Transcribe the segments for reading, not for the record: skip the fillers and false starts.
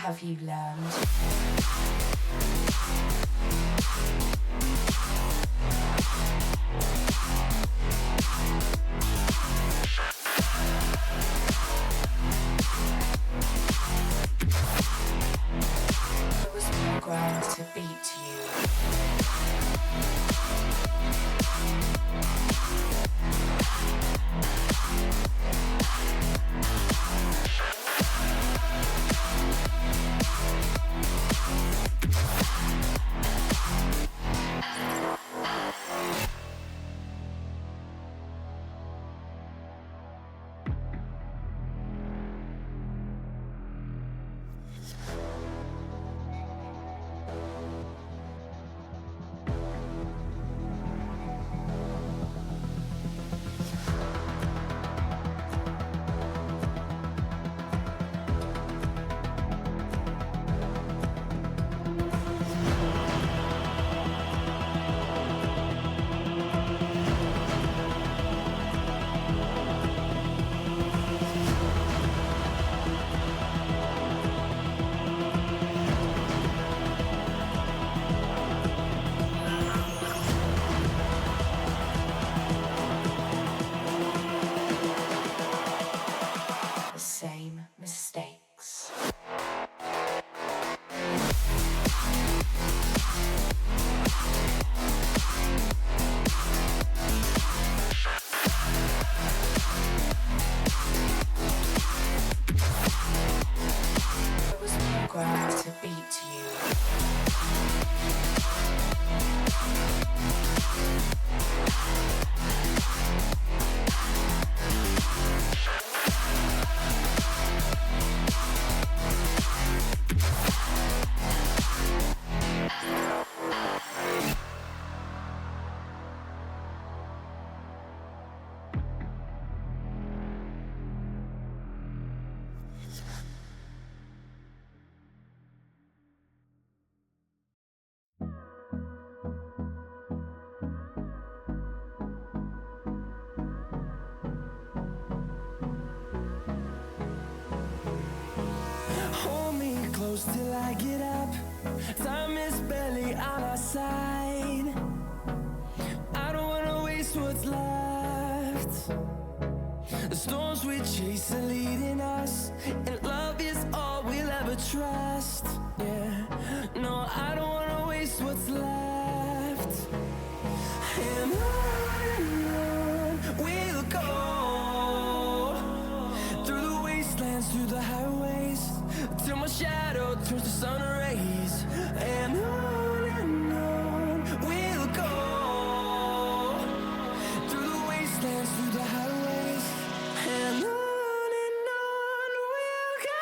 have you learned? I was programmed to beat you. Mistakes. I was programmed to beat you. Close till I get up. Time is barely on our side. I don't wanna waste what's left. The storms we chase are leading us, and love is all we'll ever trust. Yeah, no, I don't wanna waste what's left. And on we'll go, through the wastelands, through the highways, till my shadow turns to sun rays. And on we'll go, through the wastelands, through the highways, and on we'll go.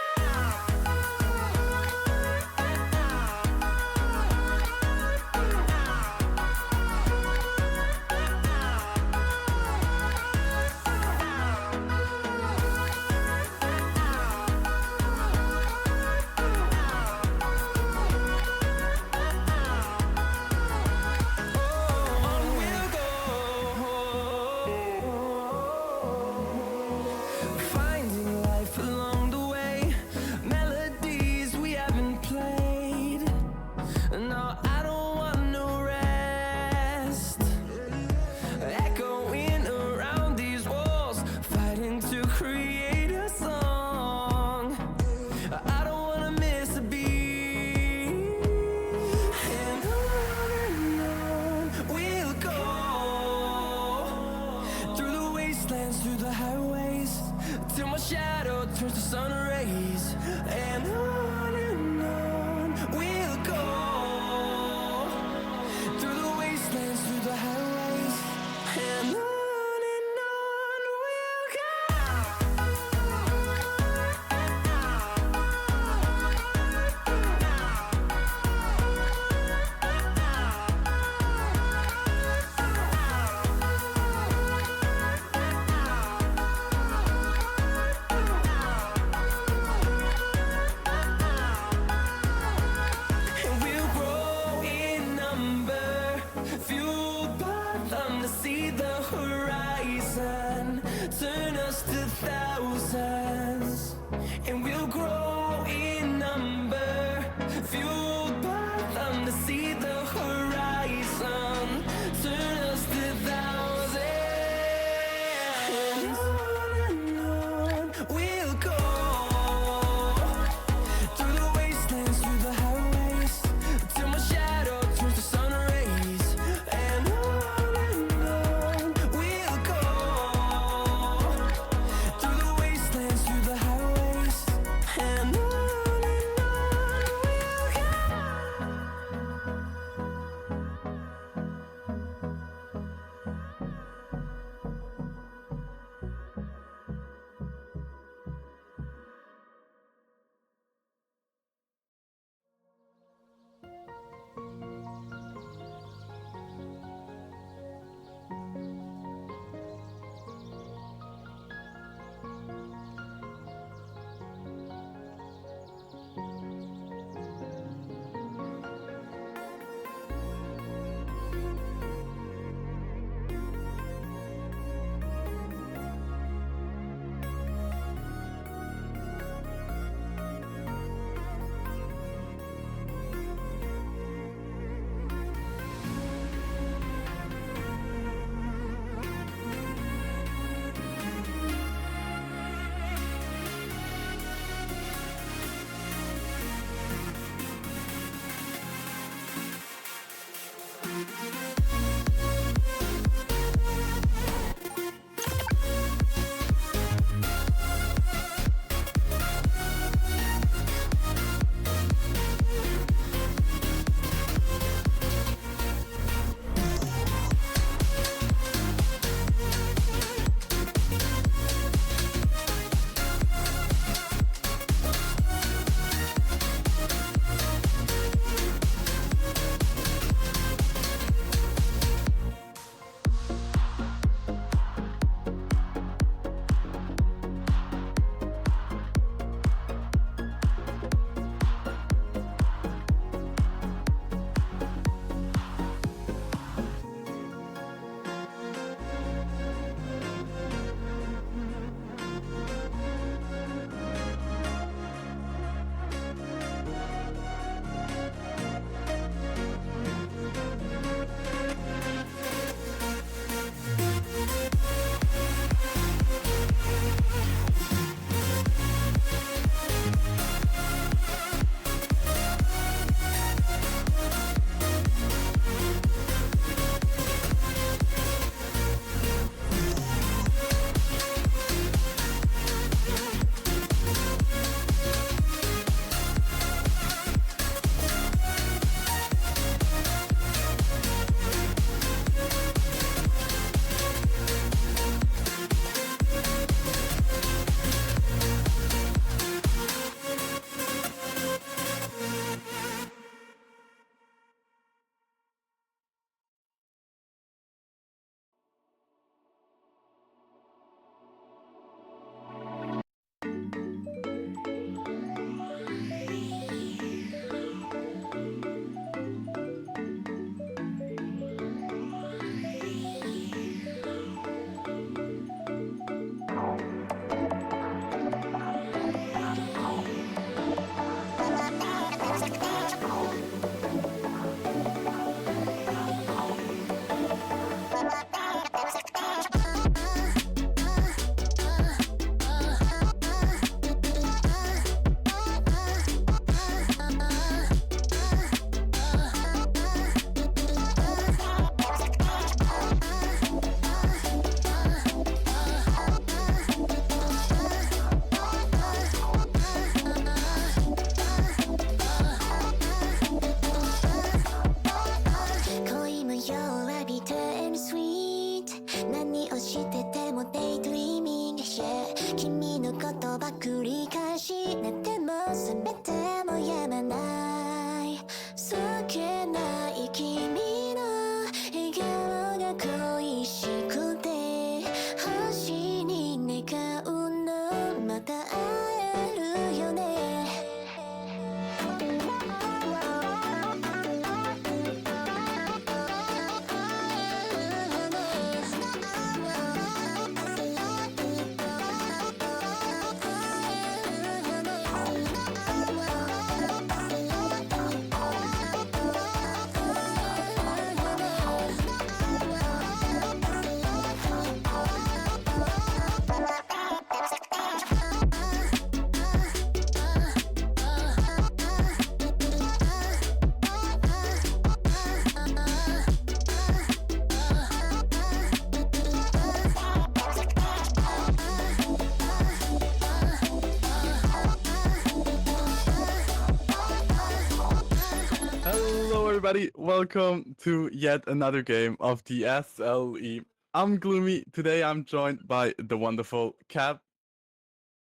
everybody. Welcome to yet another game of the SLE. I'm Gloomy. Today I'm joined by the wonderful Cap.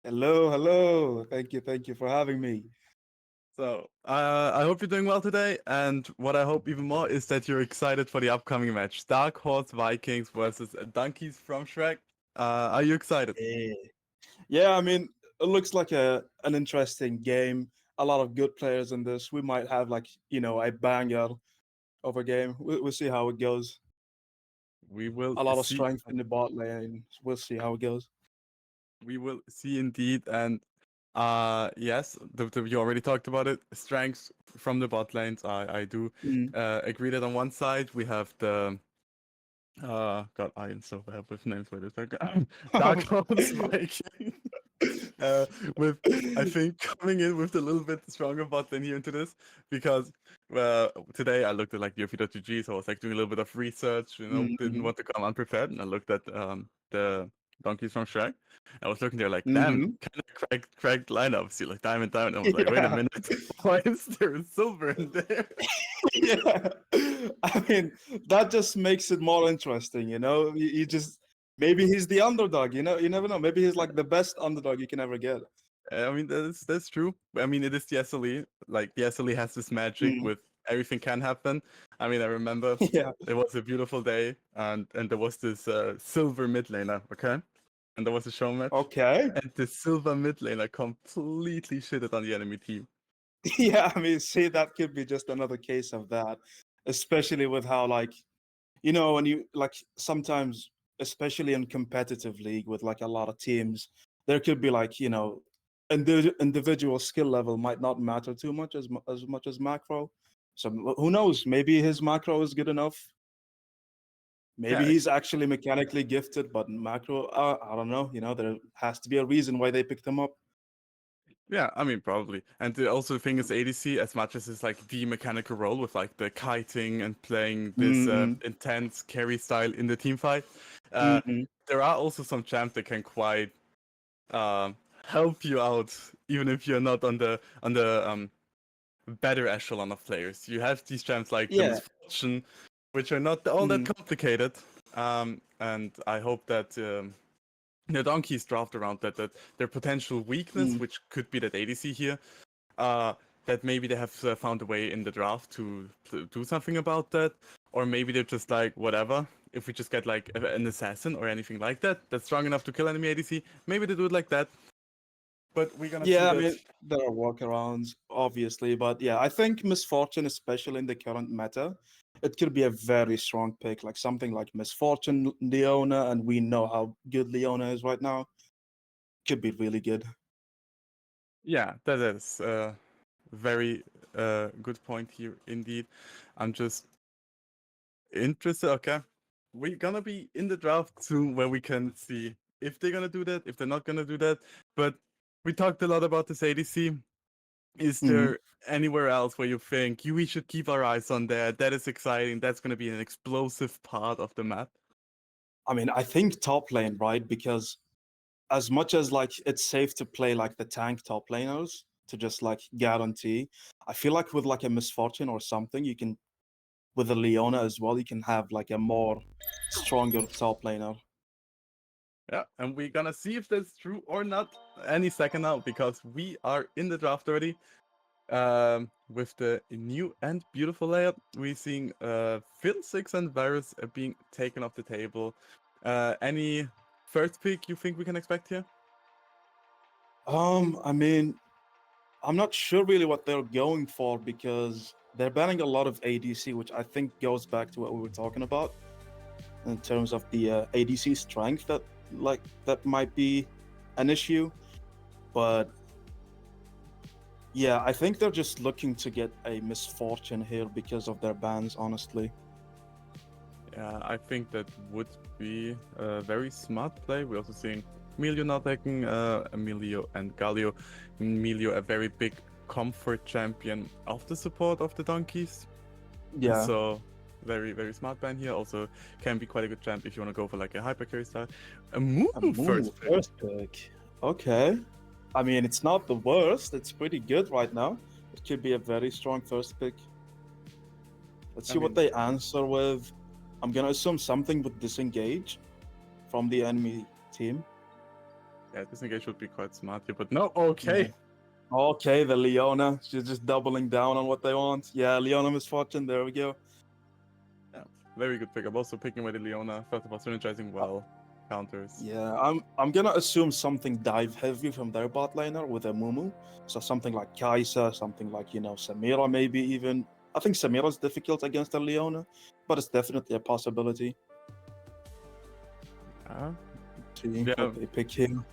Hello. Thank you for having me. So, I hope you're doing well today. And what I hope even more is that you're excited for the upcoming match Dark Horse Vikings versus Donkeys from Shrek. Are you excited? Yeah. Yeah, I mean, it looks like an interesting game. A lot of good players in this. We might have a banger of a game. We'll see how it goes. We will A lot of see. strength in the bot lane. We'll see how it goes. We will see indeed. And yes, you already talked about it. Strengths from the bot lanes. I do Mm. agree that on one side we have the God, I am so bad with names. Wait a second. Dark Horse Viking. With I think coming in with a little bit stronger bot lane here into this because today I looked at like the UFO.gg, so I was like doing a little bit of research. Didn't Mm-hmm. want to come unprepared, and I looked at the donkeys from Shrek. I was looking there like, damn, Mm-hmm. kind of cracked lineups. You like diamond down. I was like, wait a Yeah. minute, why is there silver in there? Yeah. I mean, that just makes it more interesting, you know? You just maybe he's the underdog, you know? You never know. Maybe he's like the best underdog you can ever get. I mean, that's true. I mean, it is the SLE. Like the SLE has this magic Mm. with everything can happen. I mean, I remember Yeah. it was a beautiful day, and there was this silver mid laner, okay, and there was a show match, Okay. and the silver mid laner completely shitted on the enemy team. Yeah, I mean, see, that could be just another case of that, especially with how, when you sometimes, especially in competitive league with like a lot of teams, there could be individual skill level might not matter too much as much as macro. So who knows? Maybe his macro is good enough. Maybe Yeah, he's actually mechanically gifted, but macro, I don't know. You know, there has to be a reason why they picked him up. yeah, I mean probably. And the thing is ADC, as much as it's like the mechanical role with like the kiting and playing this Mm-mm, intense carry style in the team fight, uh, mm-mm. there are also some champs that can quite help you out, even if you're not on the better echelon of players. You have these champs like the Yeah. Misfortune, which are not all that Mm, complicated. And I hope that the donkeys draft around that their potential weakness, mm. which could be that ADC here, uh, that maybe they have found a way in the draft to do something about that, or maybe they're just like whatever. If we just get like an assassin or anything like that that's strong enough to kill enemy ADC, maybe they do it like that. But we're gonna see Yeah, I that. mean, there are workarounds, obviously, but yeah, I think Misfortune, especially in the current meta, it could be a very strong pick, like something like Misfortune, Leona, and we know how good Leona is right now. Could be really good. Yeah, that is a very good point here indeed. I'm just interested. Okay, we're gonna be in the draft soon where we can see if they're gonna do that, if they're not gonna do that. But we talked a lot about this ADC. Is Mhm. there anywhere else where you think we should keep our eyes on that? That is exciting. That's gonna be an explosive part of the map. I mean, I think top lane, right? Because as much as like it's safe to play like the tank top laners to just like guarantee, I feel like with like a Misfortune or something, you can with a Leona as well, you can have like a more stronger top laner. Yeah, and we're gonna see if that's true or not any second now because we are in the draft already. With the new and beautiful layout, we're seeing Phil 6 and Varus being taken off the table. Any first pick you think we can expect here? I mean, I'm not sure really what they're going for because they're banning a lot of ADC, which I think goes back to what we were talking about in terms of the ADC strength that might be an issue. But yeah, I think they're just looking to get a Misfortune here because of their bans, honestly. Yeah, I think that would be a very smart play. We're also seeing Emilio not taking Emilio and Galio. Emilio, a very big comfort champion of the support of the donkeys. Yeah. So very, very smart ban here. Also can be quite a good champ if you want to go for like a hyper carry style. A Moo A Moo first pick. first pick. Okay. I mean, it's not the worst. It's pretty good right now. It could be a very strong first pick. Let's I see what mean- they answer with. I'm gonna assume something with disengage from the enemy team. Yeah, disengage would be quite smart here, but no. Okay. Okay, the Leona. She's just doubling down on what they want. Yeah, Leona Misfortune. There we go. Yeah, very good pick. I'm also picking away the Leona. First of all, synergizing well. Counters. Yeah, I'm gonna assume something dive heavy from their bot laner with a Mumu. So something like Kai'Sa, something like Samira, maybe even. I think Samira's difficult against a Leona, but it's definitely a possibility. See Yeah. what they pick here.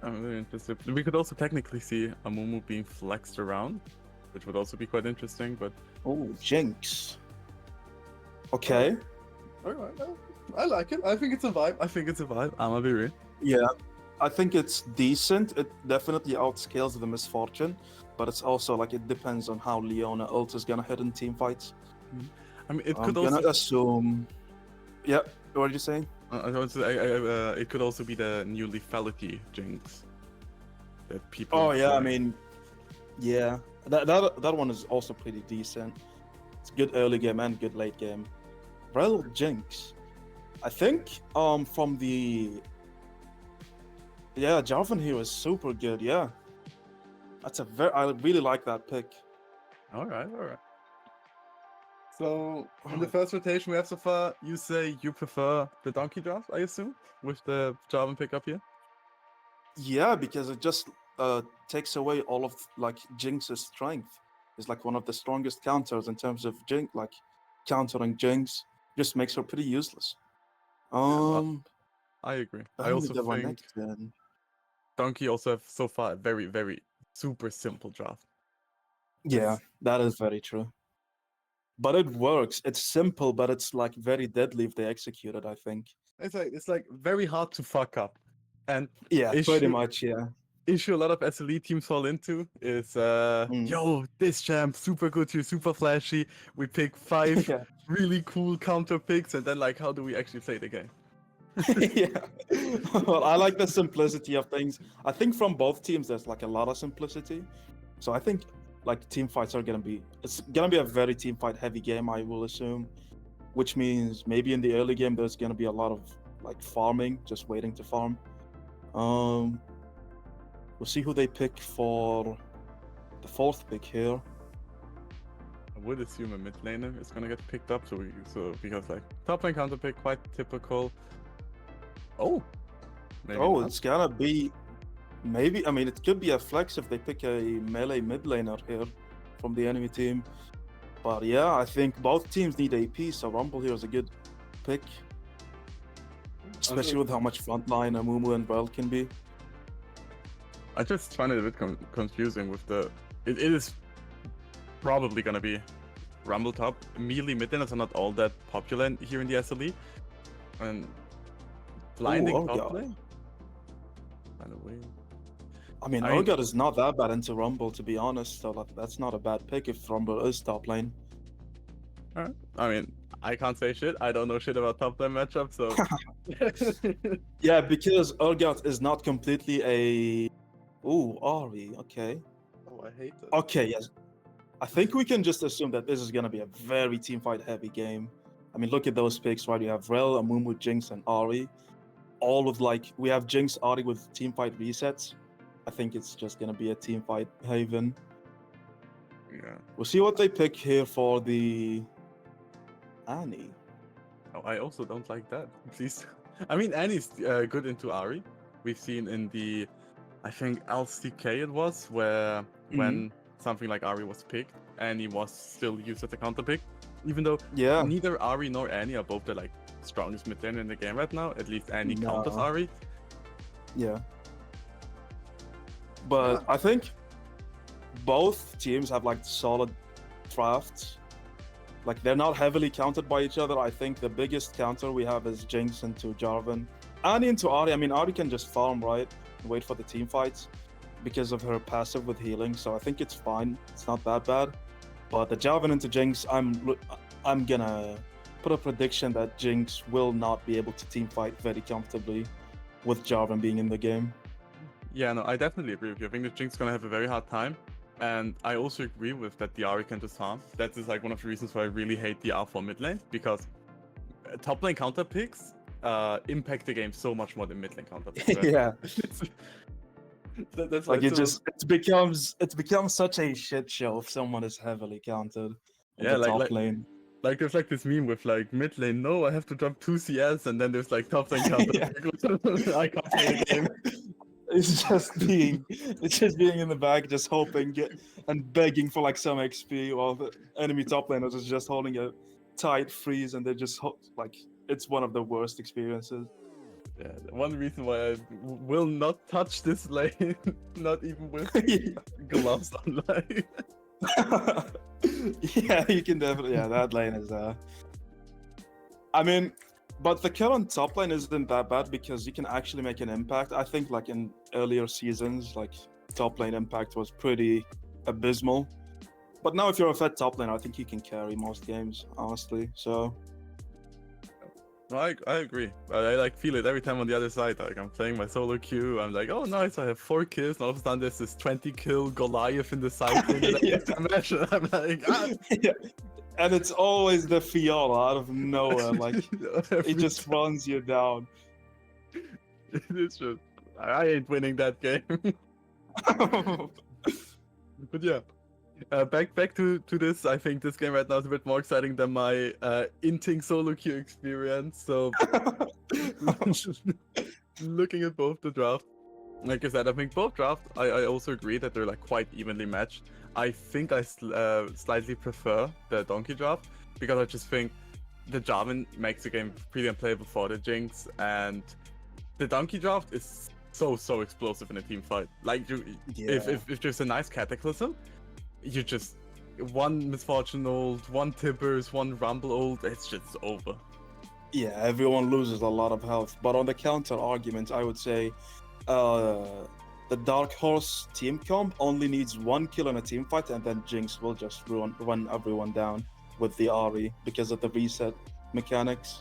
I'm really interested. We could also technically see a Mumu being flexed around, which would also be quite interesting, but... Oh, Jinx. Okay. Alright, I like it. I think it's a vibe. I'm gonna be real. Yeah, I think it's decent. It definitely outscales the Misfortune, but it's also like it depends on how Leona ult is gonna hit in team fights. I mean, it I'm could gonna also... assume. Yeah, what did you say? it could also be the new lethality Jinx that people... Oh yeah, I like. mean, yeah, that one is also pretty decent. It's good early game and good late game. Rel Jinx. I think from the Jarvan here is super good. Yeah, that's a very I really like that pick. Alright. So, in the first rotation we have so far, you say you prefer the donkey draft, I assume, with the Jarvan pickup here? Yeah, because it just takes away all of like Jinx's strength. It's like one of the strongest counters in terms of Jinx, like countering Jinx. Just makes her pretty useless. I agree. I Only also the one think next then. Donkey also have so far a very, very super simple draft. Yeah, that is very true. But it works. It's simple, but it's like very deadly if they execute it, I think. It's like very hard to fuck up. And Yeah, pretty issue much, yeah. issue a lot of SLE teams fall into is Mm. yo, this champ super good here, super flashy. We pick 5 Yeah. really cool counter picks, and then like how do we actually play the game? Yeah. Well, I like the simplicity of things. I think from both teams there's like a lot of simplicity. So I think like team fights are it's gonna be a very team fight heavy game, I will assume. Which means maybe in the early game there's gonna be a lot of like farming, just waiting to farm. We'll see who they pick for the 4th pick here. I would assume a mid laner is gonna get picked up, because like top lane counter pick, quite typical. Oh, maybe not. It's gonna be maybe. I mean, it could be a flex if they pick a melee mid laner here from the enemy team. But yeah, I think both teams need AP, so Rumble here is a good pick, especially with how much frontline Amumu and Bell can be. I just find it a bit confusing with the. It is probably gonna be Rumble top. Melee mid laners are not all that popular here in the SLE, and blinding top God. lane. By the way, I mean, Urgot is not that bad into Rumble, to be honest. So that's not a bad pick if Rumble is top lane. alright. I mean, I can't say shit. I don't know shit about top lane matchup, so. Yeah, because Urgot is not completely a. Ooh, Ari. Okay. Oh, I hate it. Okay, yes. I think we can just assume that this is gonna be a very teamfight heavy game. I mean, look at those picks, right? You have Rel, Amumu, Jinx, and Ari. All with we have Jinx, Ari with teamfight resets. I think it's just gonna be a teamfight haven. Yeah. We'll see what they pick here for the Annie. Oh, I also don't like that. Please. I mean, Annie's good into Ari. We've seen in the, I think LCK it was, where when something like Ari was picked, Annie was still used as a counter pick. Even though neither Ari nor Annie are both the like strongest mid laner in the game right now. At least Annie counters Ari. Yeah. But I think both teams have like solid drafts. Like they're not heavily countered by each other. I think the biggest counter we have is Jinx into Jarvan. Annie into Ari. I mean, Ari can just farm, right? And wait for the team fights because of her passive with healing. So I think it's fine. It's not that bad. But the Jarvan into Jinx, I'm gonna put a prediction that Jinx will not be able to team fight very comfortably with Jarvan being in the game. Yeah, no, I definitely agree with you. I think that Jinx is gonna have a very hard time. And I also agree with that the Ahri can just harm. That is like one of the reasons why I really hate the R4 mid lane, because top lane counter picks impact the game so much more than mid lane counter picks. Right? Yeah, That's why like it's so- it becomes such a shit show if someone is heavily countered in Yeah, the top like lane. like there's like this meme with like mid lane, no, I have to drop 2 CS, and then there's like top lane counter. Yeah. I can't play the game. It's just being in the back, just hoping and begging for like some XP, while the enemy top laners is just holding a tight freeze, and they're just like it's one of the worst experiences. Yeah, one reason why I will not touch this lane, not even with gloves on. Like, Yeah, you can definitely. Yeah, that lane is. I mean, but the current top lane isn't that bad because you can actually make an impact. I think like in earlier seasons, like top lane impact was pretty abysmal. But now if you're a fed top lane, I think you can carry most games, honestly. So no, I agree. I like feel it every time on the other side. Like I'm playing my solo queue, I'm like, oh nice, I have 4 kills. And all of a sudden there's this 20 kill Goliath in the side thing that I Yeah. can imagine. I'm like, ah. yeah. And it's always the Fiora out of nowhere. Like it just runs you down. It's just I ain't winning that game. But yeah. Back to this. I think this game right now is a bit more exciting than my inting solo queue experience. So looking at both the draft, like I said, I think both drafts. I also agree that they're like quite evenly matched. I think I slightly prefer the Donkey draft because I just think the Jarvan makes the game pretty unplayable for the Jinx, and the Donkey draft is so explosive in a team fight. Like if there's a nice Cataclysm, you just one Misfortune ult, one Tibbers, one Rumble ult, it's just over. Yeah, everyone loses a lot of health. But on the counter argument, I would say the Dark Horse team comp only needs 1 kill in a team fight, and then Jinx will just run everyone down with the Ahri because of the reset mechanics.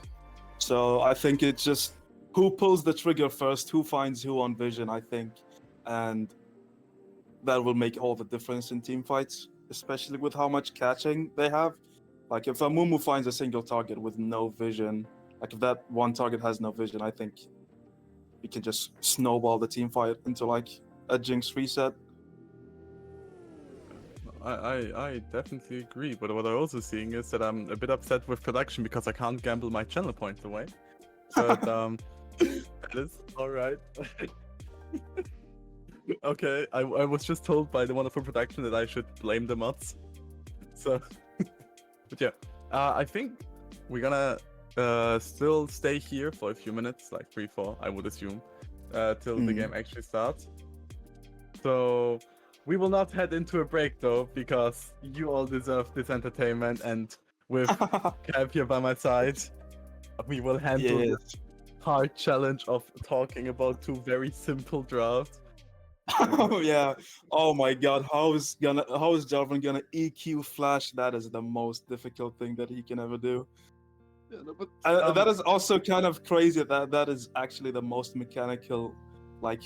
So I think it's just who pulls the trigger first, who finds who on vision, I think. And that will make all the difference in team fights, especially with how much catching they have. Like if a Mumu finds a single target with no vision, like if that one target has no vision, I think you can just snowball the team fight into like a Jinx reset. I definitely agree, but what I'm also seeing is that I'm a bit upset with production because I can't gamble my channel points away. But that is alright. Okay, I was just told by the wonderful production that I should blame the mods. So, but yeah, I think we're gonna still stay here for a few minutes, like 3-4, I would assume, till the game actually starts. So we will not head into a break though, because you all deserve this entertainment, and with Kev here by my side, we will handle this hard challenge of talking about 2 very simple drafts. Oh yeah. Oh my god, how is Jarvan gonna EQ flash? That is the most difficult thing that he can ever do. Yeah, no, but, That is also kind of crazy that is actually the most mechanical, like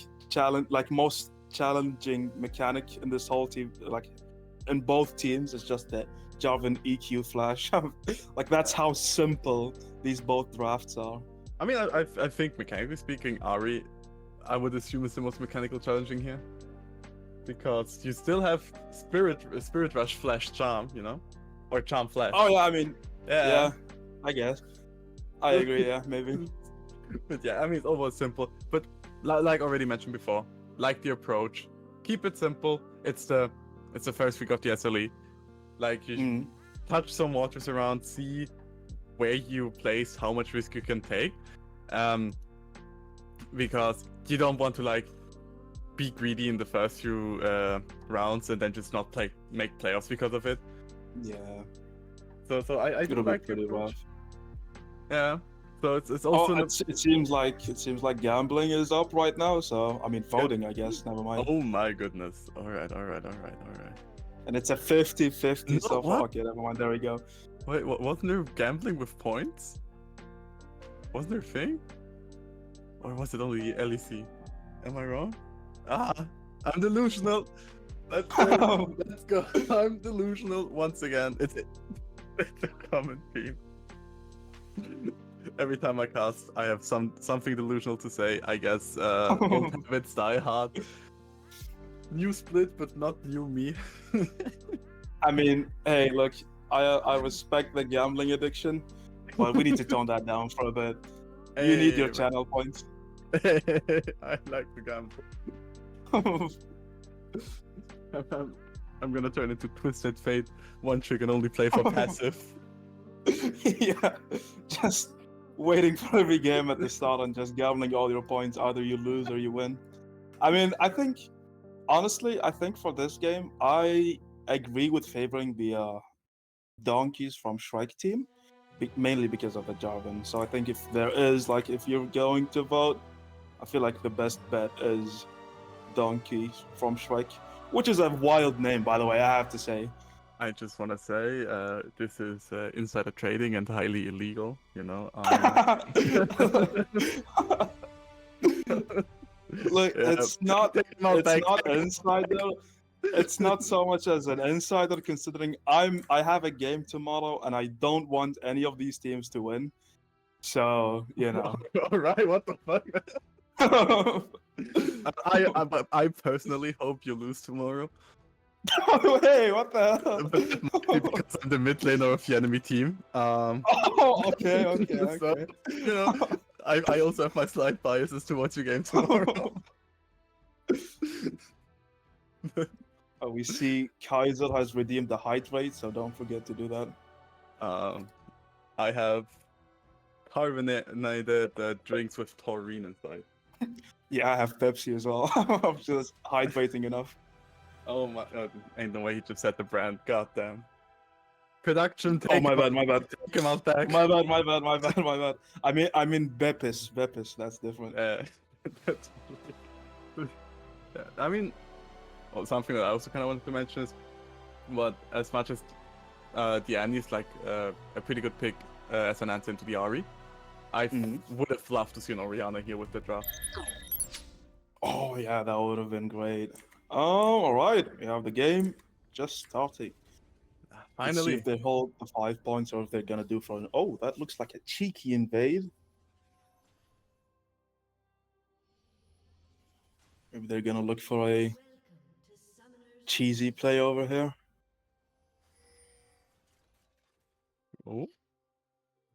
most challenging mechanic in this whole team, like in both teams. It's just that Jarvan EQ flash. Like that's how simple these both drafts are. I mean, I think mechanically speaking, Ahri, I would assume is the most mechanical challenging here, because you still have Spirit Rush Flash Charm, you know, or Charm Flash. Oh yeah, I mean, yeah, I guess. I agree. Yeah, maybe. But yeah, I mean, it's overall simple. But like already mentioned before, like the approach, keep it simple. It's the first week of the SLE. Like you touch some waters around, see where you place, how much risk you can take, because you don't want to like be greedy in the first few rounds and then just not make playoffs because of it. Yeah. So I do like the approach. Yeah. So it's also it seems like gambling is up right now. So I mean voting, I guess. Never mind. Oh my goodness. All right. And it's a 50-50. No, So what? okay, never mind. There we go. Wait, wasn't there gambling with points? Wasn't there a thing? Or was it only LEC? Am I wrong? I'm delusional. Let's go. Let's go. I'm delusional once again. It's a common theme. Every time I cast, I have something delusional to say. I guess old habits die hard. New split, but not new me. I mean, hey, look, I respect the gambling addiction, but we need to tone that down for a bit. You need your Hey, channel points. I like to gamble. I'm gonna turn into Twisted Fate. One trick and only play for passive. Yeah, just waiting for every game at the start and just gambling all your points. Either you lose or you win. I mean, honestly, I think for this game, I agree with favoring the donkeys from Shrek team, mainly because of the Jarvan. So I think if you're going to vote, I feel like the best bet is donkeys from Shrek, which is a wild name, by the way, I have to say. I just want to say, this is insider trading and highly illegal. You know. Look, Yeah, it's not take them out back. insider. It's not so much as an insider, considering I have a game tomorrow and I don't want any of these teams to win. So All right, what the fuck? I personally hope you lose tomorrow. Hey, what the hell? But it might be because I'm the mid laner of the enemy team. Oh, okay. So, I also have my slight biases towards your game tomorrow. We see Kaiser has redeemed the hydrate, so don't forget to do that. I have carbonated drinks with taurine inside. Yeah, I have Pepsi as well. I'm just hydrating enough. Oh my god, ain't no way he just said the brand. Goddamn. Production, Oh, my bad. take him out back. My bad. I mean Bepis, that's different. That's yeah, I mean, well, something that I also kind of wanted to mention is, but as much as the Annie is like a pretty good pick as an answer into the Ari, I would have loved to see an Orianna here with the draft. Oh yeah, that would have been great. Oh, all right, we have the game just starting. Let's see Finally, if they hold the 5 points or if they're gonna do for an. Oh, that looks like a cheeky invade. Maybe they're gonna look for a cheesy play over here. oh,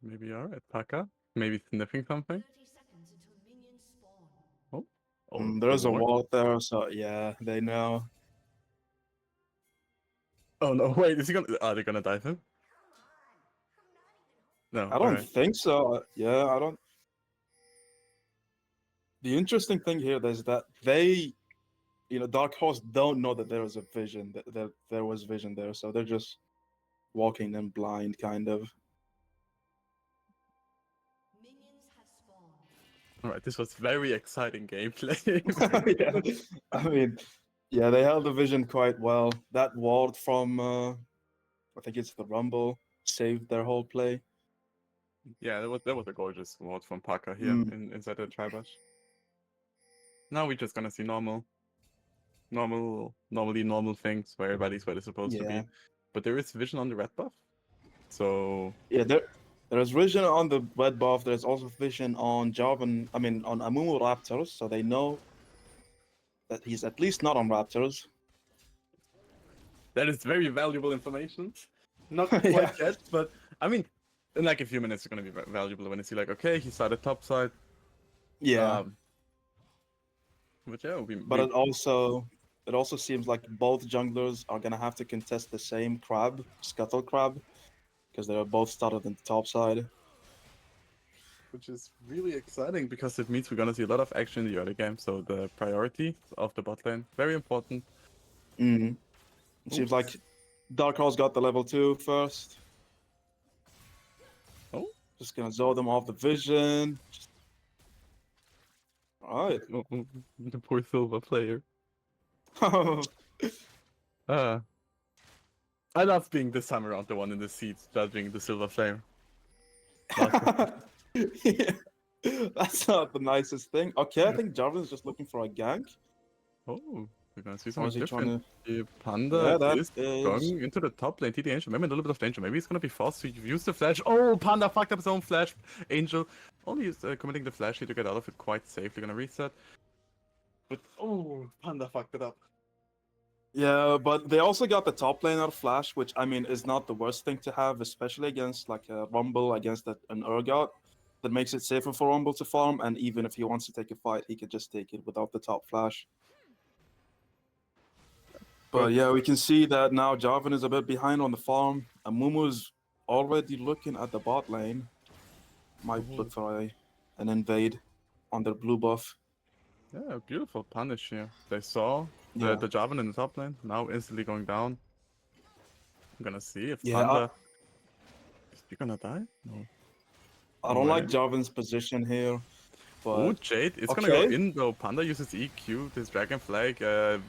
maybe alright, Paka, maybe sniffing something. Oh, There's a ward. wall there, so yeah, they know. Oh no, wait, is he gonna? Are they gonna dive him? No, I don't alright. think so. Yeah, I don't. The interesting thing here is that Dark Horse don't know that there was a vision, that there was vision there, so they're just walking in blind, kind of. Alright, this was very exciting gameplay. Yeah, I mean, yeah, they held the vision quite well. That ward from, I think it's the Rumble, saved their whole play. Yeah, that was a gorgeous ward from Paka here inside the Tribush. Now we're just gonna see normally normal things where everybody's where they're supposed to be. But there is vision on the red buff. So yeah, there's vision on the red buff. There's also vision on Jarvan. I mean, on Amumu Raptors, so they know that he's at least not on Raptors. that is very valuable information. Not quite yet, but I mean, in like a few minutes, it's gonna be valuable when you see like, okay, he started top side. Yeah. But yeah, But it also seems like both junglers are gonna have to contest the same crab, Scuttle Crab, because they're both started in the top side. Which is really exciting because it means we're gonna see a lot of action in the early game. So the priority of the bot lane, very important. It seems like Dark Horse got the level 2 first. Oh, just gonna zone them off the vision. Alright. The poor Silva player. I love being this time around the one in the seats judging the Silva player. Yeah. That's not the nicest thing. Okay, I think Jarvan is just looking for a gank. Oh, We're gonna see Or something is he different. trying The to? Panda Yeah, that is is. going into the top lane. TD Angel, maybe in a little bit of danger. Maybe he's gonna be forced to use the flash. Oh, Panda fucked up his own flash. Angel only is committing the flash here to get out of it quite safely. Gonna reset. But oh, Panda fucked it up. Yeah, but they also got the top laner flash, which I mean is not the worst thing to have, especially against like a Rumble against an Urgot. That makes it safer for Rumble to farm, and even if he wants to take a fight, he could just take it without the top flash. But yeah, we can see that now Jarvan is a bit behind on the farm. And Mumu's already looking at the bot lane. Might look for an invade on their blue buff. Yeah, beautiful punish here. They saw Yeah. the Jarvan in the top lane, now instantly going down. I'm gonna see if Yeah, Panda... Is he gonna die? No. I No don't like way. Jarvan's position here. Oh, But Jade is gonna go okay. in though. Panda uses EQ, this Dragon Flag.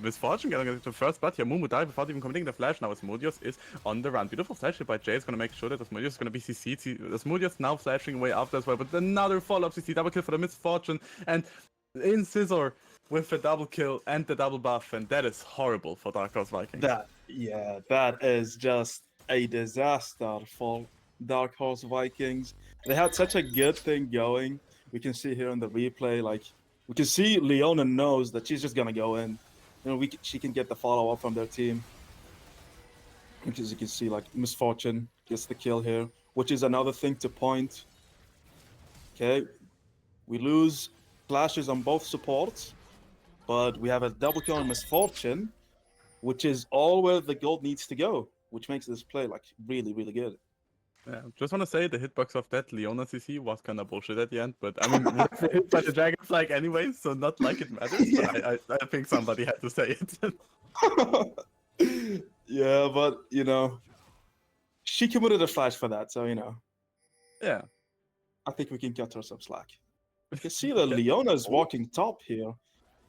Misfortune getting to first blood here. Mumu died without even committing the flash. Now Asmodeus is on the run. Beautiful flash here by Jade. Is gonna make sure that Asmodeus is gonna be CC'd. Asmodeus now flashing away after as well. But another follow-up CC. Double kill for the Misfortune. And in Scissor with the double kill and the double buff. And that is horrible for Dark Horse Vikings. That is just a disaster for Dark Horse Vikings. They had such a good thing going. We can see here in the replay, like we can see Leona knows that she's just gonna go in. You know, she can get the follow up from their team. Because you can see, like Misfortune gets the kill here, which is another thing to point. Okay, we lose flashes on both supports, but we have a double kill on Misfortune, which is all where the gold needs to go, which makes this play like really, really good. Yeah, just want to say the hitbox of that Leona CC was kind of bullshit at the end, but I mean, we were hit by the Dragon Flag anyway, so not like it matters, Yeah. but I think somebody had to say it. Yeah, but you know, she committed a flash for that, so you know, Yeah. I think we can cut her some slack. You can see that Leona is walking top here,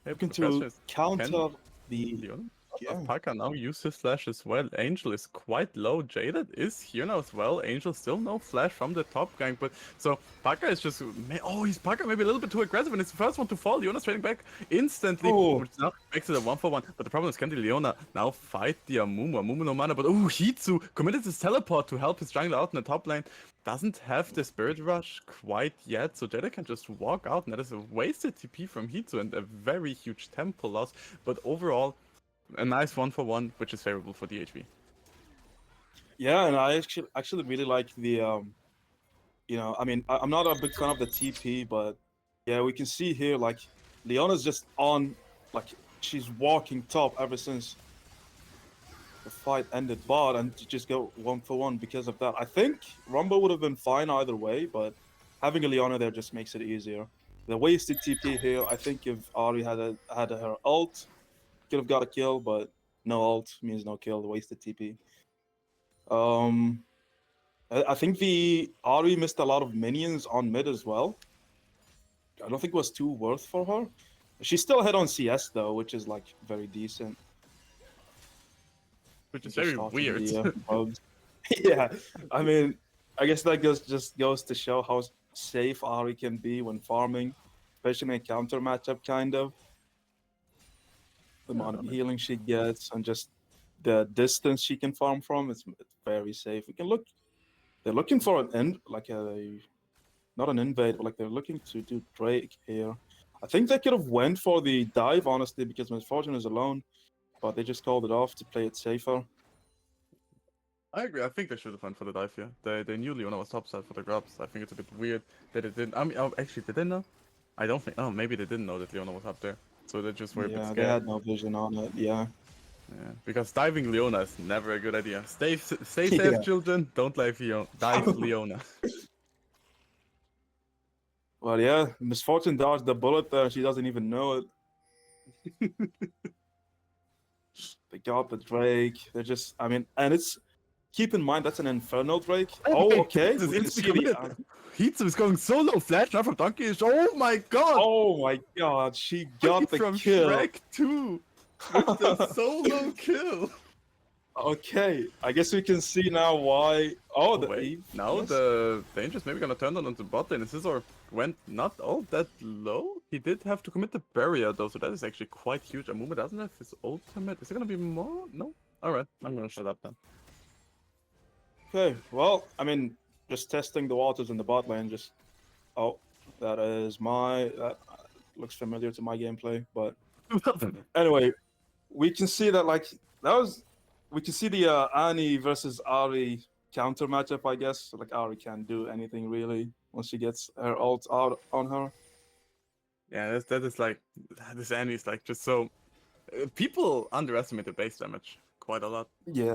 Hey, looking the question to is, counter can the. Leona Yeah. Paka now use his flash as well. Angel is quite low. Jaded is here now as well. Angel still no flash from the top gank, but so Paka is just he's Paka maybe a little bit too aggressive and it's the first one to fall. Leona's trading back instantly, which now makes it a 1-for-1. But the problem is, can the Leona now fight the Amumu? Amumu no mana, but Hitsu committed his teleport to help his jungler out in the top lane. Doesn't have the Spirit Rush quite yet, so Jada can just walk out, and that is a wasted TP from Hitsu and a very huge tempo loss. But overall, a nice 1-for-1, which is favorable for DHV. Yeah, and I actually really like the you know, I mean, I'm not a big fan of the TP, but yeah, we can see here like Leona's just on, like she's walking top ever since the fight ended bot, and to just go 1-for-1 because of that. I think Rumble would have been fine either way, but having a Leona there just makes it easier. The wasted TP here, I think if Ari had her ult, could have got a kill, but no ult means no kill. The wasted TP. I think the Ari missed a lot of minions on mid as well. I don't think it was too worth for her. She's still ahead on CS though, which is like very decent. Which is Just very starting weird. the, bugs. Yeah, I mean, I guess that just goes to show how safe Ari can be when farming, especially in a counter matchup, kind of. The amount of healing she gets and just the distance she can farm from, it's very safe. We can look. They're looking for an not an invade, but like they're looking to do Drake here. I think they could have went for the dive, honestly, because Misfortune is alone, but they just called it off to play it safer. I agree. I think they should have went for the dive here. They knew Leona was topside for the grubs. I think it's a bit weird that it didn't. I mean, actually, did they know? I don't think. Oh, maybe they didn't know that Leona was up there, so they just were a bit scared. They had no vision on it. Yeah. Yeah, because diving Leona is never a good idea. Stay safe, children. Don't dive Leona. Well, yeah, Misfortune dodged the bullet there. She doesn't even know it. They got the Drake. They're just, I mean, and it's, keep in mind, that's an Infernal Drake. Oh, okay. Hitsu is going solo. Flash now from Donkey. Oh my god. Oh my god. She got the from kill. Shrek too. With the solo kill. Okay, I guess we can see now why. Oh, Oh the wait, Eve. now yes. the Danger's maybe gonna turn on into bot lane. Scissor went not all that low. He did have to commit the barrier though, so that is actually quite huge. Amumu doesn't have his ultimate. Is it gonna be more? No? Alright, I'm gonna shut up then. Okay, well, I mean, just testing the waters in the bot lane. Just oh, that is my that looks familiar to my gameplay. But anyway, we can see that like that was we can see the Annie versus Ari counter matchup. I guess like Ari can't do anything really once she gets her ult out on her. Yeah, that is like this Annie is like just so people underestimate the base damage quite a lot. Yeah,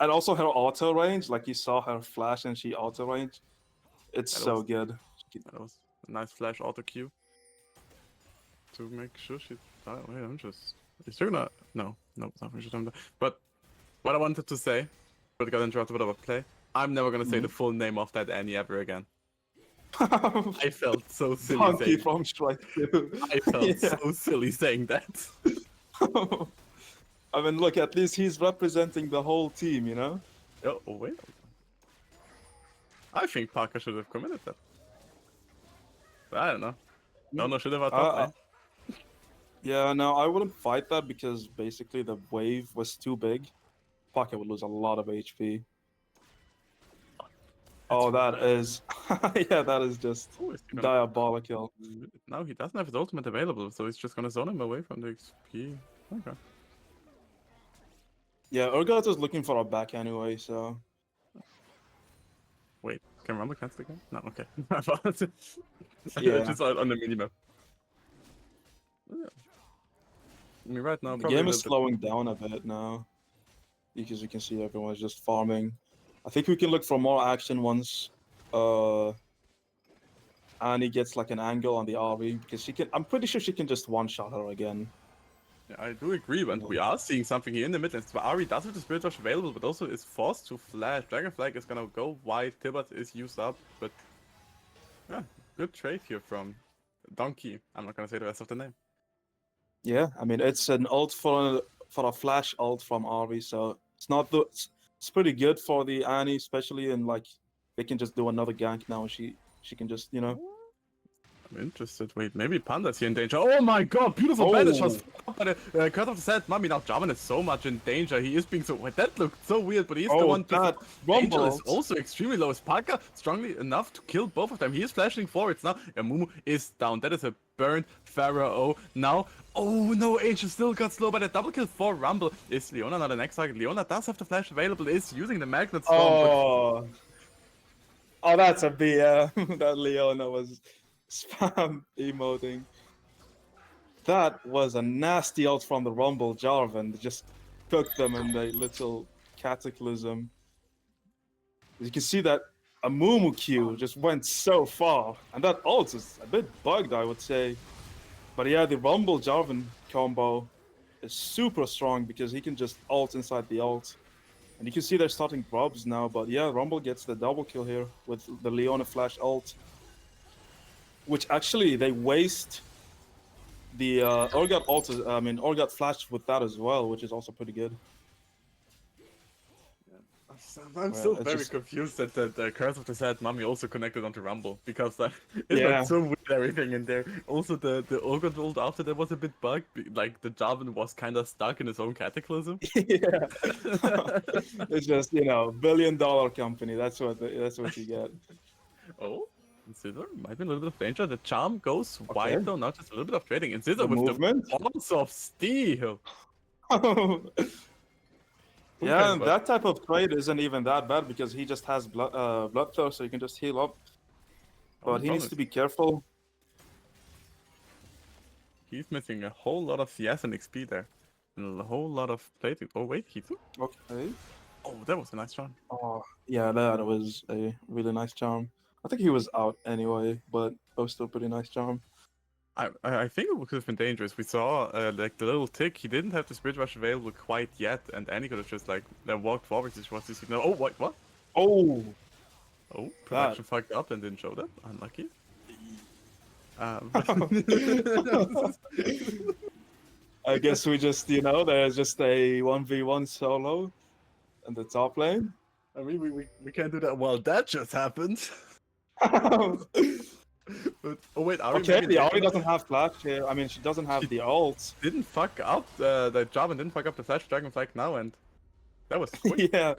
and also her auto range. Like you saw her flash and she auto range. It's That so was good. that was a nice flash auto Q to make sure she died. Wait, I'm just is she gonna no, it's not finished. But what I wanted to say, but got interrupted with our play. I'm never gonna say the full name of that Annie ever again. I felt so silly Donkey saying. from Shrek 2. I felt Yeah. so silly saying that. I mean, look, at least he's representing the whole team, you know? Oh wait. I think Parker should have committed that. But I don't know. No, should have our top lane. Yeah, no, I wouldn't fight that because basically the wave was too big. Pocket would lose a lot of HP. Oh, that is... yeah, that is just Oh, is he gonna- diabolical. Now he doesn't have his ultimate available, so he's just gonna zone him away from the XP. Okay. Yeah, Urgot is looking for a back anyway, so... Wait, can Rumble cancel again? No, okay. I thought Yeah. I just saw it on the minimap. Yeah. I mean, right now, The probably game a is little slowing down a bit now. Because you can see everyone's just farming. I think we can look for more action once Annie gets like an angle on the RV because she can. I'm pretty sure she can just one-shot her again. Yeah, I do agree, and we are seeing something here in the mid lane. So Ari does have the Spirit Rush available, but also is forced to flash. Dragon Flag is gonna go wide, Tibbert is used up, but yeah, good trade here from Donkey. I'm not gonna say the rest of the name. Yeah, I mean it's an ult for a flash ult from RV, so it's not the. It's pretty good for the Annie, especially in like they can just do another gank now. And she can just I'm interested. Wait, maybe Panda's here in danger. Oh my god, beautiful bandage was by the Curse of the Sad Mummy. Now Jarvan is so much in danger. He is being so... Wait, that looked so weird, but he is the one... that Angel rumble is also extremely low. Is Parker strongly enough to kill both of them? He is flashing forwards now. Mumu is down. That is a burned Pharaoh now. Oh no, Angel still got slow by the double kill for Rumble. Is Leona not the next target? Leona does have the flash available, is using the Magnet Storm, Oh, that's a BM. That Leona was spam emoting. That was a nasty ult from the Rumble Jarvan. Just cooked them in the little cataclysm. You can see that a Mumu Q just went so far. And that ult is a bit bugged, I would say. But yeah, the Rumble Jarvan combo is super strong because he can just ult inside the ult. And you can see they're starting probs now, but yeah, Rumble gets the double kill here with the Leona flash ult. Which actually, they waste the Urgot ult, Urgot flash with that as well, which is also pretty good. I'm still very confused that the Curse of the Sad Mummy also connected onto Rumble, because it Yeah. was so weird everything in there. Also, the Urgot ult after that was a bit bugged, like the Jarvan was kind of stuck in his own cataclysm. Yeah. It's just, billion-dollar company. That's what you get. Oh, Scissor might be a little bit of danger. The charm goes wide though, not just a little bit of trading. And Scissor The with movement? the balls of steel. Yeah, and that type of trade isn't even that bad because he just has bloodthirst, so you can just heal up. But he needs to be careful. He's missing a whole lot of CS and XP there. And a whole lot of plating. Oh wait, he took. Okay. Oh, that was a nice charm. Oh, yeah, that was a really nice charm. I think he was out anyway, but it was still a pretty nice charm. I think it could have been dangerous. We saw like the little tick. He didn't have the Spirit Rush available quite yet, and Annie could have just like walked forward. This was the signal. Oh wait, what? Oh, Production fucked up and didn't show that. Unlucky. I guess we just, there's just a 1v1 solo in the top lane. I mean, we can't do that. Well, that just happened. But, oh wait, Ari Okay, maybe the Ari taking- doesn't have flash here. I mean, she doesn't have the ult. didn't fuck up the job and didn't fuck up the flash dragon flag now, and that was quick. Yeah.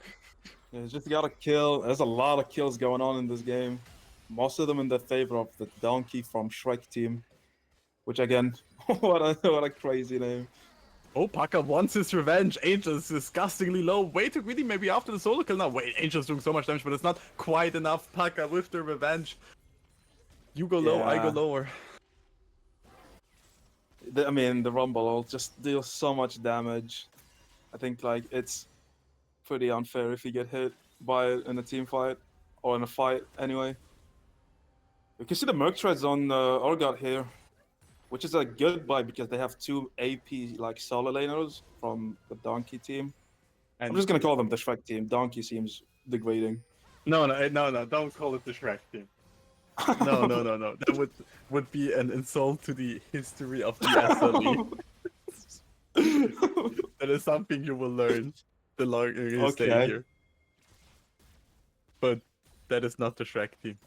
Just gotta kill. There's a lot of kills going on in this game. Most of them in the favor of the donkey from Shrek team. Which again, what a crazy name. Oh, Paka wants his revenge. Angel's disgustingly low. Way too greedy, maybe after the solo kill now. Wait, Angel's doing so much damage, but it's not quite enough. Paka with the revenge. You go low, I go Yeah. lower. I mean, the Rumble ult just deals so much damage. I think like it's pretty unfair if you get hit by it in a team fight or in a fight anyway. You can see the Merc Treads on Orgot here, which is a good buy because they have two AP like solo laners from the Donkey team. And I'm just gonna call them the Shrek team. Donkey seems degrading. no, don't call it the Shrek team. No. That would be an insult to the history of the SLE. That is something you will learn the longer you stay Okay. here. But that is not the Shrek team.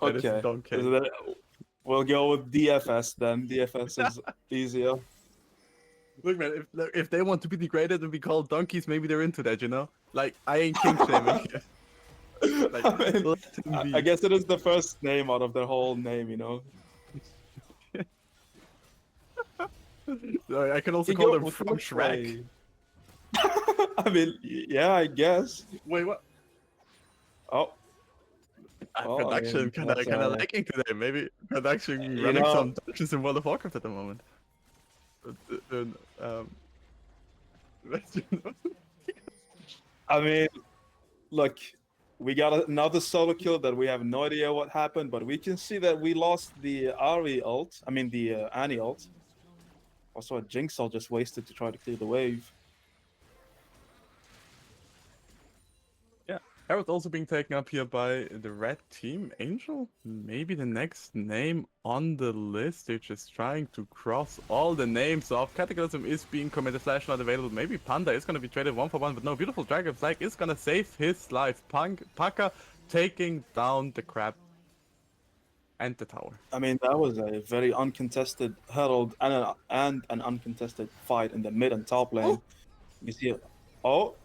That is Okay. Donkey. So that- we'll go with DFS then. DFS is easier. Look, man, if they want to be degraded and be called donkeys, maybe they're into that, you know? Like, I ain't king shaming. Like, I mean, let them be. I guess it is the first name out of their whole name, you know? I can also You call go them with from which Shrek. way? I mean, yeah, I guess. Wait, what? Oh, Well, I Production mean, kind of that's, lacking today. Maybe production you running know- some dungeons in World of Warcraft at the moment. I mean, look, we got another solo kill that we have no idea what happened, but we can see that we lost the Ari ult. I mean, the Annie ult. Also, a Jinx ult just wasted to try to clear the wave. Harold's also being taken up here by the red team. Angel? Maybe the next name on the list. They're just trying to cross all the names off. Cataclysm is being committed, Flash not available. Maybe Panda is going to be traded 1-for-1, but no, beautiful Dragon Flag is going to save his life. Paka taking down the crab and the tower. I mean, that was a very uncontested Herald and an uncontested fight in the mid and top lane. You see it. Oh,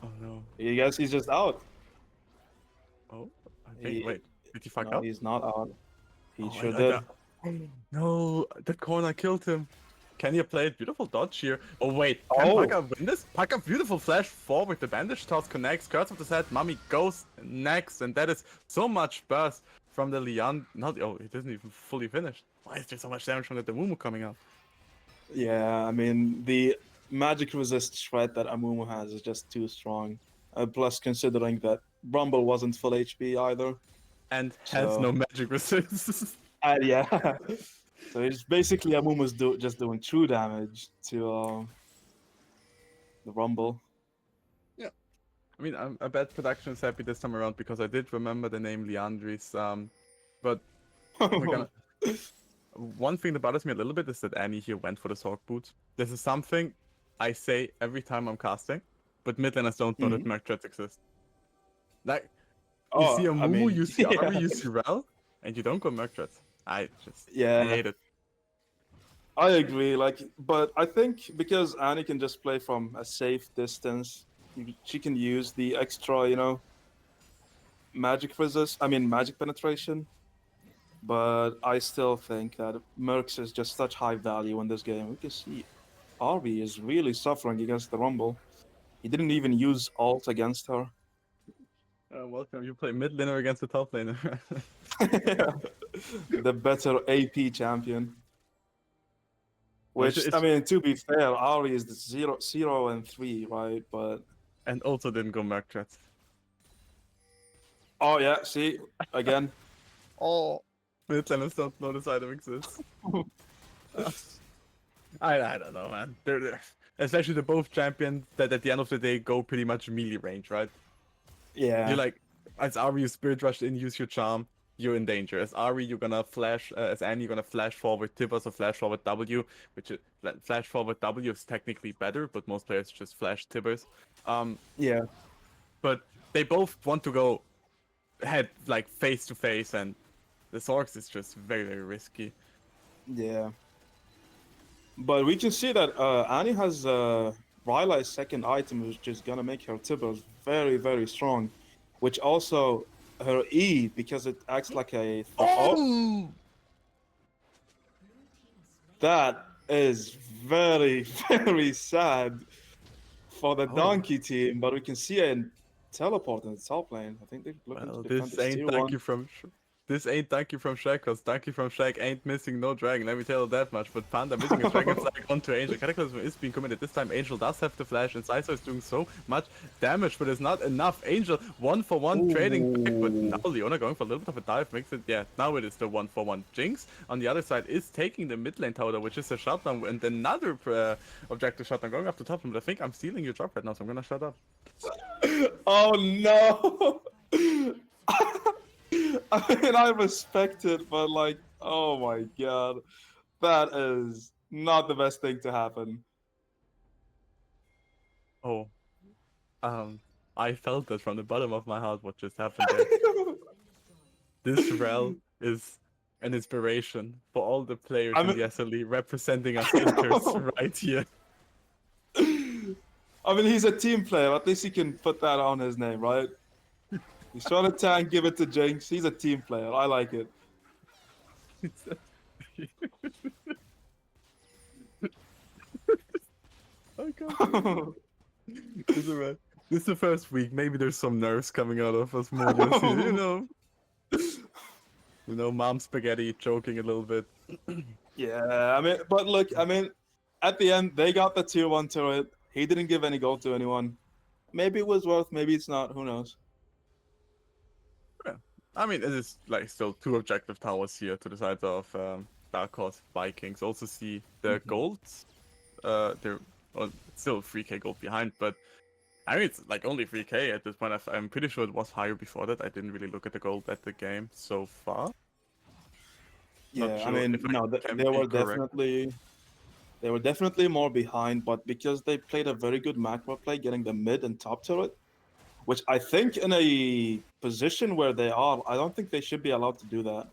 Oh no. you guess he's just out. Oh, I think, He- wait, did he fuck No, up? he's not out. He Oh, sure I did. got- No, that corner killed him. Can you play it? Beautiful dodge here. Oh wait, can Oh. Paka win this? Paka beautiful flash forward. The bandage toss connects. Curse of the Set. Mummy goes next, and that is so much burst from the Leon. Not it isn't even fully finished. Why is there so much damage from the Mumu coming up? Yeah, I mean, the magic resist shred that Amumu has is just too strong. Plus, considering that Rumble wasn't full HP either. And has So- no magic resist. Yeah. So it's basically Amumu's just doing true damage to the Rumble. I mean, I bet production is happy this time around because I did remember the name Leandris. But we're gonna. One thing that bothers me a little bit is that Annie here went for the Sork Boot. This is something I say every time I'm casting, but midlaners don't know that Mhm. Merc Treads exist. Like, you see a I Mumu, mean, you see Ari, yeah. you see Rel, and you don't go Merc Treads. I Yeah. hate it. I agree. But I think because Annie can just play from a safe distance, she can use the extra, magic resist. I mean, magic penetration. But I still think that Mercs is just such high value in this game. We can see Arby is really suffering against the Rumble. He didn't even use ult against her. Welcome, you play mid laner against the top laner. The better AP champion. Which, it's- I mean, to be fair, Ari is the 0-3, right? But And also didn't go Merc Treads. oh yeah, see again. Oh. Mid laners don't know this item exists. I don't know, man. They're especially the both champions that at the end of the day go pretty much melee range, right? Yeah. You're like, as Ari, you spirit rush in, use your charm. you're in danger. As Ari, you're gonna flash. As Annie, you're gonna flash forward Tibbers or flash forward W, which is flash forward W is technically better, but most players just flash Tibbers. Yeah. But they both want to go head like face to face, and the Zorks is just very, very risky. Yeah. But we can see that Annie has Rylai's second item, which is gonna make her Tibbers very, very strong. Which also her E, because it acts like a that is very, very sad for the Donkey team. But we can see a teleport in the top lane. I think they're looking Well, to defend this this ain't tier Donkey one. from this ain't Donkey from Shrek, cause Donkey from Shrek ain't missing no dragon. Let me tell you that much. But Panda missing a dragon flag onto Angel. Cataclysm is being committed. This time Angel does have the flash, and Saizo is doing so much damage, but it's not enough. Angel 1-for-1 trading back, but now Leona going for a little bit of a dive makes it. Yeah, now it is the 1-for-1. Jinx on the other side is taking the mid lane tower, which is a shutdown, and another objective shutdown going up to top. But I think I'm stealing your job right now, so I'm gonna shut up. Oh no! I mean, I respect it, but like, oh my god, that is not the best thing to happen. Oh, I felt that from the bottom of my heart. What just happened there? This rel is an inspiration for all the players in the SLE representing us interests right here. I mean, he's a team player. At least he can put that on his name, right? He's trying to tank, give it to Jinx. He's a team player. I like it. I can't. This is the first week. Maybe there's some nerves coming out of us more. You know. You know, mom spaghetti choking a little bit. Yeah, I mean, but look, I mean, at the end, they got the tier 1 turret. He didn't give any gold to anyone. Maybe it was worth, maybe it's not. Who knows? Yeah. I mean, it is like still 2 objective towers here to the side of Dark Horse Vikings. Also see the golds. They're still 3k gold behind, but I mean, it's like only 3k at this point. I'm pretty sure it was higher before that. I didn't really look at the gold at the game so far. Yeah, sure I mean, no, they were definitely more behind, but because they played a very good macro play, getting the mid and top turret, which I think in a position where they are, I don't think they should be allowed to do that.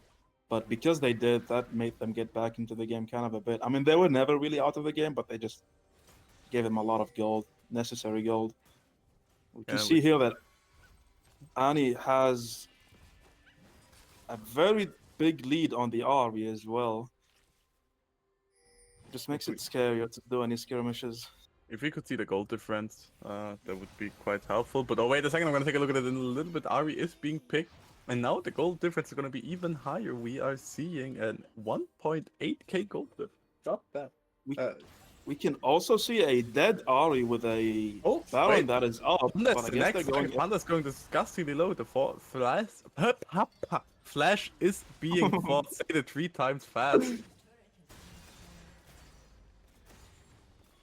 But because they did, that made them get back into the game kind of a bit. I mean, they were never really out of the game, but they just gave them a lot of gold, necessary gold. We can see here that Annie has a very big lead on the Ari as well. Just makes it scarier to do any skirmishes. If we could see the gold difference, that would be quite helpful. But oh wait a second, I'm gonna take a look at it in a little bit. Ari is being picked, and now the gold difference is gonna be even higher. We are seeing a 1.8k gold difference. Stop that. We can also see a dead Ari with a Baron that is up. That's the next thing. Panda's going disgustingly low. The flash is being forsated 3 times fast.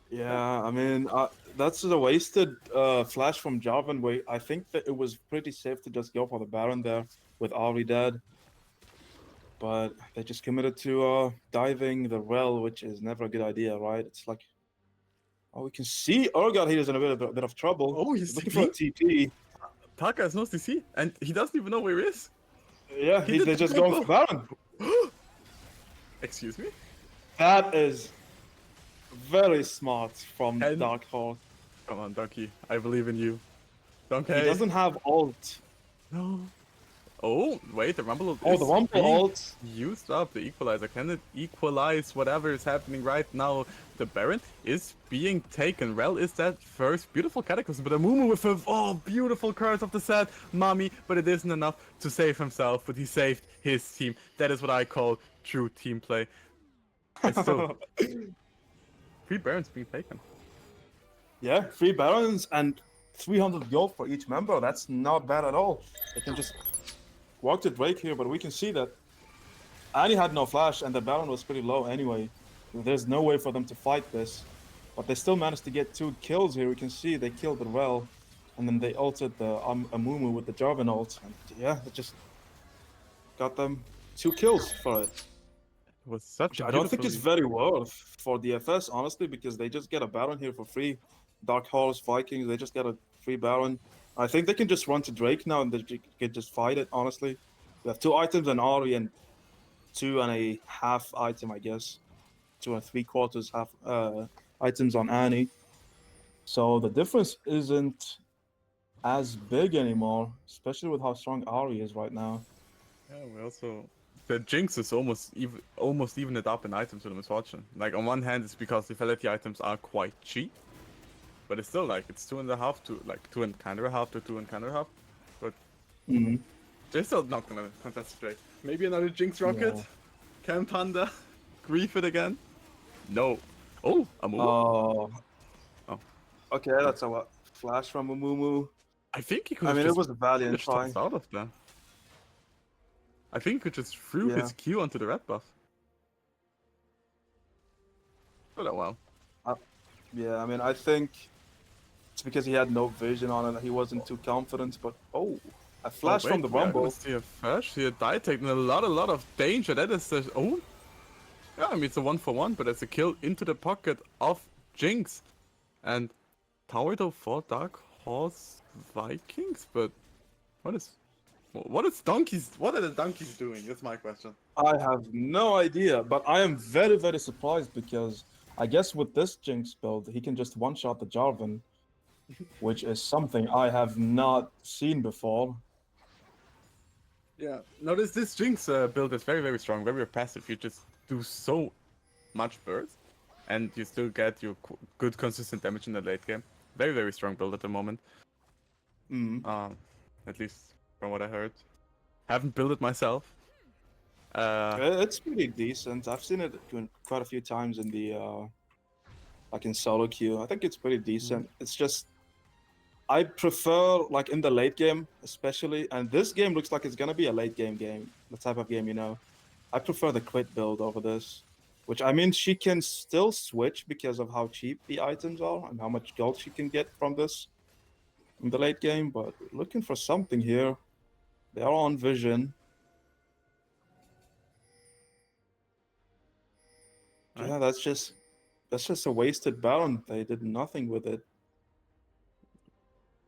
Yeah, I mean, that's a wasted flash from Jarvan. Where I think that it was pretty safe to just go for the Baron there with Ari dead. But they just committed to diving the well, which is never a good idea, right? It's like, oh, we can see Urgot here is in a bit of trouble. Oh, he's looking for a TP. Taka has no CC, and he doesn't even know where he is. Yeah, they're just going for Baron. Excuse me? That is very smart from Dark Horse. Come on, Donkey. I believe in you. Donkey. He doesn't have ult. No. Oh, wait, the Rumble ult the Rumble ult used up. The Equalizer. Can it equalize whatever is happening right now? The Baron is being taken. Rel is that first beautiful Cataclysm, but a Mumu with a beautiful Curse of the Sad Mommy, but it isn't enough to save himself, but he saved his team. That is what I call true team play. And still, 3 Barons being taken. Yeah, 3 Barons and 300 gold for each member. That's not bad at all. They can just walk to Drake here, but we can see that Annie had no flash and the Baron was pretty low anyway. There's no way for them to fight this. But they still managed to get 2 kills here. We can see they killed the Rel, and then they ulted the Amumu with the Jarvan ult. And yeah, it just got them 2 kills for it. It was such Which a I don't think it's beautifully- very worth for DFS, honestly, because they just get a Baron here for free. Dark Horse, Vikings, they just get a free Baron. I think they can just run to Drake now and they can just fight it, honestly. We have 2 items, an Ari and 2.5 item, I guess. 2 3/4 half items on Annie. So the difference isn't as big anymore, especially with how strong Ari is right now. Yeah, we also the Jinx is almost even it up in items with the Misfortune. Like on one hand, it's because the Lethality items are quite cheap, but it's still like it's 2.5 to like 2.5 to 2.5. But Mhm. they're still not gonna contest straight. Maybe another Jinx rocket. Yeah. Can Panda grief it again? No. Oh, Amumu. Oh. Oh. Okay, that's a flash from Amumu. I think he could. I have mean, it just was a valiant finished try. us out of there. I think he could just threw Yeah. his Q onto the red buff. But oh well. Yeah, I mean, I think it's because he had no vision on it. He wasn't too confident. But a flash from the We are gonna Rumble. see a flash here. Die taking a lot of danger. That is the yeah. I mean it's a 1-for-1, but it's a kill into the pocket of Jinx, and tower though for Dark Horse Vikings. But what are the donkeys doing? That's my question. I have no idea, but I am very, very surprised because I guess with this Jinx build, he can just one-shot the Jarvan, which is something I have not seen before. Yeah. Notice this Jinx build is very strong, very passive. You just do so much burst, and you still get your good consistent damage in the late game. Very strong build at the moment. Mm. At least from what I heard. Haven't built it myself. It's pretty decent. I've seen it quite a few times in the like in solo queue. I think it's pretty decent. It's just I prefer like in the late game, especially, and this game looks like it's gonna be a late game, the type of game, you know. I prefer the quit build over this. Which I mean she can still switch because of how cheap the items are and how much gold she can get from this in the late game, but looking for something here. They are on vision. Right. Yeah, that's just a wasted Baron. They did nothing with it.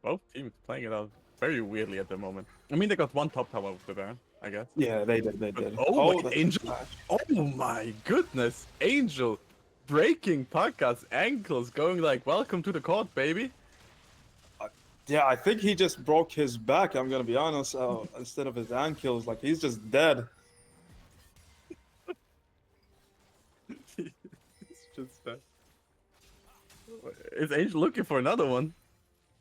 Both teams playing it out very weirdly at the moment. I mean, they got one top tower with the Baron, I guess. Yeah, they did. They But, did. oh, that's a Angel! flash. Oh my goodness, Angel breaking Paka's ankles, going like, "Welcome to the court, baby." Yeah, I think he just broke his back. I'm gonna be honest. Instead of his ankles, like he's just dead. It's just is Angel looking for another one?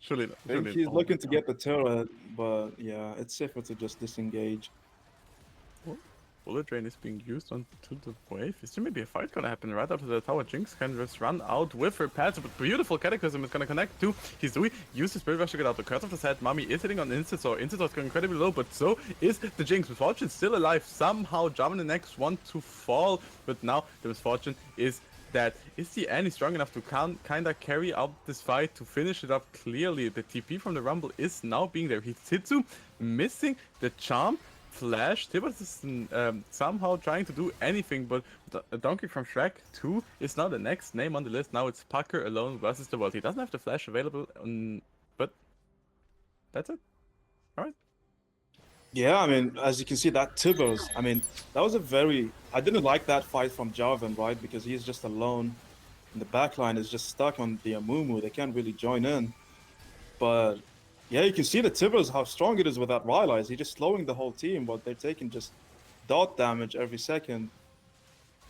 Surely not. I think surely he's not. looking to get the turret, but yeah, it's safer to just disengage. Bullet drain is being used onto the wave. Is there maybe a fight gonna happen right after the tower? Jinx can just run out with her pads, but beautiful Cataclysm is gonna connect to Hizui. Use the Spirit Rush to get out. The Curse of the Sad Mummy is hitting on Instant, so Instant is going incredibly low, but so is the Jinx. Misfortune still alive. Somehow Jarvan the next one to fall, but now the Misfortune is dead. Is the Annie strong enough to kinda carry out this fight to finish it up clearly? The TP from the Rumble is now being there. Hitsu missing the charm. Flash. Tibbers is somehow trying to do anything, but a donkey from Shrek 2 is now the next name on the list. Now it's Pucker alone versus the world. He doesn't have the flash available, but that's it. Alright. Yeah, I mean, as you can see, that Tibbers, I mean, that was a very... I didn't like that fight from Jarvan, right? Because he's just alone. And the backline is just stuck on the Amumu. They can't really join in. But yeah, you can see the Tibbers, how strong it is with that Rylai's. He's just slowing the whole team, but they're taking just dot damage every second.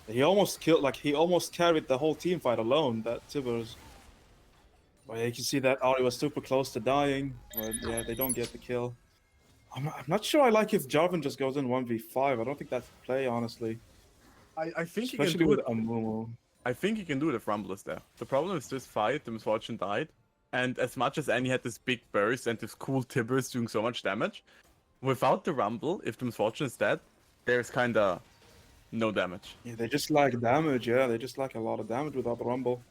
He almost killed, like, he almost carried the whole team fight alone, that Tibbers. But yeah, you can see that Ari was super close to dying, but yeah, they don't get the kill. I'm not sure I like if Jarvan just goes in 1v5. I don't think that's the play, honestly. I think he can Especially do with it. Amumu. I think he can do it if Rumble is there. The problem is this fight, the Misfortune died. And as much as Annie had this big burst and this cool Tibbers doing so much damage, without the Rumble, if the Misfortune is dead, there's kinda no damage. Yeah, they just lack damage, yeah. They just lack a lot of damage without the Rumble.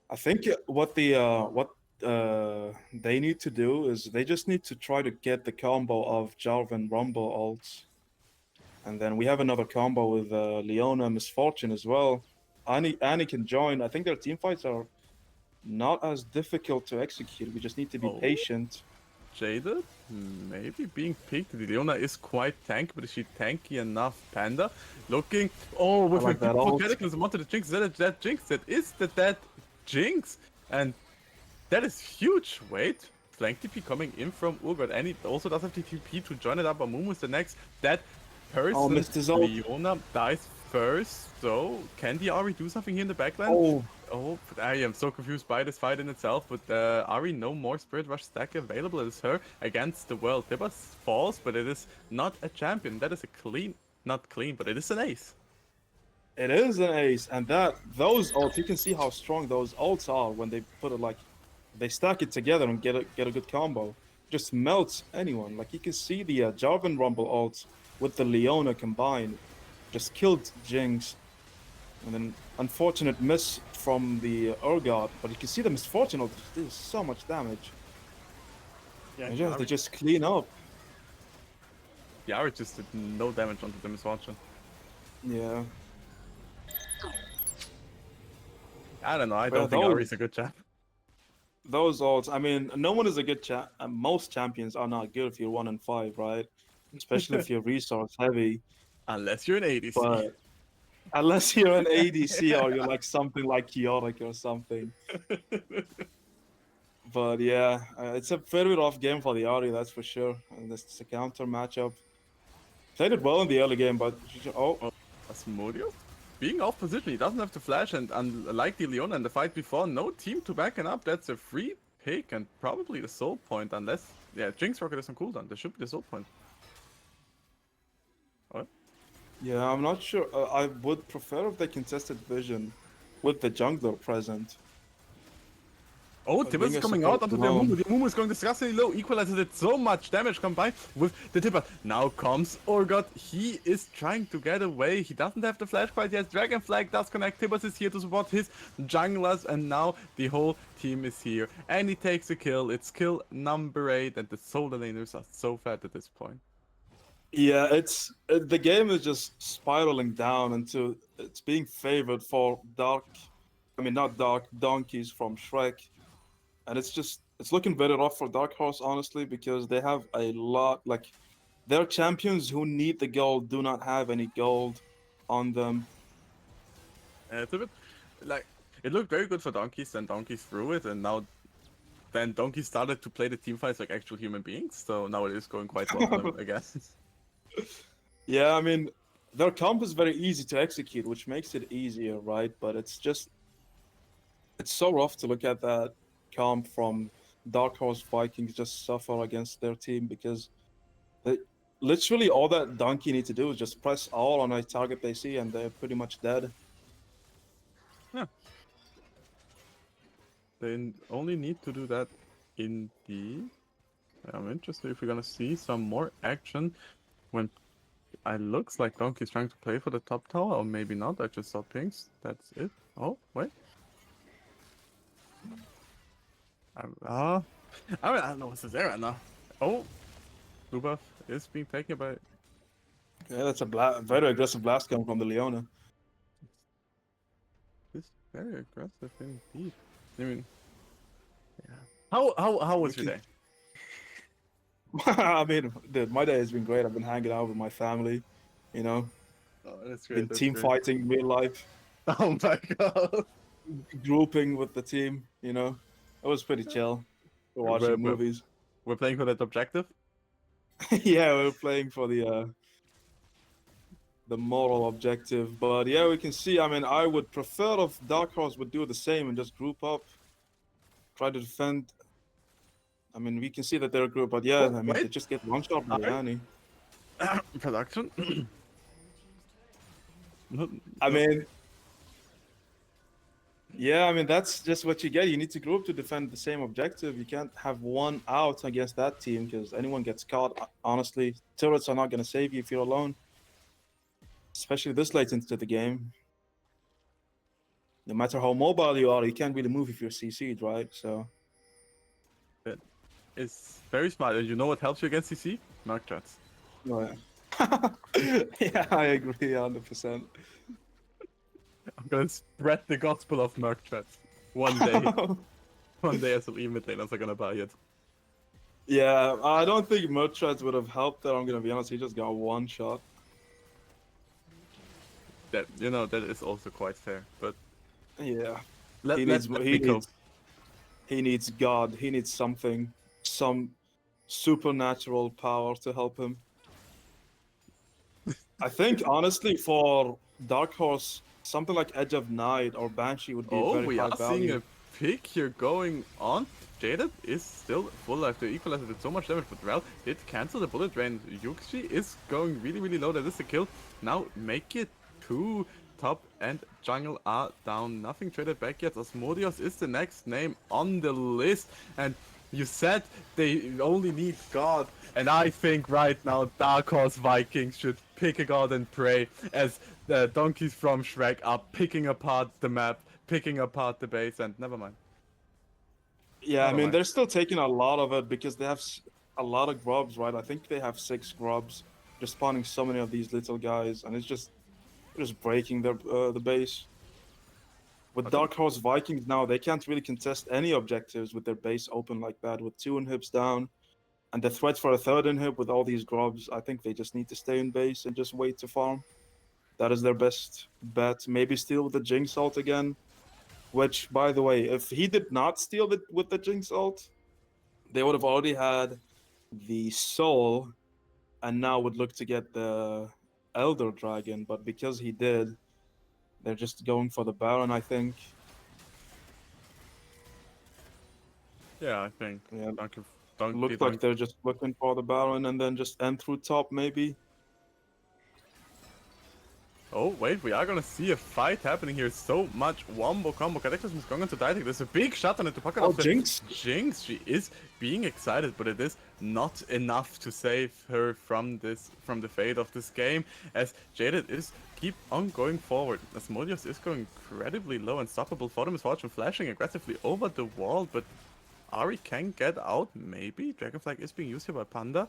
I think what they need to do is they just need to try to get the combo of Jarvan Rumble ults. And then we have another combo with Leona Misfortune as well. Annie can join. I think their team fights are not as difficult to execute. We just need to be Oh. patient. Jaded, maybe being picked. Leona is quite tanky, but is she tanky enough? Panda looking. Oh, with like a that beautiful ult. cataclysm onto the Jinx. That Jinx. That is that Jinx. And that is huge. Wait. Flank TP coming in from Urgot. And he also does have the TP to join it up. Amumu is the next. That person, missed his ult. Leona, dies first. So, can the Ari do something here in the backline? Oh, Oh, but I am so confused by this fight in itself. But Ari, no more Spirit Rush stack available. It is her against the world. Tibas falls, but it is not a champion. That is a clean, not clean, but it is an ace. it is an ace, and those ults, you can see how strong those ults are when they put it like they stack it together and get a good combo. Just melts anyone. Like you can see the Jarvan Rumble ult with the Leona combined, just killed Jinx. And then unfortunate miss from the Urgot, but you can see the Misfortune ult does so much damage. And yeah, they just clean up. The Ari just did no damage onto the Misfortune. Yeah. I don't know. I Well, don't think those- Ari's a good champ. Those odds, I mean, no one is a good champ. Most champions are not good if you're 1-5, right? Especially if you're resource heavy. Unless you're an ADC. But unless you're an ADC or you're like something like Chaotic or something. But yeah, it's a very rough game for the Ahri, that's for sure. And this is a counter matchup. Played it well in the early game, but Asmodeus being off position, he doesn't have the flash, and unlike the Leona in the fight before, no team to back him up. That's a free pick and probably the soul point, unless Jinx Rocket is on cooldown. There should be the soul point. What? yeah, I'm not sure. I would prefer if they contested vision with the jungler present. Oh, But Tibbers being is a coming support out onto the alone- Amumu. The Amumu is going disgustingly low. Equalizes it so much damage combined with the Tipper. Now comes Urgot. He is trying to get away. He doesn't have the flash quite yet. Dragon Flag does connect. Tibbers is here to support his junglers. And now the whole team is here. And he takes a kill. It's kill number 8. And the Solar Laners are so fat at this point. Yeah, the game is just spiraling down into it's being favored for not dark donkeys from Shrek, and it's looking very rough for Dark Horse honestly because they have a lot like their champions who need the gold do not have any gold on them. It's a bit like it looked very good for donkeys, and donkeys threw it, and now then donkeys started to play the team fights like actual human beings. So now it is going quite well for them, I guess. Yeah, I mean their comp is very easy to execute, which makes it easier, right? But it's so rough to look at that comp from Dark Horse Vikings just suffer against their team because literally all that donkey need to do is just press all on a target they see and they're pretty much dead. They only need to do that in the. I'm interested if we're gonna see some more action when it looks like Donkey's trying to play for the top tower, or maybe not. I just saw pings. That's it. Oh wait. I don't know what's there right now. Oh, blue buff is being taken by. Yeah, that's a very aggressive blast coming from the Leona. It's very aggressive indeed. I mean, yeah. How was your day? I mean, dude, my day has been great. I've been hanging out with my family, you know, Oh, that's been team fighting real life, Oh my god. grouping with the team, you know. It was pretty chill. We're watching We're- movies. We're playing for that objective. Yeah, we were playing for the moral objective. But yeah, we can see. I mean, I would prefer if Dark Horse would do the same and just group up, try to defend. I mean, we can see that they're a group, but yeah, Oh, I mean, they wait. just get one shot by Alright. Annie. Production. I mean, yeah, I mean, that's just what you get. You need to group to defend the same objective. You can't have one out against that team because anyone gets caught. Honestly, turrets are not going to save you if you're alone, especially this late into the game. No matter how mobile you are, you can't really move if you're CC'd, right? So, is very smart. And you know what helps you against CC? Merc Threats. Oh, yeah. Yeah, I agree 100%. I'm gonna spread the gospel of Merc Threats. One day. One day SLE mid laners are gonna buy it. Yeah, I don't think Murtrat would have helped there, I'm gonna be honest. He just got one shot. That, you know, that is also quite fair. But Yeah. let He me cope. needs God. He needs something, some supernatural power to help him. I think honestly for Dark Horse, something like Edge of Night or Banshee would be Oh, very we high are seeing value. a pick here going on. Jaded is still full life. The equalizer did so much damage, but Rel did cancel the bullet drain. Yuxi is going really, really low. That is the kill. Now make it 2. Top and jungle are down. Nothing traded back yet. Asmodeus is the next name on the list. And you said they only need God. And I think right now Dark Horse Vikings should pick a God and pray as the donkeys from Shrek are picking apart the map, picking apart the base, and never mind. Yeah, I Never mean mind. they're still taking a lot of it because they have a lot of grubs, right? I think they have 6 grubs, just spawning so many of these little guys, and it's just breaking their the base. With I think Dark Horse Vikings now, they can't really contest any objectives with their base open like that. With 2 inhibs down, and the threat for a 3rd inhib with all these grubs, I think they just need to stay in base and just wait to farm. That is their best bet. Maybe steal the Jinx ult again. Which, by the way, if he did not steal it with the Jinx ult, they would have already had the Soul, and now would look to get the Elder Dragon. But because he did, they're just going for the Baron, I think. yeah, I think. Yeah, Donkey, looked like they're just looking for the Baron and then just end through top, maybe. Oh, wait, we are gonna see a fight happening here. So much wombo combo. Cataclysm is going to die. There's a big shot on it to pocket off the Jinx! Jinx. She is being excited, but it is not enough to save her from the fate of this game. As Jaded is keep on going forward. Asmodeus is going incredibly low. Unstoppable for them is Fortune flashing aggressively over the wall, but Ari can get out, maybe. Dragonflag is being used here by Panda.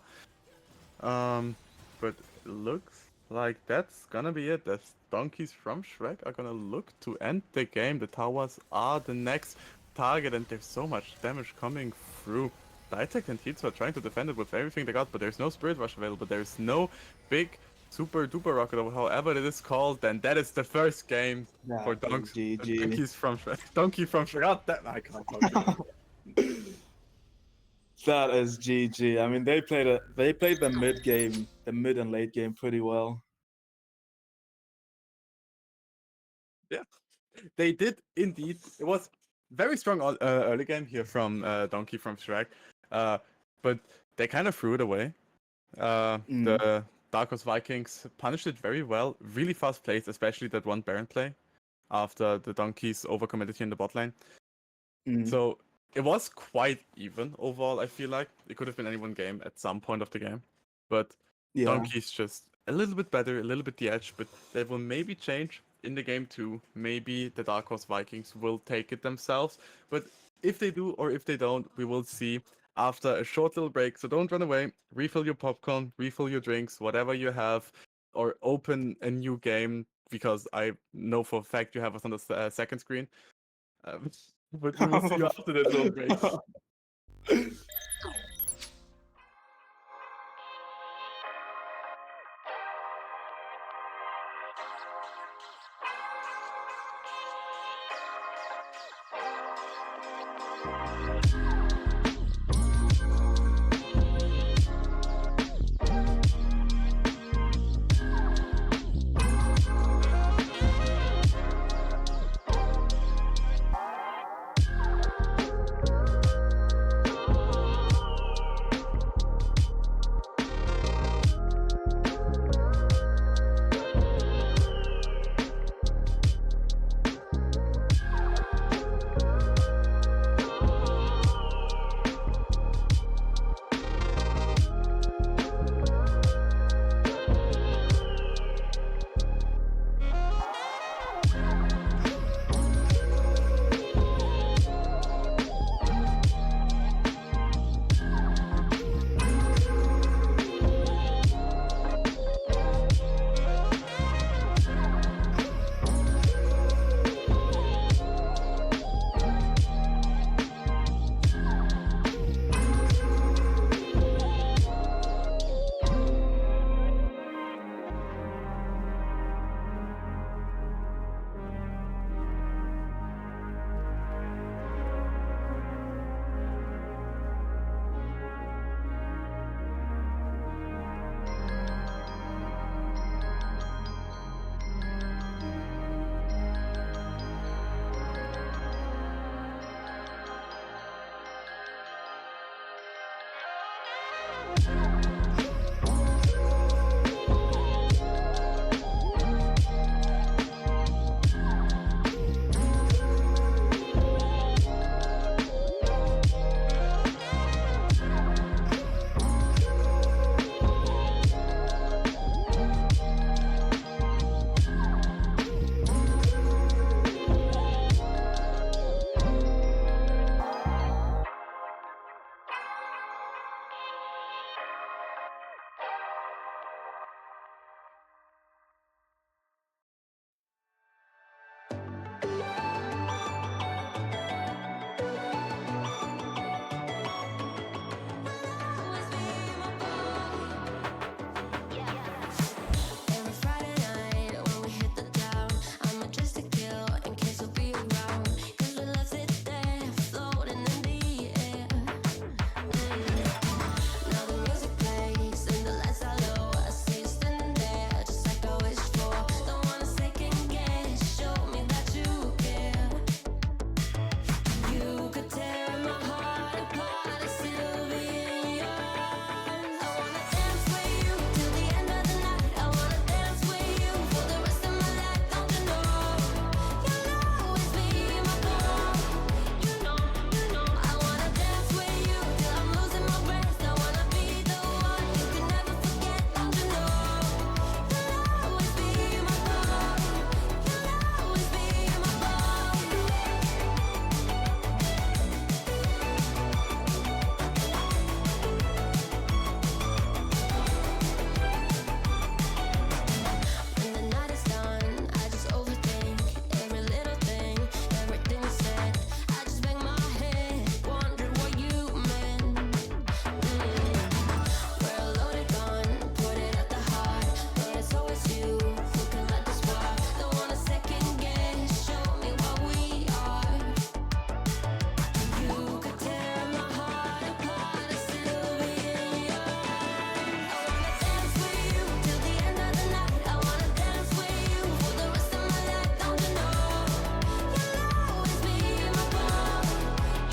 But it looks like that's gonna be it. The donkeys from Shrek are gonna look to end the game. The towers are the next target, and there's so much damage coming through. Ditech and Heats are trying to defend it with everything they got, but there's no Spirit Rush available. There's no big super duper rocket, or however it is called. Then that is the first game for donkeys from Shrek. Donkey from Shrek. God damn, I can't talk. That is GG. I mean, they played the mid game, the mid and late game pretty well. Yeah, they did indeed. It was very strong early game here from Donkey from Shrek, but they kind of threw it away. The Dark Horse Vikings punished it very well. Really fast plays, especially that one Baron play after the donkeys overcommitted here in the bot lane. So it was quite even overall, I feel like. It could have been any one game at some point of the game. But Yeah. Donkey's just a little bit better, a little bit the edge, but that will maybe change in the game too. Maybe the Dark Horse Vikings will take it themselves. But if they do or if they don't, we will see after a short little break. So don't run away. Refill your popcorn, refill your drinks, whatever you have, or open a new game, because I know for a fact you have us on the second screen. But we will see you after that little break. Every Friday night when we hit the town, I'ma dress to kill in case you'll be around. 'Cause we left it there, floating in the air. Now the music plays and the lights are low. I see you standing there, just like I wished for. Don't wanna second guess, show me that you care. You could tear my heart apart, it's still be in your arms. I wanna dance with you till the end of the night. I wanna dance with you for the rest of my life. Don't you know? You'll always be my girl. You know. I wanna dance with you till I'm losing my breath. I wanna be the one you can never forget. Don't you know? You'll always be my girl. You'll always be my When the night is done, I just overthink every little thing, everything you said. I just bang my head, wondering what you meant. We're a loaded gun, put it at the heart, but it's always you who can light the spark. Don't wanna second guess, show me what we are. You could tear my heart apart, it's still be in your arms. I wanna dance with you till the end of the night. I wanna dance with you for the rest of my life. Don't you know? You'll always be my girl.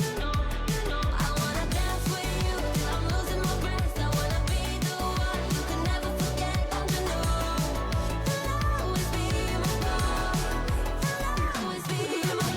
You know. I wanna dance with you till I'm losing my breath. I wanna be the one you can never forget. Don't you know? You'll always be my girl. You'll always be my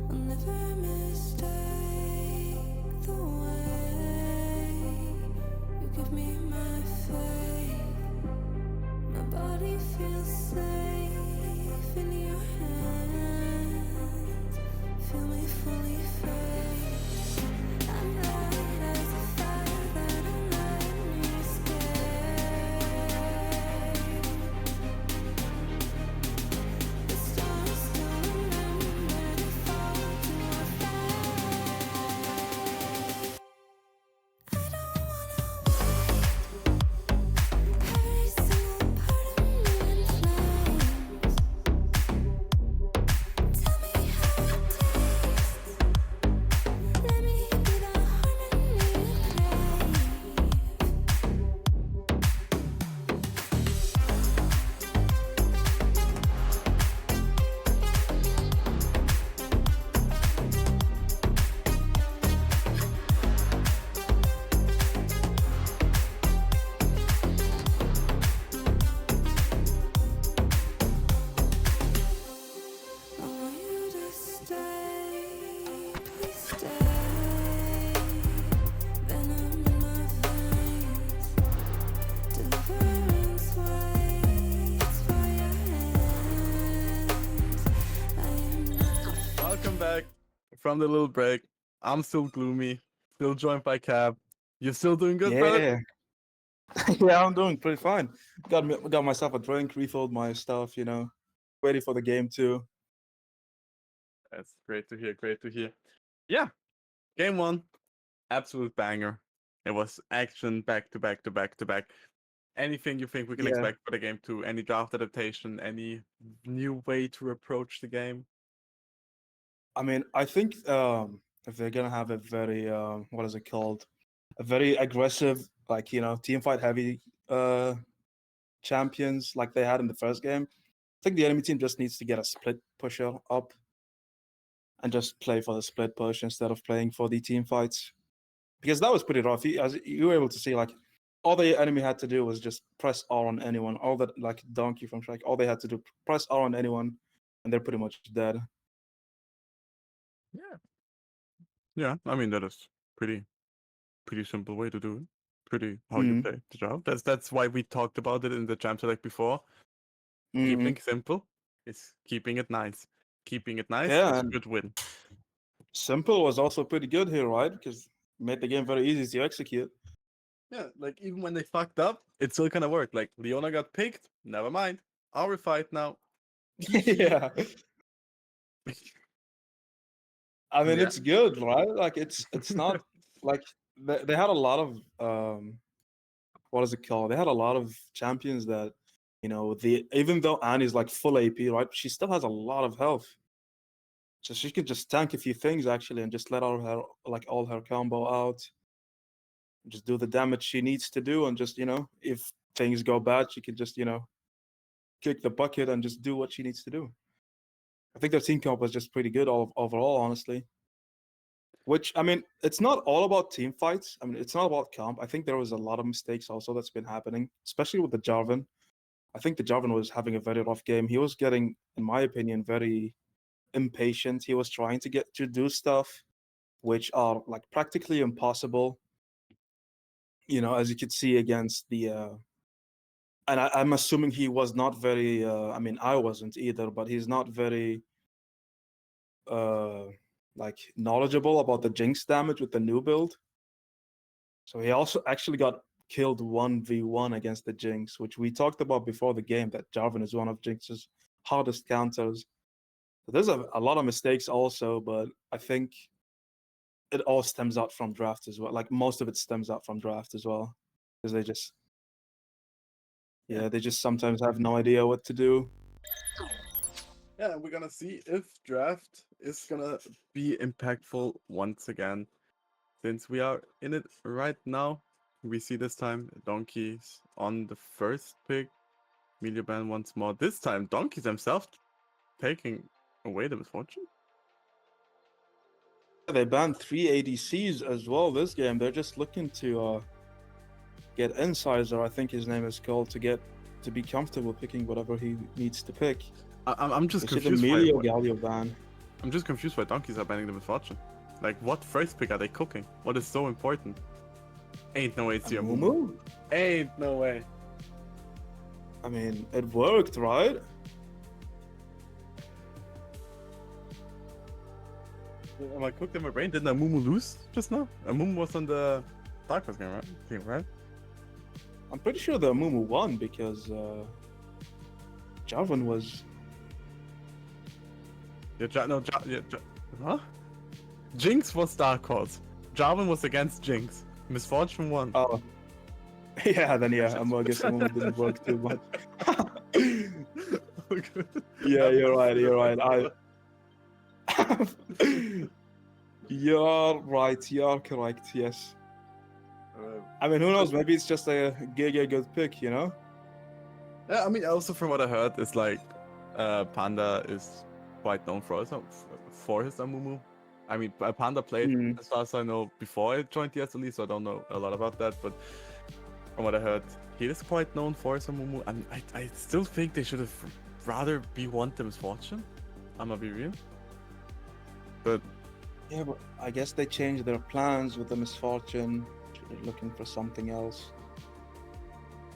I'll never mistake the way you give me my faith. My body feels safe in your hands. Feel me fully fade. I'm light as a fire that don't let me escape. The stars still remember to fall to our fate. I don't wanna wait. Every single part of me in flames. Tell me how it tastes. Let me be the harmony you crave. I want you to stay, please stay. Venom in my veins, deliverance waits for your hands. I am not Welcome back from the little break. I'm still gloomy, still joined by Cap. You're still doing good, brother? Yeah. Yeah, I'm doing pretty fine. Got myself a drink, refilled my stuff, ready for the game too. That's great to hear. Great to hear. Yeah, game one, absolute banger. It was action back to back to back to back. Anything you think we can Yeah. expect for the game two? Any draft adaptation? Any new way to approach the game? I mean, I think if they're gonna have a very what is it called? A very aggressive, like, team fight heavy champions like they had in the first game. I think the enemy team just needs to get a split pusher up and just play for the split push instead of playing for the team fights. Because that was pretty rough. As you were able to see, like, all the enemy had to do was just press R on anyone. All that, like Donkey from Shrek, all they had to do press R on anyone, and they're pretty much dead. Yeah. Yeah, I mean that is pretty simple way to do it. Pretty how you Mhm. play the job. That's why we talked about it in the Champ Select before. Mhm. Keeping simple is keeping it nice. Keeping it nice Yeah, is a and good win. simple was also pretty good here, right? Because made the game very easy to execute. Yeah, like even when they fucked up, it still kind of worked. Like Leona got picked. Never mind. Our fight now. Yeah, I mean, Yeah. it's good, right? Like, it's not like they had a lot of what is it called? They had a lot of champions that, even though Annie's like full AP, right? She still has a lot of health. So she can just tank a few things actually and just let all her combo out. Just do the damage she needs to do, and just, if things go bad, she can just, kick the bucket and just do what she needs to do. I think their team comp was just pretty good overall, honestly. Which, I mean, it's not all about team fights. I mean, it's not about comp. I think there was a lot of mistakes also that's been happening, especially with the Jarvan. I think the Jarvan was having a very rough game. He was getting, in my opinion, very impatient. He was trying to get to do stuff which are like practically impossible. As you could see against the and I'm assuming he was not very I mean, I wasn't either, but he's not very uh like knowledgeable about the Jinx damage with the new build. So he also actually got killed 1v1 against the Jinx, which we talked about before the game, that Jarvan is one of Jinx's hardest counters. So there's a lot of mistakes also, but I think it all stems out from draft as well. Like, most of it stems out from draft as well. Because they just sometimes have no idea what to do. Yeah, we're gonna see if draft is gonna be impactful once again. Since we are in it right now, we see this time Donkey's on the first pick. Ban once more. This time, Donkey's himself taking away the misfortune. They banned 3 ADCs as well this game. They're just looking to get Incisor, I think his name is called, to be comfortable picking whatever he needs to pick. I'm just Is it confused. Amelia or Galio ban? I'm just confused why Donkeys are banning the misfortune. Like, what first pick are they cooking? What is so important? Ain't no way it's your Mumu? Ain't no way. I mean, it worked, right? Am I cooked in my brain? Didn't Amumu lose just now? Amumu was on the Dark Horse game, right? I'm pretty sure the Mumu won because Jarvan was. Huh? Jinx was Dark Horse. Jarvan was against Jinx. Misfortune won. Oh. Yeah, then yeah, I guess the Mumu didn't work too much. Yeah, you're right. You're right. You're right. You're correct. Yes. I mean, who knows? Maybe it's just a good pick, Yeah, I mean, also from what I heard, it's like Panda is quite known for his Amumu. I mean, Panda played, as far as I know, before I joined the SLE, so I don't know a lot about that. But from what I heard, he is quite known for his Amumu. And I still think they should have rather want the misfortune. I'm gonna be real. But yeah, but I guess they changed their plans with the misfortune. They're looking for something else.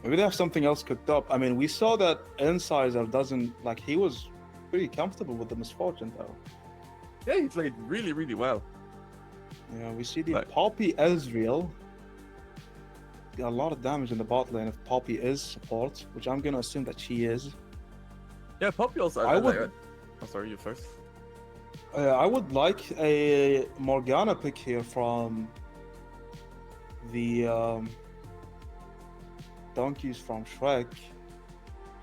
Maybe they have something else cooked up. I mean, we saw that Incisor doesn't, like, he was pretty comfortable with the misfortune though. yeah, he played really, really well. Yeah, we see the Like- Poppy Ezreal. Got a lot of damage in the bot lane if Poppy is support, which I'm gonna assume that she is. Yeah, Poppy also. I like. would- Oh, sorry, you first. I would like a Morgana pick here from the donkeys from Shrek.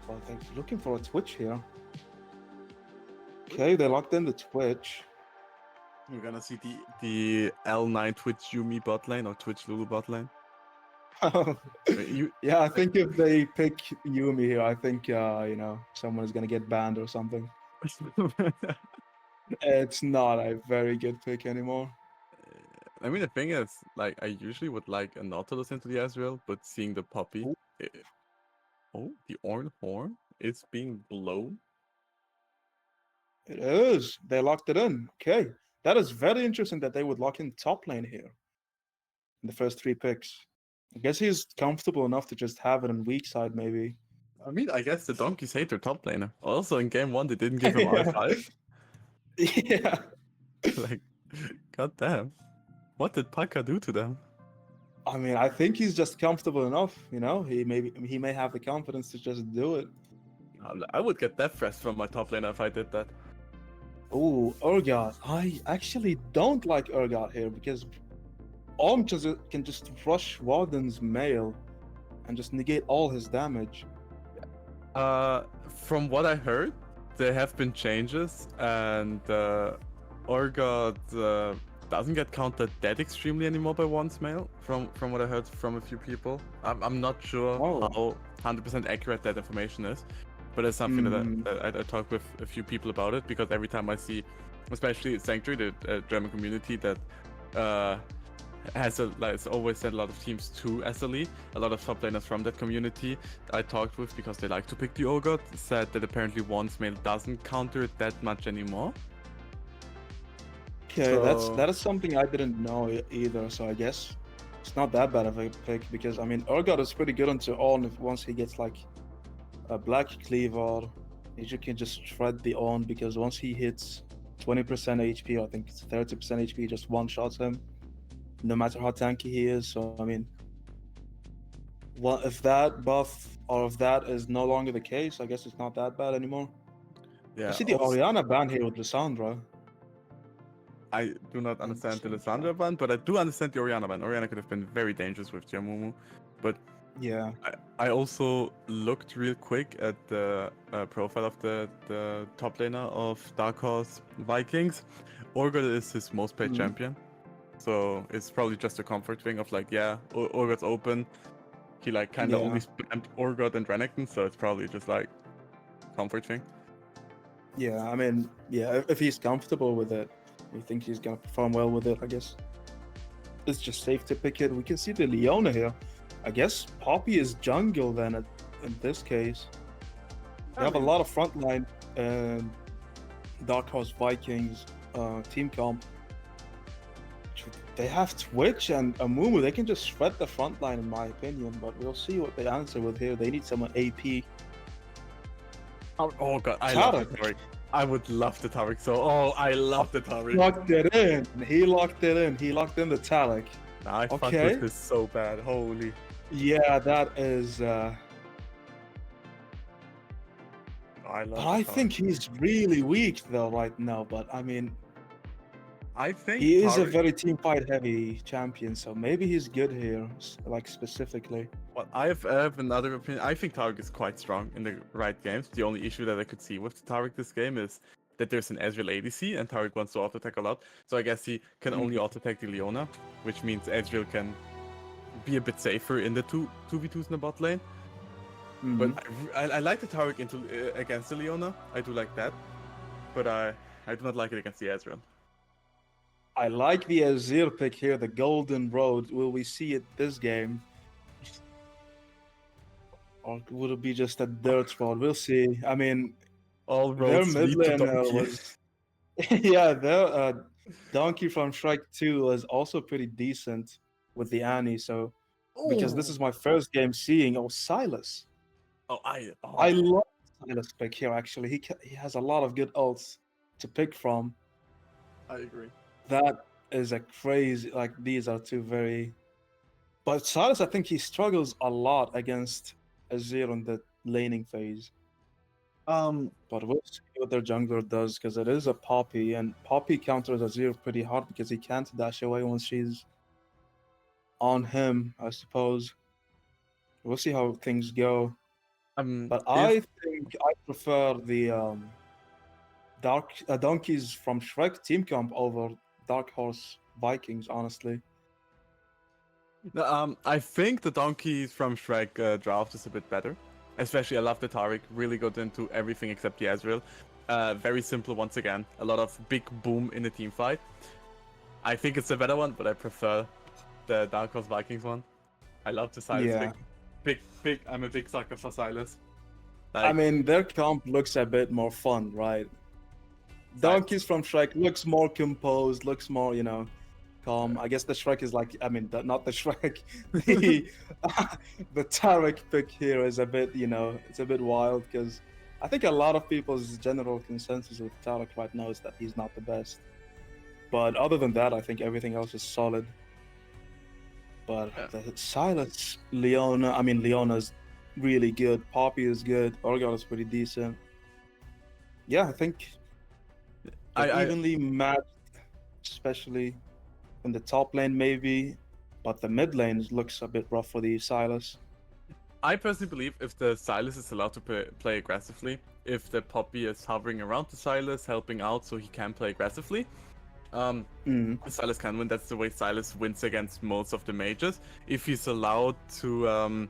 But they're looking for a Twitch here. Okay, they locked in the Twitch. We're gonna see the L9 Twitch Yumi bot lane or Twitch Lulu bot lane. You Yeah, I think if they pick Yumi here, I think someone is gonna get banned or something. It's not a very good pick anymore. I mean, the thing is, like, I usually would like a Nautilus into the Ezreal, but seeing the Poppy. Ooh. Oh, the Orn Horn is being blown. It is. They locked it in. Okay. That is very interesting that they would lock in top lane here in the first 3 picks. I guess he's comfortable enough to just have it in weak side, maybe. I mean, I guess the donkeys hate their top laner. Also, in game 1, they didn't give him Yeah. R5. Yeah. Like, goddamn. What did Paka do to them? I mean, I think he's just comfortable enough, He may have the confidence to just do it. I would get death threats from my top laner if I did that. Ooh, Urgot. I actually don't like Urgot here because Orm can just rush Warden's mail and just negate all his damage. From what I heard, there have been changes, and Orgod doesn't get countered that extremely anymore by one's mail. From what I heard from a few people, I'm not sure Oh. how 100% accurate that information is, but it's something that I talked with a few people about it, because every time I see, especially Sanctuary, the German community that has always sent a lot of teams to SLE. A lot of top laners from that community I talked with, because they like to pick the Urgot, said that apparently one's mail doesn't counter it that much anymore. Okay, that is something I didn't know either. So I guess it's not that bad of a pick because I mean Urgot is pretty good onto Ornn if once he gets like a Black Cleaver, you can just shred the Ornn because once he hits 20% HP, I think it's 30% HP, just one shots him, no matter how tanky he is. So I mean, if that buff or if that is no longer the case, I guess it's not that bad anymore. Yeah, I see the also, Orianna ban here with Lissandra. I do not understand the Lissandra ban, but I do understand the Orianna ban. Orianna could have been very dangerous with Jamumu, but Yeah. I also looked real quick at the profile of the top laner of Dark Horse Vikings. Urgot is his most played champion, so it's probably just a comfort thing of like, yeah, Urgot's open. He like kind of only spammed Urgot and Renekton, so it's probably just like comfort thing. Yeah, I mean, yeah, if he's comfortable with it, we think he's gonna perform well with it, I guess. It's just safe to pick it. We can see the Leona here. I guess Poppy is jungle then in this case. They have a lot of frontline Dark Horse Vikings team comp. They have Twitch and Amumu. They can just shred the frontline in my opinion, but we'll see what they answer with here. They need someone AP. Oh god, I love the Taric. I would love the Taric, I love the Taric. Locked it in. He locked it in. He locked in the Talic. I fuck with this so bad. Holy. Yeah, that is. I think he's really weak though right now. But I mean, I think he is a very team fight heavy champion, so maybe he's good here, like specifically. Well, I have another opinion. I think Taric is quite strong in the right games. The only issue that I could see with the Taric this game is that there's an Ezreal ADC and Taric wants to auto attack a lot. So I guess he can only auto attack the Leona, which means Ezreal can be a bit safer in the 2v2s in the bot lane. But I like the Taric into against the Leona. I do like that, but I do not like it against the Ezreal. I like the Azir pick here, the Golden Road. Will we see it this game? Or would it be just a dirt road? We'll see. I mean, all their roads mid lead to lane Donkey. was... yeah, their Donkey from Shrek 2 was also pretty decent with the Annie, so... Because this is my first game seeing Silas. I love Silas pick here, actually. He has a lot of good ults to pick from. I agree. That is a crazy. Like these are two very. But Silas, I think he struggles a lot against Azir in the laning phase. Um, But we'll see what their jungler does because it is a Poppy, and Poppy counters Azir pretty hard because he can't dash away once she's on him, I suppose. We'll see how things go. But if I think I prefer the Donkeys from Shrek team comp over Dark Horse Vikings, honestly. I think the donkeys from Shrek draft is a bit better. Especially, I love the Taric. Really got into everything except the Ezreal. Very simple once again. A lot of big boom in the team fight. I think it's a better one, but I prefer the Dark Horse Vikings one. I love the Silas Yeah. big. I'm a big sucker for Silas. I mean, their comp looks a bit more fun, right? Donkeys from Shrek looks more composed, looks more, calm. I guess the Shrek is like, I mean, not the Shrek. The Tarek pick here is a bit, it's a bit wild because I think a lot of people's general consensus with Tarek right now is that he's not the best. But other than that, I think everything else is solid. But the Silas, Leona's really good. Poppy is good. Orgal is pretty decent. Yeah, I think they're evenly matched, especially in the top lane maybe, but the mid lane looks a bit rough for the Silas. I personally believe if the Silas is allowed to play aggressively, if the Poppy is hovering around the Silas, helping out so he can play aggressively, Silas can win. That's the way Silas wins against most of the mages. If he's allowed to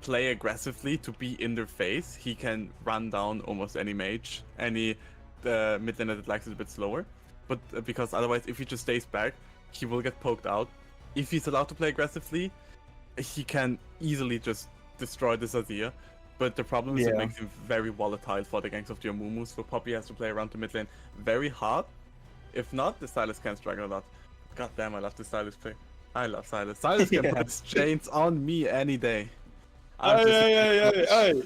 play aggressively, to be in their face, he can run down almost any mage, any mid laner that likes it a bit slower. But because otherwise, if he just stays back, he will get poked out. If he's allowed to play aggressively, he can easily just destroy this Azir. But the problem is it makes him very volatile for the ganks of the Amumu, so Poppy has to play around the mid lane very hard. If not, the Silas can struggle a lot. God damn, I love the Silas pick. I love Silas. Silas can put his chains on me any day. Hey!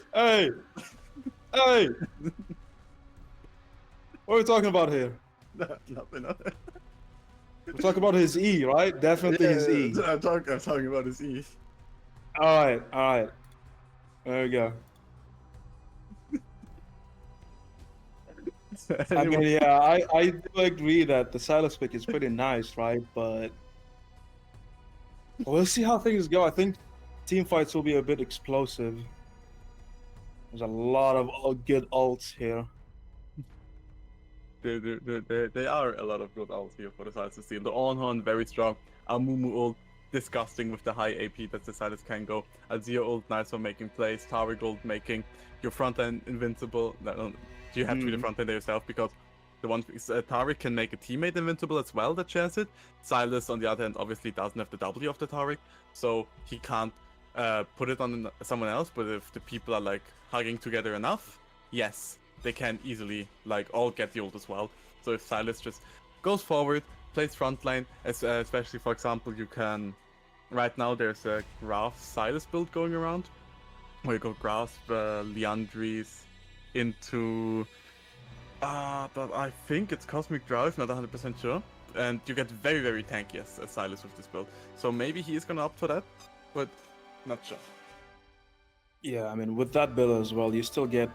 What are we talking about here? Nothing. We're talking about his E, right? Definitely his E. I'm talking about his E. All right. There we go. I mean, yeah, I do agree that the Silas pick is pretty nice, right? But we'll see how things go. I think team fights will be a bit explosive. There's a lot of good ults here. There are a lot of good ults here for the Silas to steal. The Ornhorn, very strong. Amumu ult, disgusting with the high AP that the Silas can go. Azir ult, nice for making plays. Taric ult, making your front end invincible. No, you have to be the front ender yourself because the one Taric can make a teammate invincible as well that shares it. Silas, on the other hand, obviously doesn't have the W of the Taric, so he can't put it on someone else. But if the people are like hugging together enough, yes, they can easily like all get the ult as well. So if Silas just goes forward, plays frontline, especially for example, you can. Right now there's a Grasp Silas build going around, where you go Grasp Liandry's into. But I think it's Cosmic Drive, not 100% sure. And you get very, very tanky as Silas with this build. So maybe he is gonna opt for that, but not sure. Yeah, I mean, with that build as well, you still get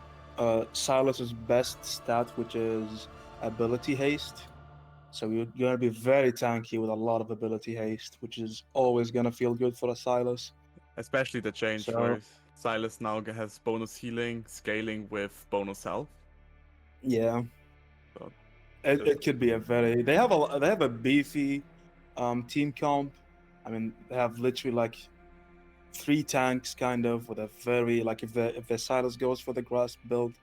Silas's best stat, which is ability haste. So you're gonna be very tanky with a lot of ability haste, which is always gonna feel good for a Silas. Especially the change where Silas now has bonus healing, scaling with bonus health. Yeah. So, It could be they have a beefy team comp. I mean, they have literally like 3 tanks kind of with a very like if the Silas goes for the Grasp build,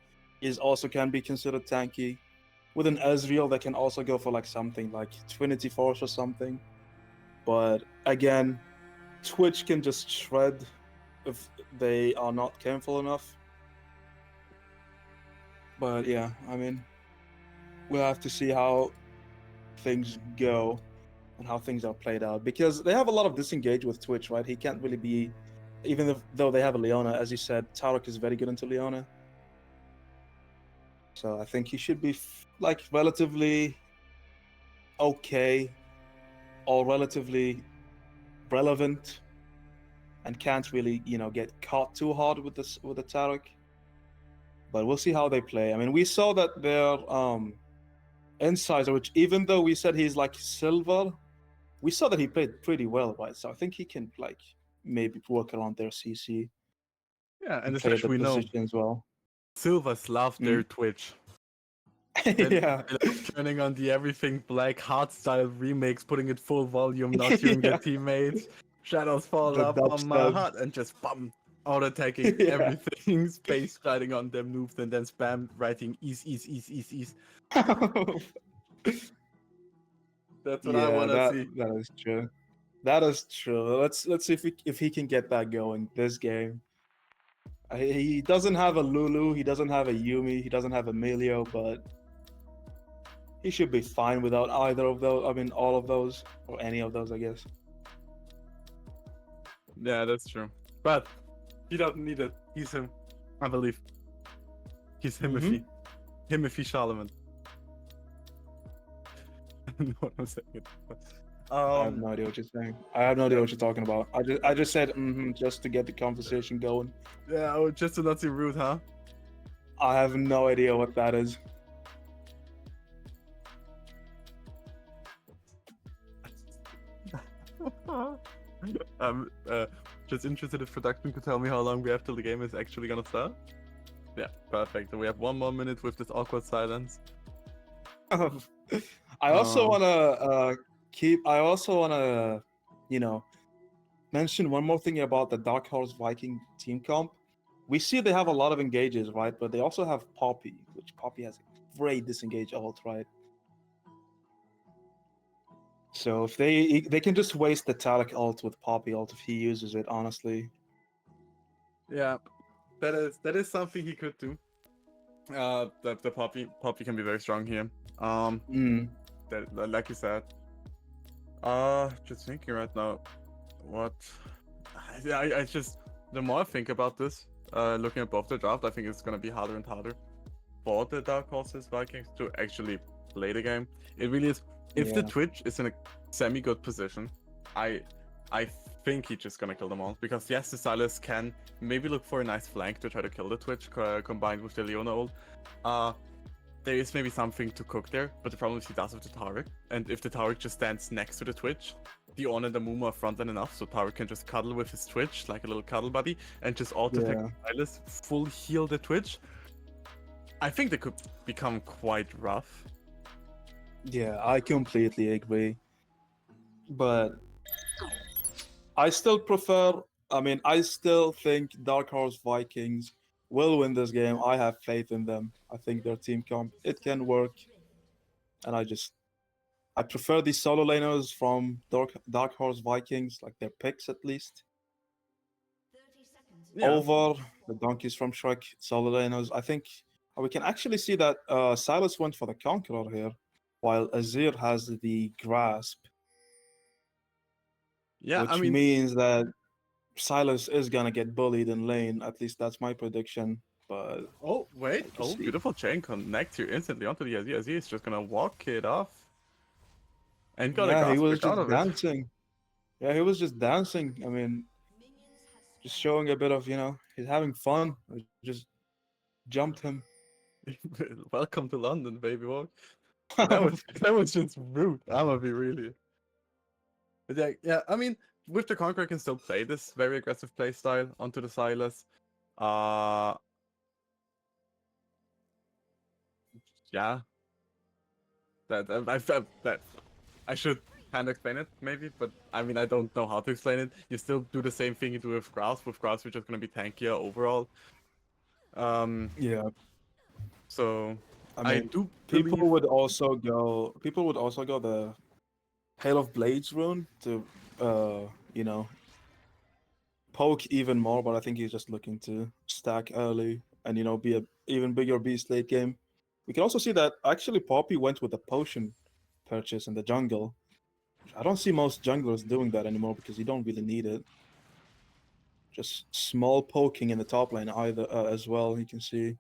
is also can be considered tanky. With an Ezreal, they can also go for like something like Trinity Force or something. But again, Twitch can just shred if they are not careful enough. But yeah, I mean, we'll have to see how things go and how things are played out because they have a lot of disengage with Twitch, right? He can't really be, though they have a Leona, as you said, Tarek is very good into Leona. So I think he should be like relatively okay all relatively relevant and can't really, get caught too hard with the Tarek. But we'll see how they play. I mean, we saw that their insider, which even though we said he's like silver, we saw that he played pretty well, right? So I think he can like maybe work around their CC Yeah, and and play especially the we know position as well. Silvers love their Twitch. They Yeah. love turning on the everything black hardstyle remakes, putting it full volume, not hearing Yeah. their teammates. Shadows fall The up on my dubstep. heart and just bum out attacking Yeah. everything, space riding on their moves, and then spam writing ease. That's what I Yeah, wanna see. that is true. That is true. Let's see if he can get that going this game. He doesn't have a Lulu, he doesn't have a Yumi, he doesn't have a Emilio, but he should be fine without either of those. I mean, all of those or any of those, I guess. Yeah, that's true. But he doesn't need it. He's him. I believe. He's him if he Charlemagne. I know what I'm saying. I have no idea what you're saying. I have no idea what you're talking about. I just said just to get the conversation going. Yeah, oh, just to not seem rude, huh? I have no idea what that is. I'm just interested if production could tell me how long we have till the game is actually gonna start. Yeah, perfect. We have 1 more minute with this awkward silence. I also wanna mention one more thing about the Dark Horse Viking team comp. We see they have a lot of engages, right? But they also have Poppy, which Poppy has a great disengage ult, right? So if they can just waste the Talic ult with Poppy ult if he uses it, honestly. Yeah, that is something he could do. The Poppy can be very strong here. That, like you said. Just thinking right now, what? I just the more I think about this, looking at both the draft, I think it's gonna be harder and harder for the Dark Horses Vikings to actually play the game. It really is. If the Twitch is in a semi-good position, I think he's just gonna kill them all. Because yes, the Silas can maybe look for a nice flank to try to kill the Twitch combined with the Leona ult. There is maybe something to cook there, but the problem is he does with the Taric. And if the Taric just stands next to the Twitch, the On and the Moom are front end enough, so Taric can just cuddle with his Twitch, like a little cuddle buddy, and just auto-attack Silas, full heal the Twitch. I think they could become quite rough. Yeah, I completely agree. But I still think Dark Horse Vikings will win this game. I have faith in them. I think their team comp, it can work. And I prefer these solo laners from Dark Horse Vikings, like their picks at least. Over the donkeys from Shrek solo laners. I think we can actually see that Silas went for the Conqueror here, while Azir has the Grasp. Yeah, which I mean, means that Silas is gonna get bullied in lane. At least that's my prediction. But oh wait, see. beautiful chain connect here instantly onto the Azir. Azir is just gonna walk it off. And got a he was grasp out just of it. dancing. Yeah, he was just dancing. I mean, just showing a bit of, he's having fun. I just jumped him. Welcome to London, baby walk. That was just rude. I'm gonna be really. But yeah, I mean, with the Conqueror, I can still play this very aggressive playstyle onto the Silas. Yeah. That I should kind of explain it maybe, but I mean I don't know how to explain it. You still do the same thing you do with Grasp. With Grasp, you're just gonna be tankier overall. Yeah. So I mean, do people believe... would also go the Hail of Blades rune to poke even more, but I think he's just looking to stack early and be a even bigger beast late game. We can also see that actually Poppy went with a potion purchase in the jungle. I don't see most junglers doing that anymore because you don't really need it. Just small poking in the top lane either as well, you can see.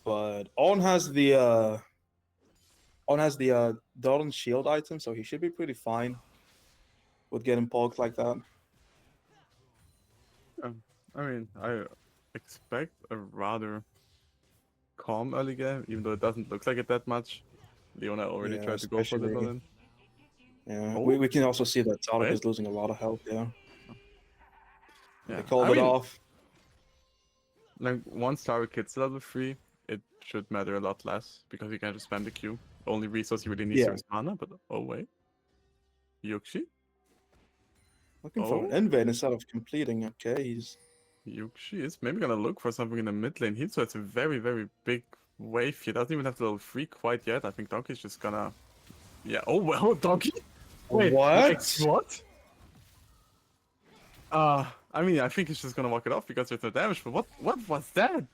But On has the On has the Dawn shield item, so he should be pretty fine with getting poked like that. I mean, I expect a rather calm early game, even though it doesn't look like it that much. Leona already Yeah, tried to go for the especially- villain. Yeah, Oh, we can also see that Tarek wait. is losing a lot of health there. Yeah, They called I it mean, off. like once Tarek hits level 3, it should matter a lot less because you can just spam the Q. Only resource he really needs Yeah. is mana, but oh wait. Yuxi? Looking for an Oh. invade instead of completing. Okay, he's Yuxi is maybe gonna look for something in the mid lane here, so it's a very, very big wave. He doesn't even have the level 3 quite yet. I think Donkey's just gonna... Yeah, oh well, Donkey? Wait, like, what? I mean, I think he's just gonna walk it off because there's no damage, but what was that?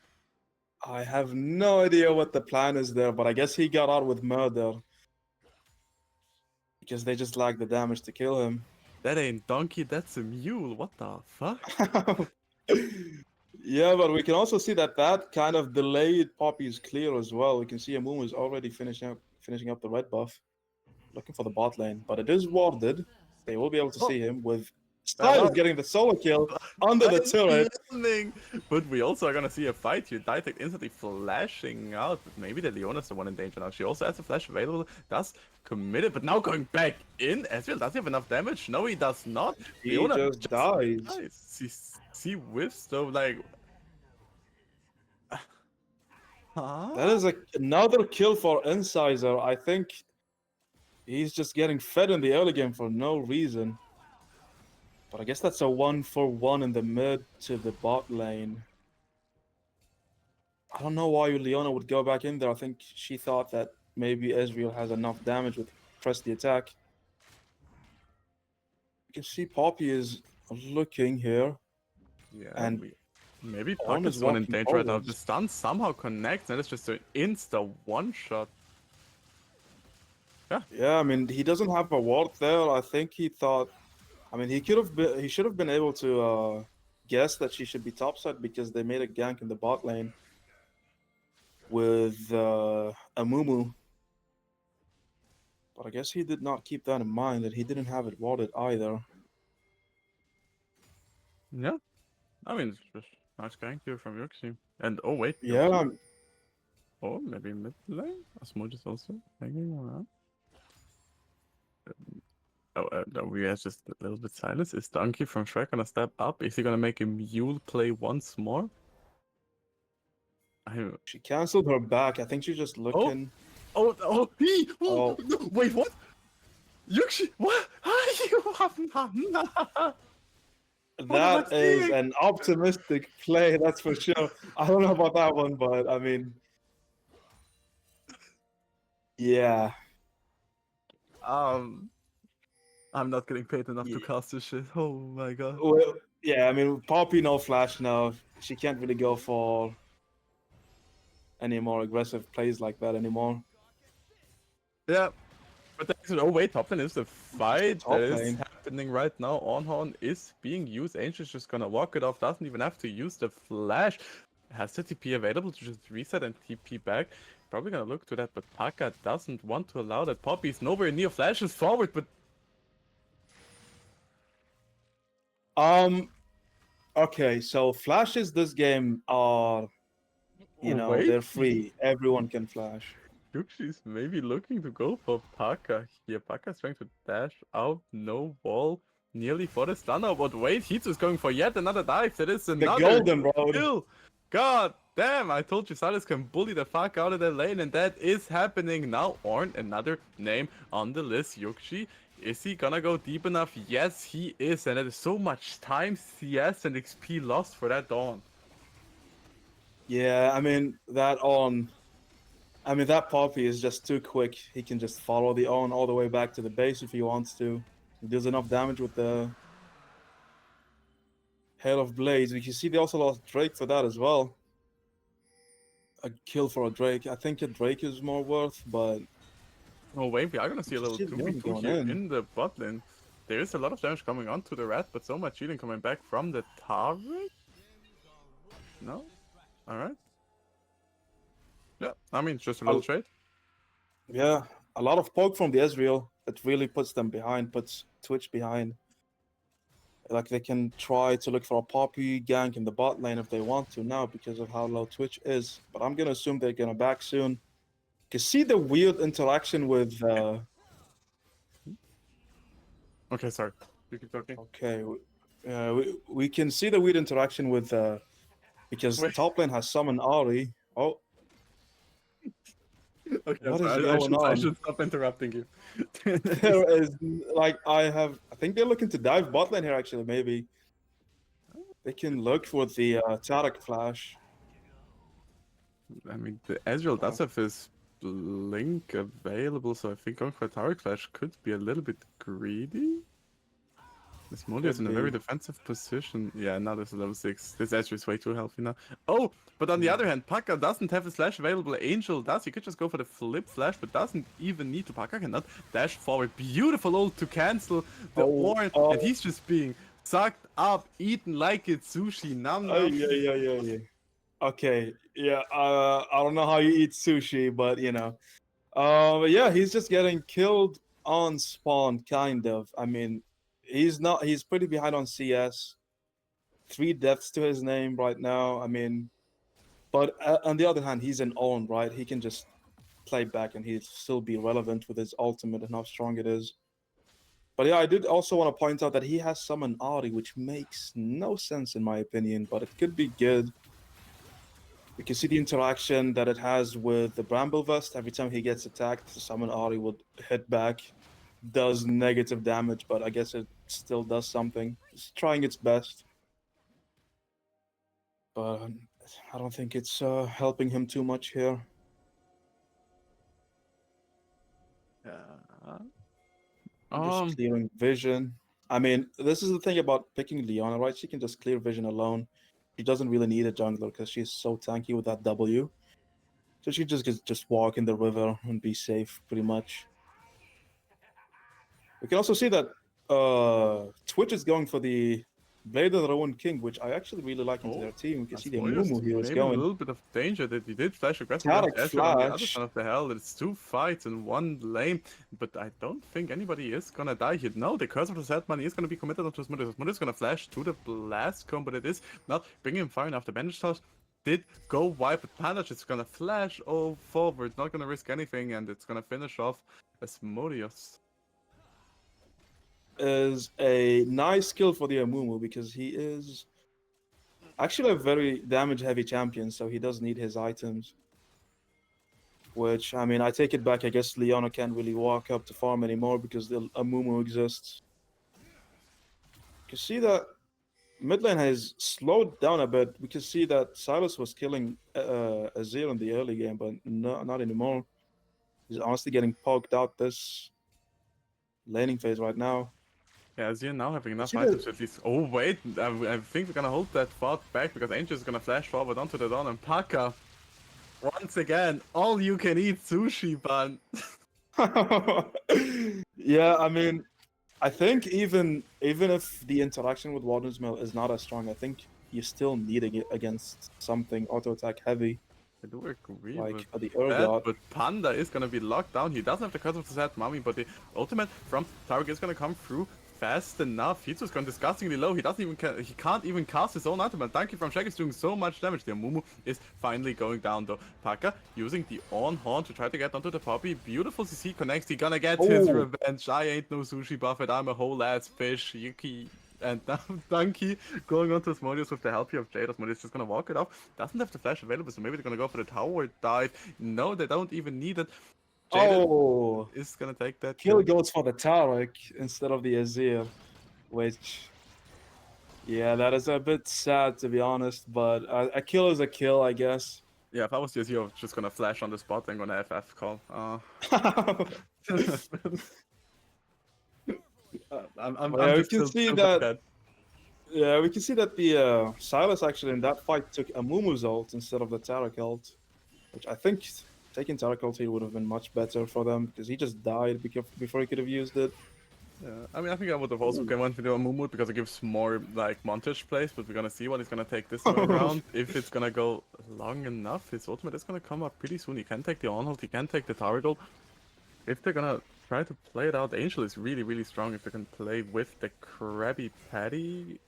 I have no idea what the plan is there, but I guess he got out with murder. Because they just lack the damage to kill him. That ain't Donkey, that's a mule. What the fuck? Yeah, but we can also see that kind of delayed Poppy's clear as well. We can see Amumu is already finishing up the red buff. Looking for the bot lane, but it is warded. They will be able to see him with Styles getting the solo kill under the turret. But we also are gonna see a fight here. Ditech instantly flashing out, but maybe the Leona's the one in danger now. She also has a flash available, does commit it, but now going back in as well. Does he have enough damage? No, he does not. He just dies. See whiffs though, like... Huh? That is another kill for Incisor. I think he's just getting fed in the early game for no reason. But I guess that's a 1-for-1 in the mid to the bot lane. I don't know why Leona would go back in there. I think she thought that maybe Ezreal has enough damage with press the attack. You can see Poppy is looking here. Yeah, And maybe On Puck is is one in walking danger right now. forwards. The stun somehow connects, and it's just an insta one-shot. Yeah, I mean he doesn't have a ward there. I think he thought. I mean he should have been able to guess that she should be topside because they made a gank in the bot lane with Amumu. But I guess he did not keep that in mind that he didn't have it warded either. Yeah, I mean, it's just nice gank here from Yuxi. And oh wait, Yeah, Yuxi. Oh, maybe mid lane? Asmode is also hanging around. We are just a little bit silent. Is Donkey from Shrek gonna step up? Is he gonna make a mule play once more? she canceled her back. I think she's just looking. Oh, no, wait, what? Yuxi, what? That is an optimistic play, that's for sure. I don't know about that one, but I mean, yeah. I'm not getting paid enough to cast this shit. Oh my god. Well, yeah, I mean, Poppy no flash now. She can't really go for any more aggressive plays like that anymore. Yeah. But oh wait, top lane is the fight Top that is lane. happening right now. Ornhorn is being used. Angel's just gonna walk it off. Doesn't even have to use the flash. Has the TP available to just reset and TP back. Probably gonna look to that, but Paka doesn't want to allow that. Poppy's nowhere near flashes forward, but Okay, so flashes this game are, Wait. they're free. Everyone can flash. Yuxi's maybe looking to go for Paka here. Paka's trying to dash out, no wall, nearly for the stunner. But wait, he's just going for yet another dive. That is The another golden road. kill. God damn, I told you Silas can bully the fuck out of the lane, and that is happening now. Ornn, another name on the list. Yuxi, is he gonna go deep enough? Yes, he is, and that is so much time, CS, and XP lost for that Dawn. Yeah, I mean, that Poppy is just too quick. He can just follow the On all the way back to the base if he wants to. He does enough damage with the Hail of Blades. You can see they also lost Drake for that as well. A kill for a Drake. I think a Drake is more worth, but Oh wait, we are gonna see a little She's 2v2 going here in. in the bot lane. There is a lot of damage coming onto the rat, but so much healing coming back from the turret? No? Alright. Yeah, I mean, just a little trade. yeah, a lot of poke from the Ezreal that really puts them behind, puts Twitch behind. Like they can try to look for a Poppy gank in the bot lane if they want to now because of how low Twitch is. But I'm gonna assume they're gonna back soon. You see the weird interaction with Okay, sorry. You keep talking. okay, we can see the weird interaction with because Wait. top lane has summoned Ari. Oh, Okay, what is sorry, going I on? should stop interrupting you. There is like I think they're looking to dive bot lane here actually, maybe. They can look for the Taric flash. I mean, the Ezreal does have his blink available, so I think going for a Tower Clash could be a little bit greedy. This Molly is Could in a very be. defensive position. Yeah, now there's a level 6. This Ezreal is way too healthy now. Oh, but on the Yeah. other hand, Paka doesn't have his slash available. Angel does. He could just go for the flip flash, but doesn't even need to. Paka cannot dash forward. Beautiful ult to cancel the Ornn, and he's just being sucked up, eaten like it's sushi. Nom Oh, nom. yeah. Okay, yeah. I don't know how you eat sushi, but you know. But yeah, he's just getting killed on spawn, kind of. I mean, he's not. He's pretty behind on CS. 3 deaths to his name right now. I mean, but on the other hand, he's an own, right? He can just play back and he'll still be relevant with his ultimate and how strong it is. But yeah, I did also want to point out that he has summoned Ari, which makes no sense in my opinion, but it could be good. You can see the interaction that it has with the Bramble Vest. Every time he gets attacked, the summon Ari would hit back. Does negative damage, but I guess it still does something. It's trying its best. But I don't think it's helping him too much here. Yeah. Just clearing vision. I mean, this is the thing about picking Leona, right? She can just clear vision alone. She doesn't really need a jungler because she's so tanky with that W. So she just walk in the river and be safe, pretty much. We can also see that Twitch is going for the Blade of the Rowan King, which I actually really like into their team. We can see the Mumu here is maybe a going. little bit of danger that he did flash aggressively on Taric the Ezreal on the other flash. side of the hell. It's 2 fights in 1 lane, but I don't think anybody is gonna die here. No, the curse of the set money is gonna be committed onto Smudus. Smudus is gonna flash to the blast combo, but it is not bringing him far enough. The bandage toss did go wide, but Panda is gonna flash all forward, not gonna risk anything, and it's gonna finish off Asmodeus. Is a nice skill for the Amumu because he is actually a very damage heavy champion, so he does need his items. Which, I mean, I take it back. I guess Leona can't really walk up to farm anymore because the Amumu exists. You can see that mid lane has slowed down a bit. We can see that Silas was killing Azir in the early game, but not anymore. He's honestly getting poked out this laning phase right now. Yeah, Azir now having enough See items at least. Oh wait, I think we're gonna hold that thought back because Angel is gonna flash forward onto the Dawn and Paka. Once again, all you can eat sushi bun. Yeah, I mean, I think even if the interaction with Warden's Mill is not as strong, I think you still need it against something auto attack heavy, I do agree like with the that, Urgot. but Panda is gonna be locked down. He doesn't have the curse of the sad mummy, but the ultimate from Tarek is gonna come through fast enough. He's just gone disgustingly low. He can't even cast his own ultimate. Thank you from Shrek is doing so much damage. The Mumu is finally going down though. Paka using the on horn to try to get onto the Poppy. Beautiful CC connects. He gonna get his Oh. revenge. I ain't no sushi buffet. I'm a whole ass fish. Yuki. And now Donkey going on to Asmodeus with the help here of Jade. Asmodeus just gonna walk it off. Doesn't have the flash available, so maybe they're gonna go for the tower dive. No, they don't even need it. Jade Oh, is gonna take that kill goes for the Taric instead of the Azir, which, yeah, that is a bit sad to be honest, but a kill is a kill, I guess. Yeah, if I was the Azir, I was just gonna flash on the spot and gonna FF call. I'm Yeah, we just can still see super that. bad. Yeah, we can see that the Silas actually in that fight took a Mumu's ult instead of the Taric ult, which I think taking Taric ult here would have been much better for them because he just died before he could have used it. Yeah, I mean, I think I would have also gone to do a Mumut because it gives more like montage plays, but we're gonna see what he's gonna take this time around. If it's gonna go long enough, his ultimate is gonna come up pretty soon. He can take the on hold, he can take the tower goal. if they're gonna try to play it out, Angel is really strong if they can play with the Krabby Patty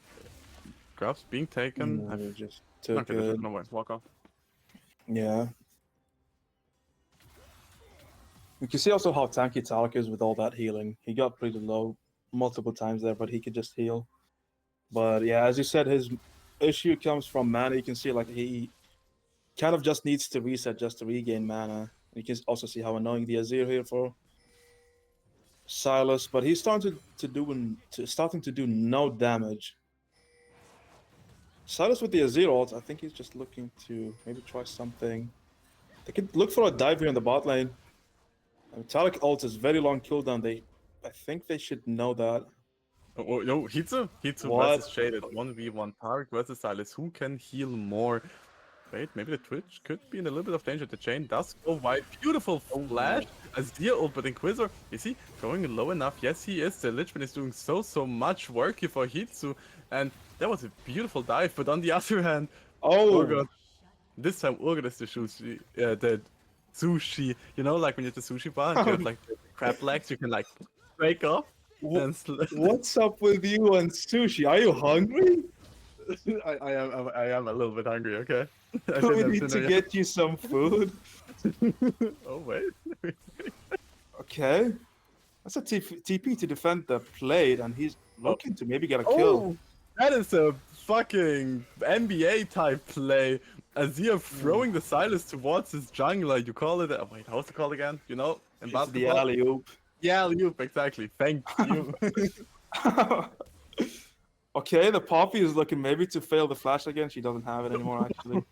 grabs being taken. No, just took Okay, there's it. no way. Walk off. Yeah. You can see also how tanky Tarek is with all that healing. He got pretty low multiple times there, but he could just heal. But yeah, as you said, his issue comes from mana. You can see like he kind of just needs to reset just to regain mana. You can also see how annoying the Azir here for Silas, but he's starting starting to do no damage. Silas with the Azir ult, I think he's just looking to maybe try something. They could look for a dive here in the bot lane. Metallic ult is very long cooldown. I think they should know that. Oh, no, Hitsu What? versus Shaded 1v1 Tarek versus Silas. Who can heal more? Wait, maybe the Twitch could be in a little bit of danger. The chain does go wide. Beautiful flash. Azir ult, but Inquisitor, is he going low enough? Yes, he is. The Lichman is doing so much work here for Hitsu. And that was a beautiful dive. But on the other hand, Oh, Urgot, this time Urgot is the sushi. You know, like when you're at the sushi bar and you have like the crab legs, you can like break off. And what's up with you and sushi? Are you hungry? I am a little bit hungry, okay? I We didn't have need dinner to yet. get you some food. Oh, wait. Okay. That's a TP to defend the plate, and he's looking to maybe get a kill. Oh, that is a fucking NBA type play. Azir throwing the Silas towards his jungler. You call it. Wait, how's it called again? You know, in It's the basketball? alley oop. Yeah, alley-oop, exactly. Thank you. Okay, the Poppy is looking maybe to fail the flash again. She doesn't have it anymore, actually.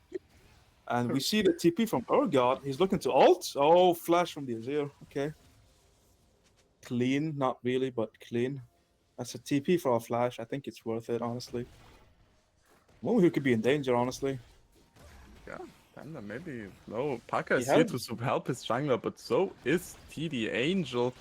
And we see the TP from Urgot. He's looking to ult. Oh, flash from the Azir. Okay. Clean, not really, but clean. That's a TP for a flash. I think it's worth it, honestly. Well, who could be in danger, honestly. Yeah, Panda maybe. No, Paka is He here has- to help his jungler, but so is TD Angel.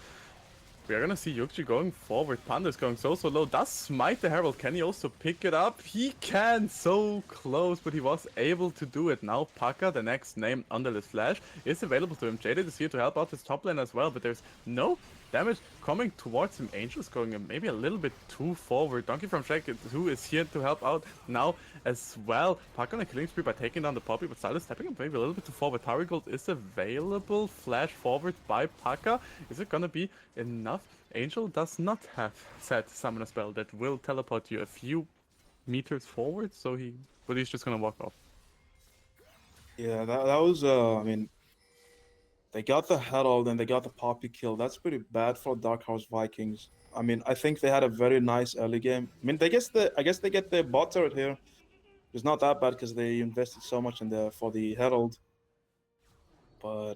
We are gonna see Yukji going forward. Panda is going so low. Does smite the Herald. Can he also pick it up? He can. So close, but he was able to do it. Now Paka, the next name under the flash, is available to him. Jaded is here to help out his top lane as well, but there's no damage coming towards him. Angel's going maybe a little bit too forward. Donkey from Shrek, who is here to help out now as well. Paka on a killing spree by taking down the Poppy, but Silas stepping up maybe a little bit too forward. Tarigold is available. Flash forward by Paka. Is it gonna be enough? Angel does not have set summon a spell that will teleport you a few meters forward, so he's just gonna walk off. Yeah, that was, I mean, they got the Herald and they got the Poppy kill. That's pretty bad for Dark Horse Vikings. I mean, I think they had a very nice early game. I mean, I guess they get their bot turret here. It's not that bad because they invested so much in for the Herald. But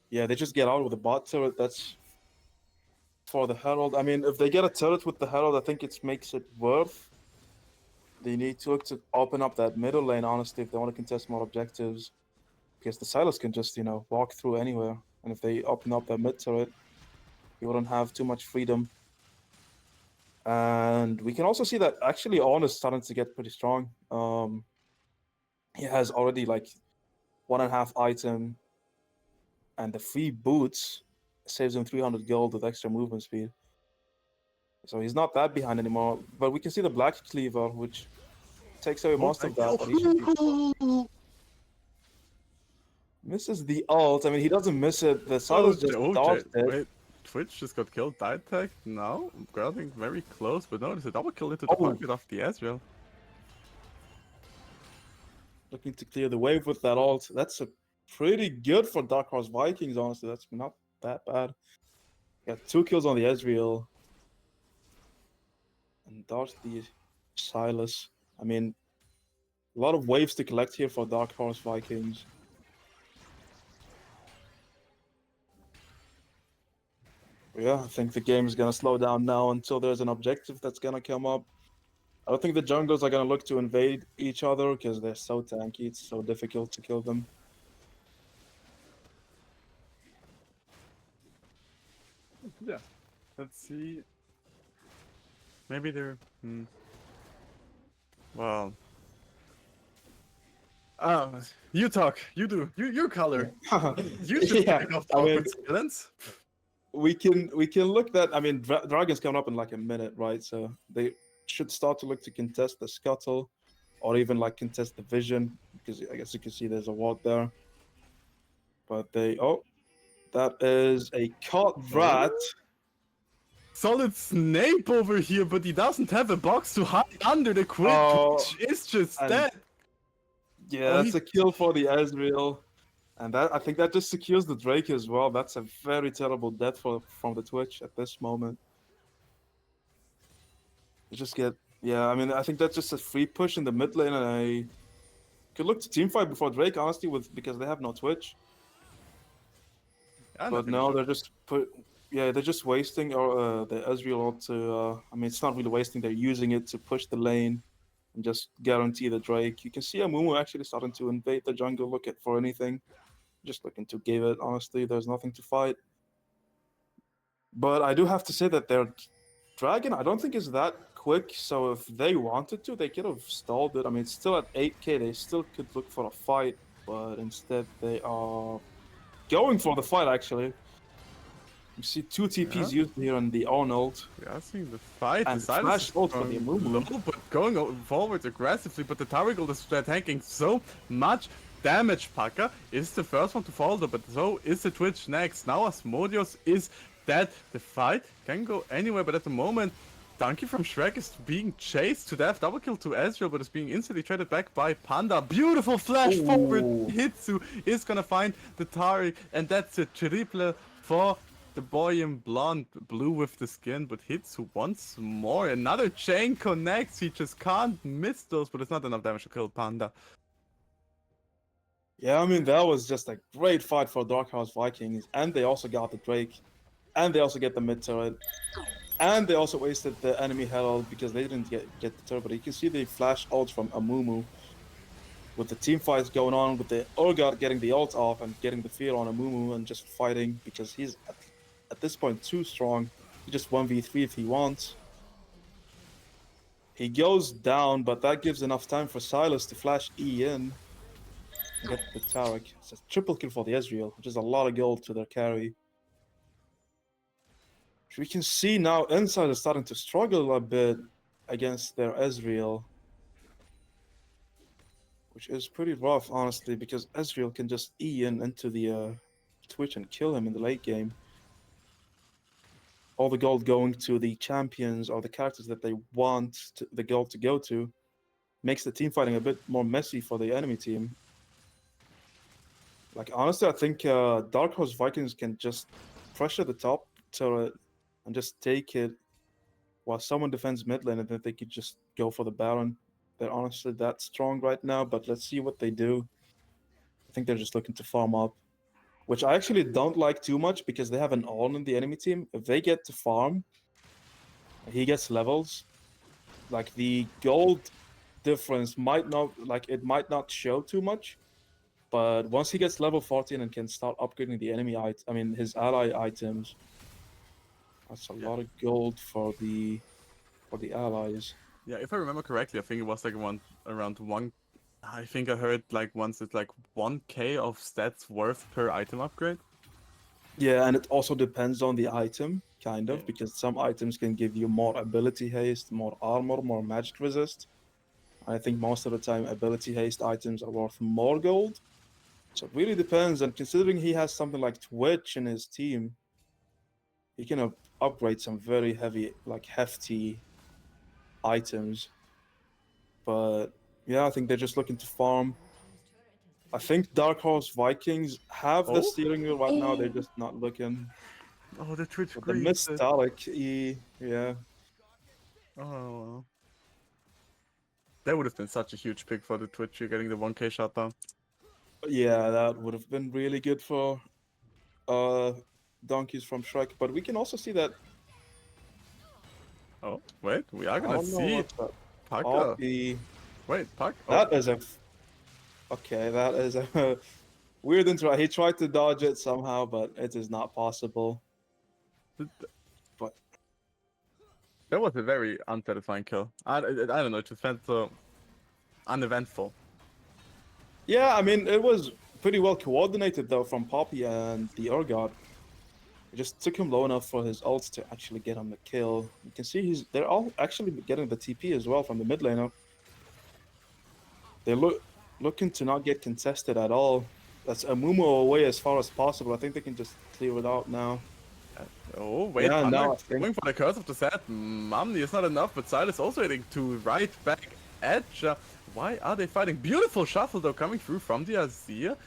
yeah, they just get out with the bot turret. That's for the Herald. I mean, if they get a turret with the Herald, I think it makes it worth. They need to look to open up that middle lane, honestly, if they want to contest more objectives. Because the Silas can just, walk through anywhere. And if they open up that mid turret, you wouldn't have too much freedom. And we can also see that actually On is starting to get pretty strong. He has already like 1.5 item, and the free boots saves him 300 gold with extra movement speed. So he's not that behind anymore. But we can see the Black Cleaver, which takes away most of that. But he should be... Misses the ult. I mean, he doesn't miss it. The Silas just dodged it. Wait, Twitch just got killed. Dive tag now. Grabbing very close, but no, there's a double kill into the pocket of the Ezreal. Looking to clear the wave with that ult. That's a pretty good for Dark Horse Vikings, honestly. That's not that bad. Got 2 kills on the Ezreal. And dodged the Silas. I mean, a lot of waves to collect here for Dark Horse Vikings. Yeah, I think the game is going to slow down now until there's an objective that's going to come up. I don't think the junglers are going to look to invade each other because they're so tanky. It's so difficult to kill them. Yeah. Let's see. Maybe they're... Well... You talk. You do. You color. You should Yeah, pick off the I mean, awkward villains. we can look that. I mean, Dragon's coming up in like a minute, right? So they should start to look to contest the scuttle, or even like contest the vision, because I guess you can see there's a ward there. But that is a caught rat. Solid Snape over here, but he doesn't have a box to hide under. The quick Oh, twitch is just and dead. yeah, Oh, that's a kill for the Ezreal. And that I think that just secures the Drake as well. That's a very terrible death from the Twitch at this moment. You just get I mean I think that's just a free push in the mid lane, and I could look to teamfight before Drake, honestly, because they have no Twitch. I'm not But gonna no, show. they're just wasting the Ezreal to I mean it's not really wasting, they're using it to push the lane and just guarantee the Drake. You can see Amumu actually starting to invade the jungle, look at for anything. Just looking to give it, honestly, there's nothing to fight. But I do have to say that their dragon, I don't think is that quick. So if they wanted to, they could have stalled it. I mean, it's still at 8k. They still could look for a fight, but instead they are going for the fight. Actually, you see two TPs used here on the Arnold. We are seeing the fight. And The silence flash ult for the from Amumu. low, but going forward aggressively. But the Tower Gold is tanking so much damage. Paka is the first one to fall, though, but so is the Twitch next. Now Asmodeus is dead. The fight can go anywhere, but at the moment, Donkey from Shrek is being chased to death. Double kill to Ezreal, but is being instantly traded back by Panda. Beautiful flash forward. Ooh. Hitsu is gonna find the Tari, and that's a triple for the boy in blonde, blue with the skin, but Hitsu once more. Another chain connects. He just can't miss those, but it's not enough damage to kill Panda. Yeah, I mean that was just a great fight for Dark Horse Vikings, and they also got the Drake, and they also get the mid turret, and they also wasted the enemy herald because they didn't get the turret. But you can see the flash ult from Amumu, with the team fights going on, with the Urgot getting the ult off and getting the fear on Amumu and just fighting because he's at this point too strong. He just 1v3 if he wants. He goes down, but that gives enough time for Silas to flash E in. Get the Tarek. It's a triple kill for the Ezreal, which is a lot of gold to their carry. We can see now Inside is starting to struggle a bit against their Ezreal, which is pretty rough, honestly, because Ezreal can just E in into the Twitch and kill him in the late game. All the gold going to the champions or the characters that they want the gold to go to makes the team fighting a bit more messy for the enemy team. Like, honestly, I think Dark Horse Vikings can just pressure the top turret and just take it while someone defends mid lane, and then they could just go for the Baron. They're honestly that strong right now, but let's see what they do. I think they're just looking to farm up, which I actually don't like too much because they have an Ornn in the enemy team. If they get to farm, he gets levels. Like, the gold difference might not show too much. But once he gets level 14 and can start upgrading the enemy his ally items, that's a lot of gold for the allies. Yeah, if I remember correctly, I think it was like around one. I think I heard like once it's like 1k of stats worth per item upgrade. Yeah, and it also depends on the item, kind of, Yeah. because some items can give you more ability haste, more armor, more magic resist. I think most of the time ability haste items are worth more gold. So it really depends, and considering he has something like Twitch in his team, he can upgrade some very hefty items. But yeah, I think they're just looking to farm. I think Dark Horse Vikings have the Oh? steering wheel right now. They're just not looking. Oh, the Twitch But the green. Mystalic E, yeah. Oh. That would have been such a huge pick for the Twitch. You're getting the 1k shutdown. Yeah, that would have been really good for donkeys from Shrek. But we can also see that. Oh, wait, we are I gonna don't know see what that Paka. RP. Wait, Puck. That is a. Okay, that is a weird intro. He tried to dodge it somehow, but it is not possible. But That was a very unsatisfying kill. I don't know, it just felt so uneventful. Yeah, I mean, it was pretty well coordinated though from Poppy and the Urgot. It just took him low enough for his ults to actually get him the kill. You can see they're all actually getting the TP as well from the mid laner. They're looking to not get contested at all. That's a Mumu away as far as possible. I think they can just clear it out now. Oh, wait, Yeah, Thunder now I think going for the Curse of the Sad Mummy is not enough, but Silas also hitting to right back edge. Why are they fighting? Beautiful shuffle though coming through from the Azir.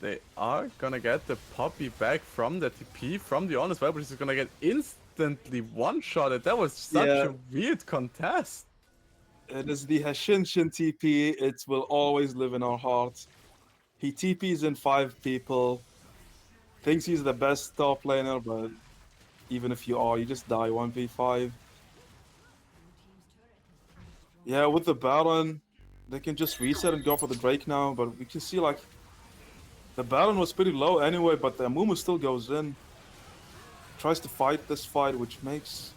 They are gonna get the Poppy back from the TP from the On as well, but he's gonna get instantly one-shotted. That was such Yeah. a weird contest. it is the Hashinshin TP. It will always live in our hearts. He TPs in 5 people. Thinks he's the best top laner, but even if you are, you just die 1v5. Yeah, with the Baron, they can just reset and go for the Drake now, but we can see like the Baron was pretty low anyway, but the Amumu still goes in. Tries to fight this fight, which makes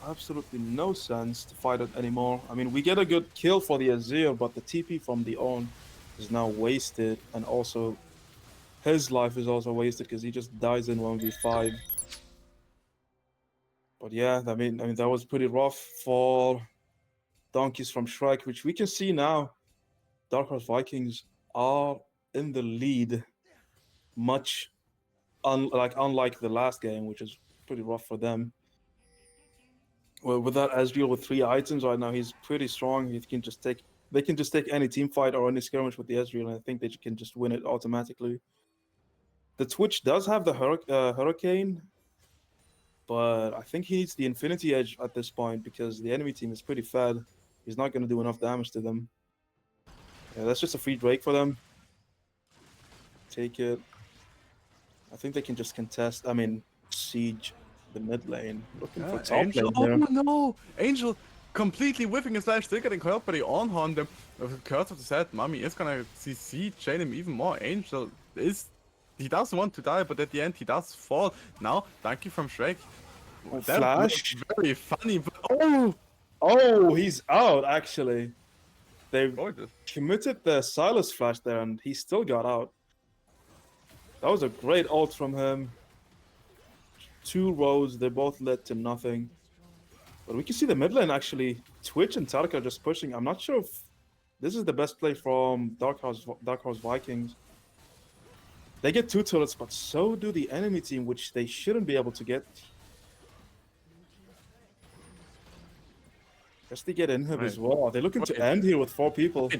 absolutely no sense to fight it anymore. I mean, we get a good kill for the Azir, but the TP from the Own is now wasted, and also his life is also wasted because he just dies in 1v5. But yeah, I mean that was pretty rough for donkeys from Shrek, which we can see now. Dark Horse Vikings are in the lead, much unlike the last game, which is pretty rough for them. Well, with that Ezreal with 3 items right now, he's pretty strong. They can just take any team fight or any skirmish with the Ezreal, and I think they can just win it automatically. The Twitch does have the Hurricane, but I think he needs the Infinity Edge at this point because the enemy team is pretty fed. He's not going to do enough damage to them. Yeah, that's just a free Drake for them. Take it. I think they can just contest. I mean, siege the mid lane. Looking for top Angel. lane there. Oh no! Angel completely whipping his slash, still getting caught by the on them. With the Curse of the Sad Mummy is gonna CC chain him even more. Angel he doesn't want to die, but at the end he does fall. Now, thank you from Shrek. Oh, That flash. was very funny, but Oh, he's out actually. They gorgeous. committed the Silas flash there, and he still got out. That was a great ult from him. 2 rows, they both led to nothing. But we can see the mid lane actually. Twitch and Tarka are just pushing. I'm not sure if this is the best play from Dark Horse Vikings. They get 2 turrets, but so do the enemy team, which they shouldn't be able to get. Guess they get Inhib as well. They're looking to end here with 4 people.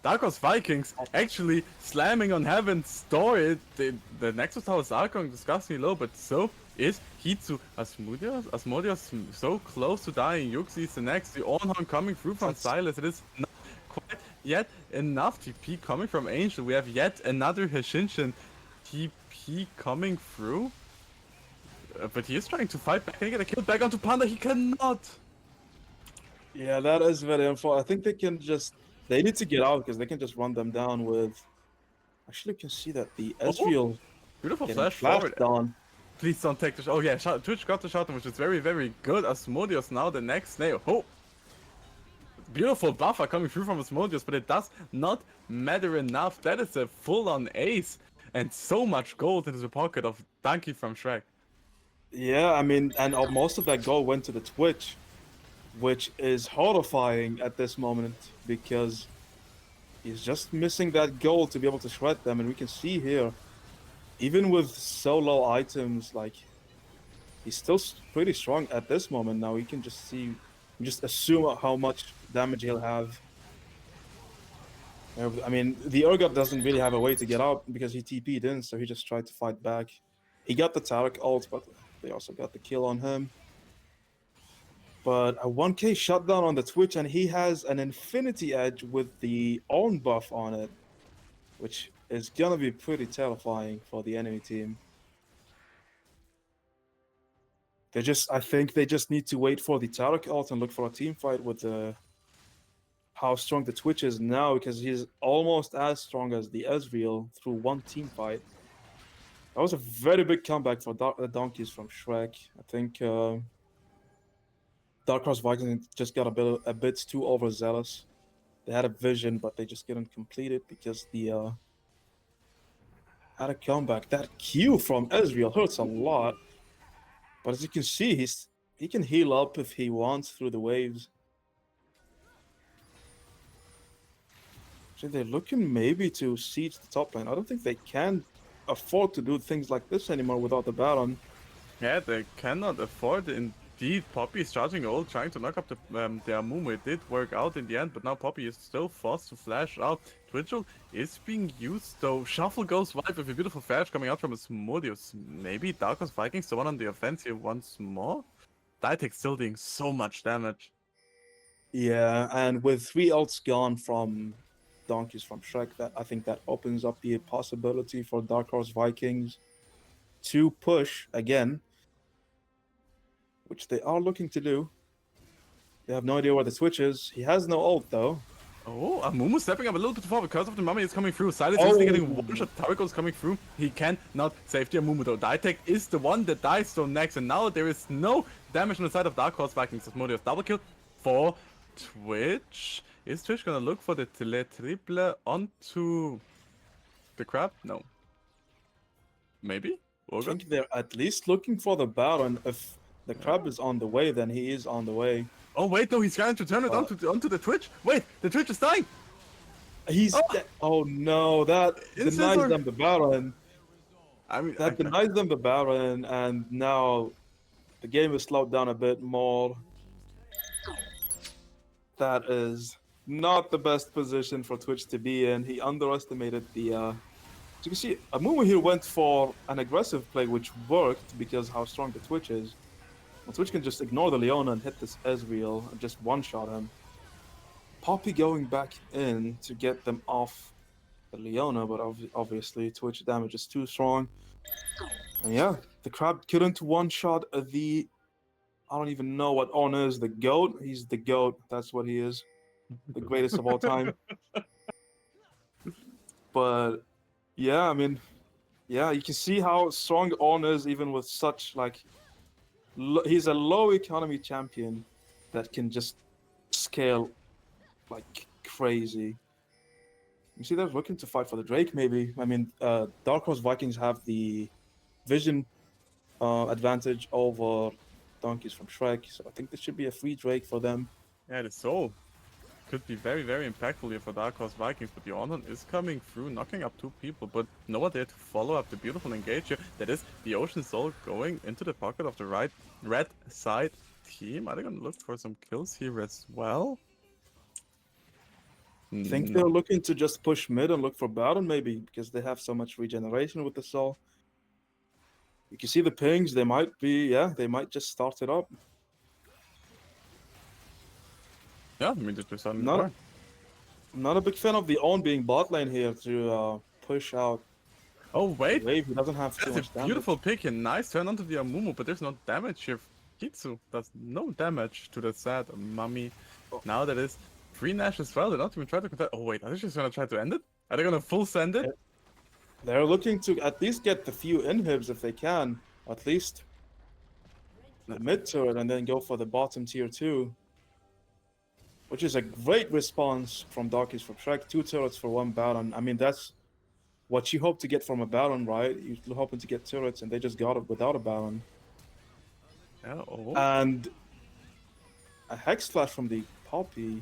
Dark Horse Vikings actually slamming on Heaven's door. The Nexus Towers are going disgustingly low, but so is Hitsu. Asmodeus so close to dying. Yuxi is the next. The Ornhorn coming through from Silas. It is not quite yet enough TP coming from Angel. We have yet another Hashinshin TP coming through. But he is trying to fight back and get a kill back onto Panda. He cannot. Yeah, that is very unfortunate. I think they need to get out because they can just run them down with. Actually, you can see that the Ezreal Beautiful getting flash flashed forward. down. Please don't take the shot. Oh yeah, Twitch got the shot, which is very, very good. Asmodeus now the next snail. Oh! Beautiful buffer coming through from Asmodeus, but it does not matter enough. That is a full-on ace. And so much gold into the pocket of Donkey from Shrek. Yeah, I mean, and most of that gold went to the Twitch, which is horrifying at this moment because he's just missing that gold to be able to shred them. And we can see here, even with so low items, like he's still pretty strong at this moment. Now we can just assume how much damage he'll have. I mean, the Urgot doesn't really have a way to get out because he TP'd in, so he just tried to fight back. He got the Tarek ult, but they also got the kill on him. But a 1k shutdown on the Twitch, and he has an Infinity Edge with the own buff on it, which is gonna be pretty terrifying for the enemy team. I think they just need to wait for the Tarek ult and look for a team fight with how strong the Twitch is now, because he's almost as strong as the Ezreal through one team fight. That was a very big comeback for donkeys from Shrek. I think Dark Horse Vikings just got a bit too overzealous. They had a vision, but they just couldn't complete it because the had a comeback. That Q from Ezreal hurts a lot, but as you can see, he can heal up if he wants through the waves. So they're looking maybe to siege the top lane. I don't think they can afford to do things like this anymore without the Baron. Yeah, they cannot afford it. Indeed, Poppy is charging ult, trying to knock up their Mumu. It did work out in the end, but now Poppy is still forced to flash out. Twitchell is being used though. Shuffle goes wide with a beautiful flash coming out from his Modius. Maybe Dark Horse Vikings the one on the offense here once more. Ditek still doing so much damage. Yeah, and with 3 ults gone from Donkeys from Shrek, that I think that opens up the possibility for Dark Horse Vikings to push again, which they are looking to do. They have no idea where the Twitch is. He has no ult though. Oh, Mumu stepping up a little bit forward because of the mummy is coming through. Silas is getting one shot. Tariko is coming through. He cannot save the Mumu though. Ditek is the one that dies though next, and now there is no damage on the side of Dark Horse Vikings. Modius double kill for Twitch. Is Twitch gonna look for the triple onto the crab? No. Maybe? I think they're at least looking for the Baron. If the crab is on the way, then he is on the way. Oh wait, no, he's trying to turn it onto the Twitch. Wait, the Twitch is dying. He's oh no, that denies them the Baron. I mean, That denies them the Baron, and now the game is slowed down a bit more. That is not the best position for Twitch to be in. He underestimated the. So you can see, Amumu here went for an aggressive play, which worked because how strong the Twitch is. Well, Twitch can just ignore the Leona and hit this Ezreal and just one-shot him. Poppy going back in to get them off the Leona, but obviously Twitch damage is too strong. And yeah, the crab couldn't one-shot the... I don't even know what On is. The GOAT? He's the GOAT. That's what he is. The greatest of all time. But yeah, I mean, yeah, you can see how strong On is even with such like... He's a low economy champion that can just scale like crazy. You see, they're looking to fight for the Drake, maybe. I mean, Dark Horse Vikings have the vision advantage over Donkeys from Shrek, so I think this should be a free Drake for them. Yeah, the soul could be very, very impactful here for Dark Horse Vikings, but the Ornn is coming through, knocking up 2 people, but no one there to follow up the beautiful engage here. That is the Ocean Soul going into the pocket of the red side team. Are they gonna look for some kills here as well? I think they're looking to just push mid and look for Baron maybe, because they have so much regeneration with the Soul. You can see the pings, they might be, yeah, they might just start it up. Yeah, I mean, just I'm not a big fan of the Own being bot lane here to push out. Oh, wait. Wave. He doesn't have too That's much a damage. beautiful pick here. Nice turn onto the Amumu, but there's no damage here. Kitsu does no damage to the sad mummy. Now that is 3 Nash as well. They're not even trying to contest. Oh, wait. Are they just going to try to end it? Are they going to full send it? They're looking to at least get the few inhibs if they can. At least the mid turret and then go for the bottom tier 2. Which is a great response from Darkies from Shrek. 2 turrets for 1 Baron. I mean, that's what you hope to get from a Baron, right? You're hoping to get turrets, and they just got it without a Baron. Yeah, oh. And a Hex Flash from the Poppy.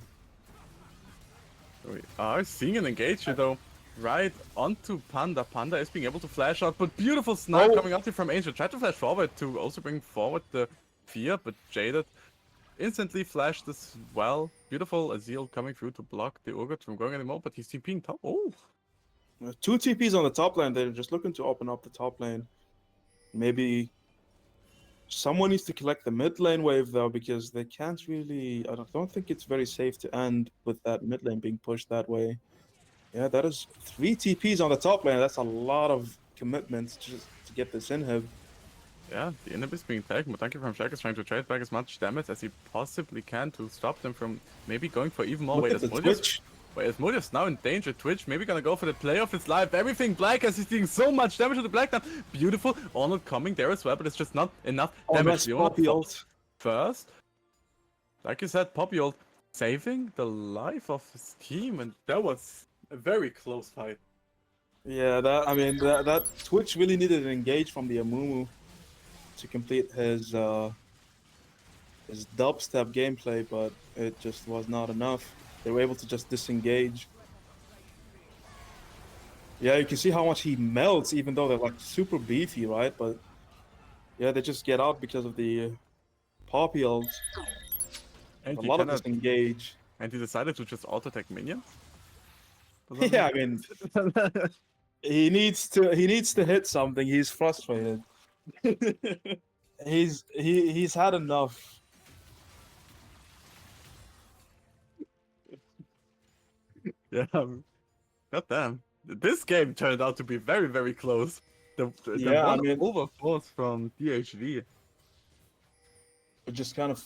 We are seeing an engage here, though. Right onto Panda. Panda is being able to flash out, but beautiful snipe coming out here from Angel. Tried to flash forward to also bring forward the fear, but Jaded instantly flashed as well. Beautiful Azil coming through to block the Urgot from going anymore, but he's TPing top. Oh! 2 TPs on the top lane. They're just looking to open up the top lane. Maybe someone needs to collect the mid lane wave, though, because they can't really... I don't think it's very safe to end with that mid lane being pushed that way. Yeah, that is 3 TPs on the top lane. That's a lot of commitments just to get this inhib. Yeah, the inhib is being taken, but Donkey from Shrek is trying to trade back as much damage as he possibly can to stop them from maybe going for even more. Look at the Twitch. Wait, is Modius now in danger? Twitch maybe gonna go for the play of his life. Everything black as he's doing so much damage to the black now. Beautiful. Arnold coming there as well, but it's just not enough damage. Nice Poppy ult. First, like you said, Poppy ult. saving the life of his team, and that was a very close fight. Yeah, that Twitch really needed an engage from the Amumu to complete his dubstep gameplay, but it just was not enough. They were able to just disengage. Yeah, you can see how much he melts, even though they're like super beefy, right? But yeah, they just get out because of the poppy ults. And A he lot of cannot, disengage. and he decided to just auto attack minions. Yeah, I mean, he needs to hit something. He's frustrated. He's had enough. Yeah, goddamn. This game turned out to be very, very close. The Yeah, I one mean, overforce from DHV. it just kind of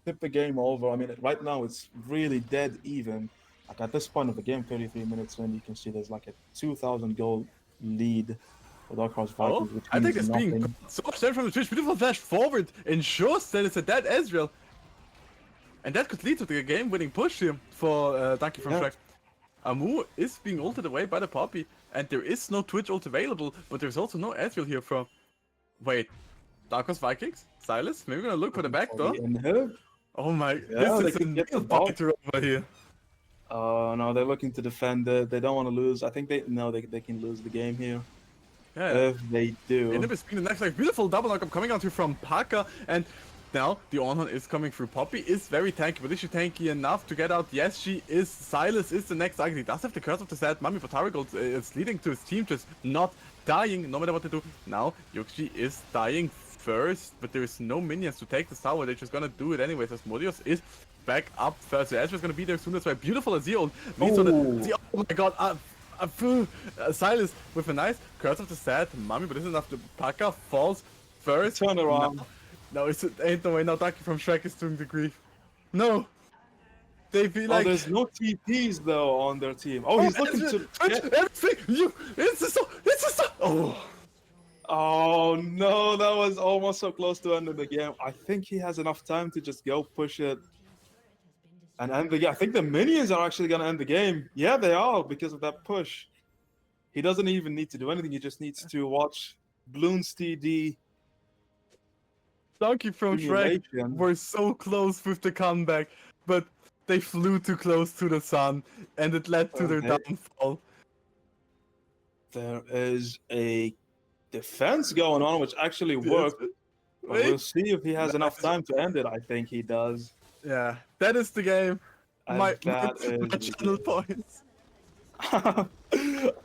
tip the game over. I mean, right now it's really dead even. Like at this point of the game, 33 minutes in, you can see there's like a 2,000 goal lead for Dark Horse Oh, Vikings, which I think means it's being nothing. so much there from the Twitch. Beautiful flash forward ensures that it's a dead Ezreal. And that could lead to the game-winning push here for Donkey from Yeah. Shrek. Amu is being ulted away by the Poppy, and there is no Twitch ult available, but there's also no Ezreal here from... Wait, Dark Horse Vikings? Silas? Maybe we're gonna look for the back door? In here? Oh my, Yeah, they this is a could get the nail ball. biter over here. No, they're looking to defend it. They don't want to lose. I think they can lose the game here. Yeah, If they do. Inhib is being the next like beautiful double knockup coming out here from Paka, and now the Ornhorn is coming through. Poppy is very tanky, but is she tanky enough to get out? Yes, she is. Silas is the next target. He does have the Curse of the Sad Mummy, but Taragold is leading to his team just not dying, no matter what they do. Now, Yuxi is dying first, but there is no minions to take this tower. They're just gonna do it anyways, as Modius is back up first. So Ezra's gonna be there soon as well. Beautiful Azir leads on the... Oh my god, Silas with a nice Curse of the Sad Mummy, but this is enough. The Paka falls first. Turn around. No, ain't no way. Now Ducky from Shrek is doing the grief. No! They feel like... there's no TPs though on their team. Oh, he's looking to... Everything! It's so... Oh! Oh no, that was almost so close to ending the game. I think he has enough time to just go push it and end the game. I think the minions are actually gonna end the game. Yeah, they are because of that push. He doesn't even need to do anything. He just needs to watch Bloons TD. Donkey from Shrek Simulation. were so close with the comeback, but they flew too close to the sun, and it led to their Okay. downfall. There is a defense going on, which actually worked. But we'll see if he has enough time to end it. I think he does. Yeah, that is the game. And My that is channel points.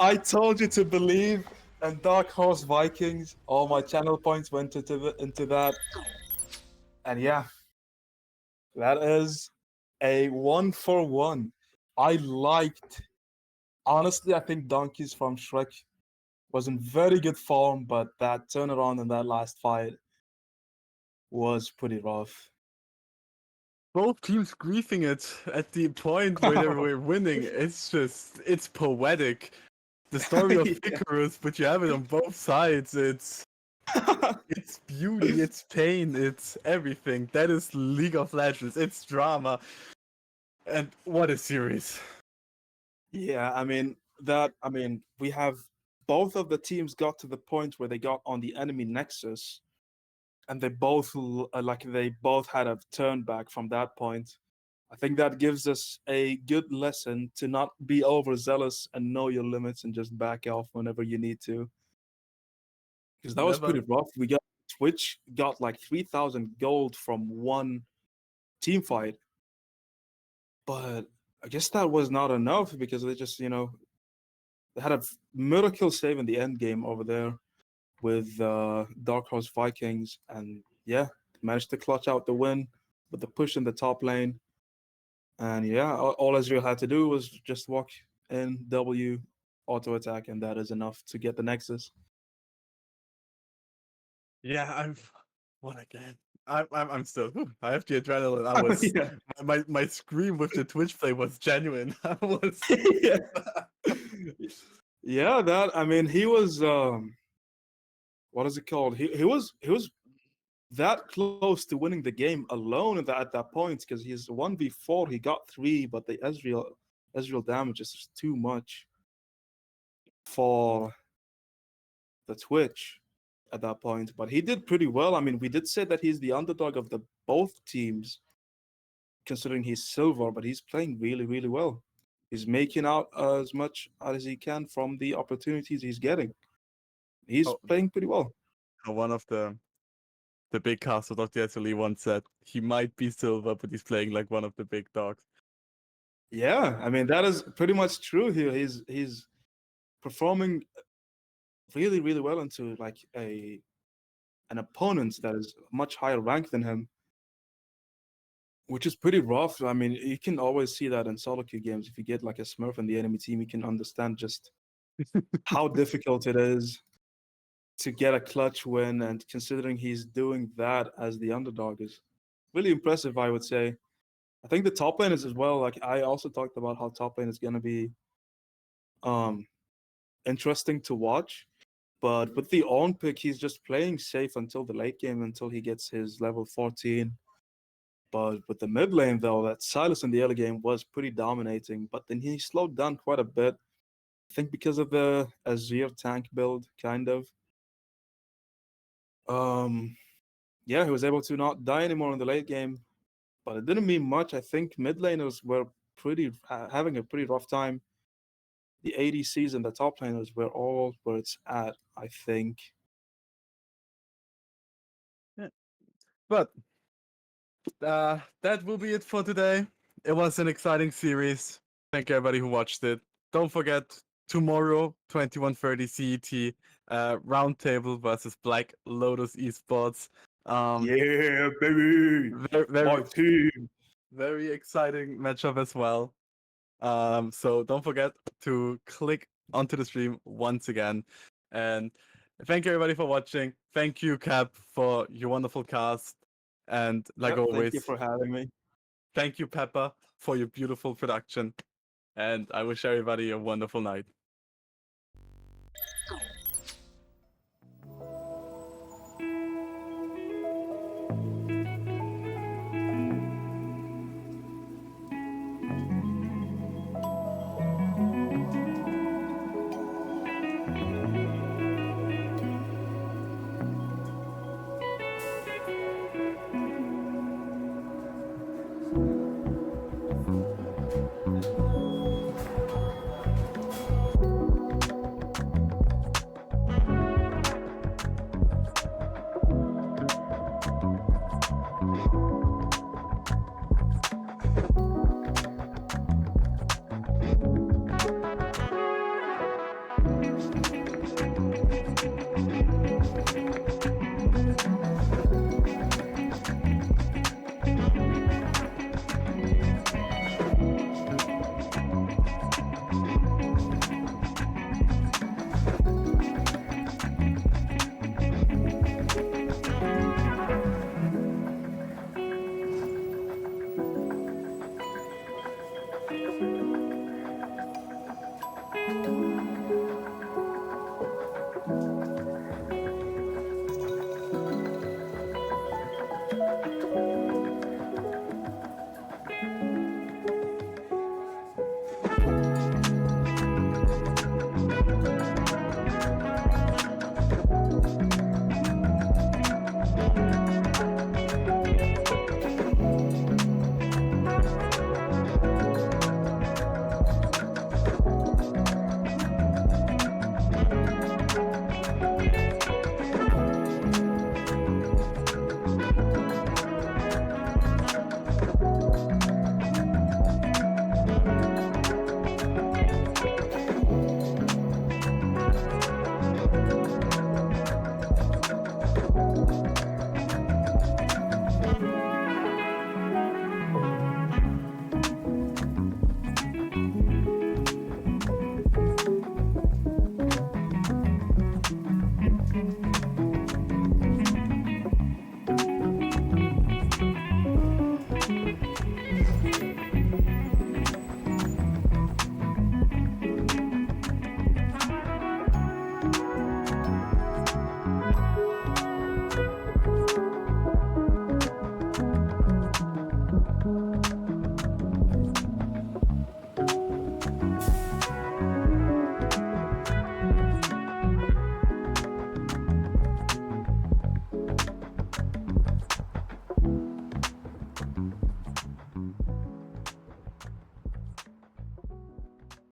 I told you to believe, and Dark Horse Vikings. All my channel points went into that, and yeah, that is a 1-for-1. Honestly, I think Donkeys from Shrek was in very good form, but that turnaround in that last fight was pretty rough. Both teams griefing it at the point where they were winning. It's poetic. The story of Yeah. Icarus, but you have it on both sides. It's beauty, it's pain, it's everything. That is League of Legends. It's drama. And what a series. Yeah, I mean, we have both of the teams got to the point where they got on the enemy nexus, and they both had a turn back from that point. I think that gives us a good lesson to not be overzealous and know your limits and just back off whenever you need to. Because that was Never- pretty rough. Twitch got like 3,000 gold from one team fight, but I guess that was not enough because they just, they had a miracle save in the end game over there with Dark Horse Vikings, and yeah, managed to clutch out the win with the push in the top lane. And yeah, all Ezreal had to do was just walk in W, auto attack, and that is enough to get the Nexus. Yeah, what again? I'm still. I have the adrenaline. I was. Yeah. My scream with the Twitch play was genuine. I was. Yeah. Yeah, he was what is it called? He was that close to winning the game alone at that point because he's 1v4, he got 3, but the Ezreal damage is just too much for the Twitch at that point. But he did pretty well. I mean, we did say that he's the underdog of the both teams, considering he's silver, but he's playing really, really well. He's making out as much as he can from the opportunities he's getting. He's Oh. playing pretty well. One of the big casters of the SLE once said he might be silver, but he's playing like one of the big dogs. Yeah, I mean that is pretty much true here. He's performing really, really well into like an opponent that is much higher ranked than him, which is pretty rough. I mean, you can always see that in solo queue games. If you get like a Smurf in the enemy team, you can understand just how difficult it is to get a clutch win. And considering he's doing that as the underdog is really impressive, I would say. I think the top lane is as well. Like I also talked about how top lane is gonna be interesting to watch. But with the own pick, he's just playing safe until the late game, until he gets his level 14. But with the mid lane, though, that Silas in the early game was pretty dominating. But then he slowed down quite a bit. I think because of the Azir tank build, kind of. Yeah, he was able to not die anymore in the late game. But it didn't mean much. I think mid laners were having a pretty rough time. The ADCs and the top laners were all where it's at, I think. Yeah. But that will be it for today. It was an exciting series. Thank you everybody who watched it. Don't forget tomorrow 21:30 CET roundtable versus Black Lotus Esports. Yeah, baby. My team. Very exciting matchup as well. So don't forget to click onto the stream once again. And thank you everybody for watching. Thank you, Cap, for your wonderful cast. And like always, Thank you for having me. thank you, Pepper, for your beautiful production. And I wish everybody a wonderful night.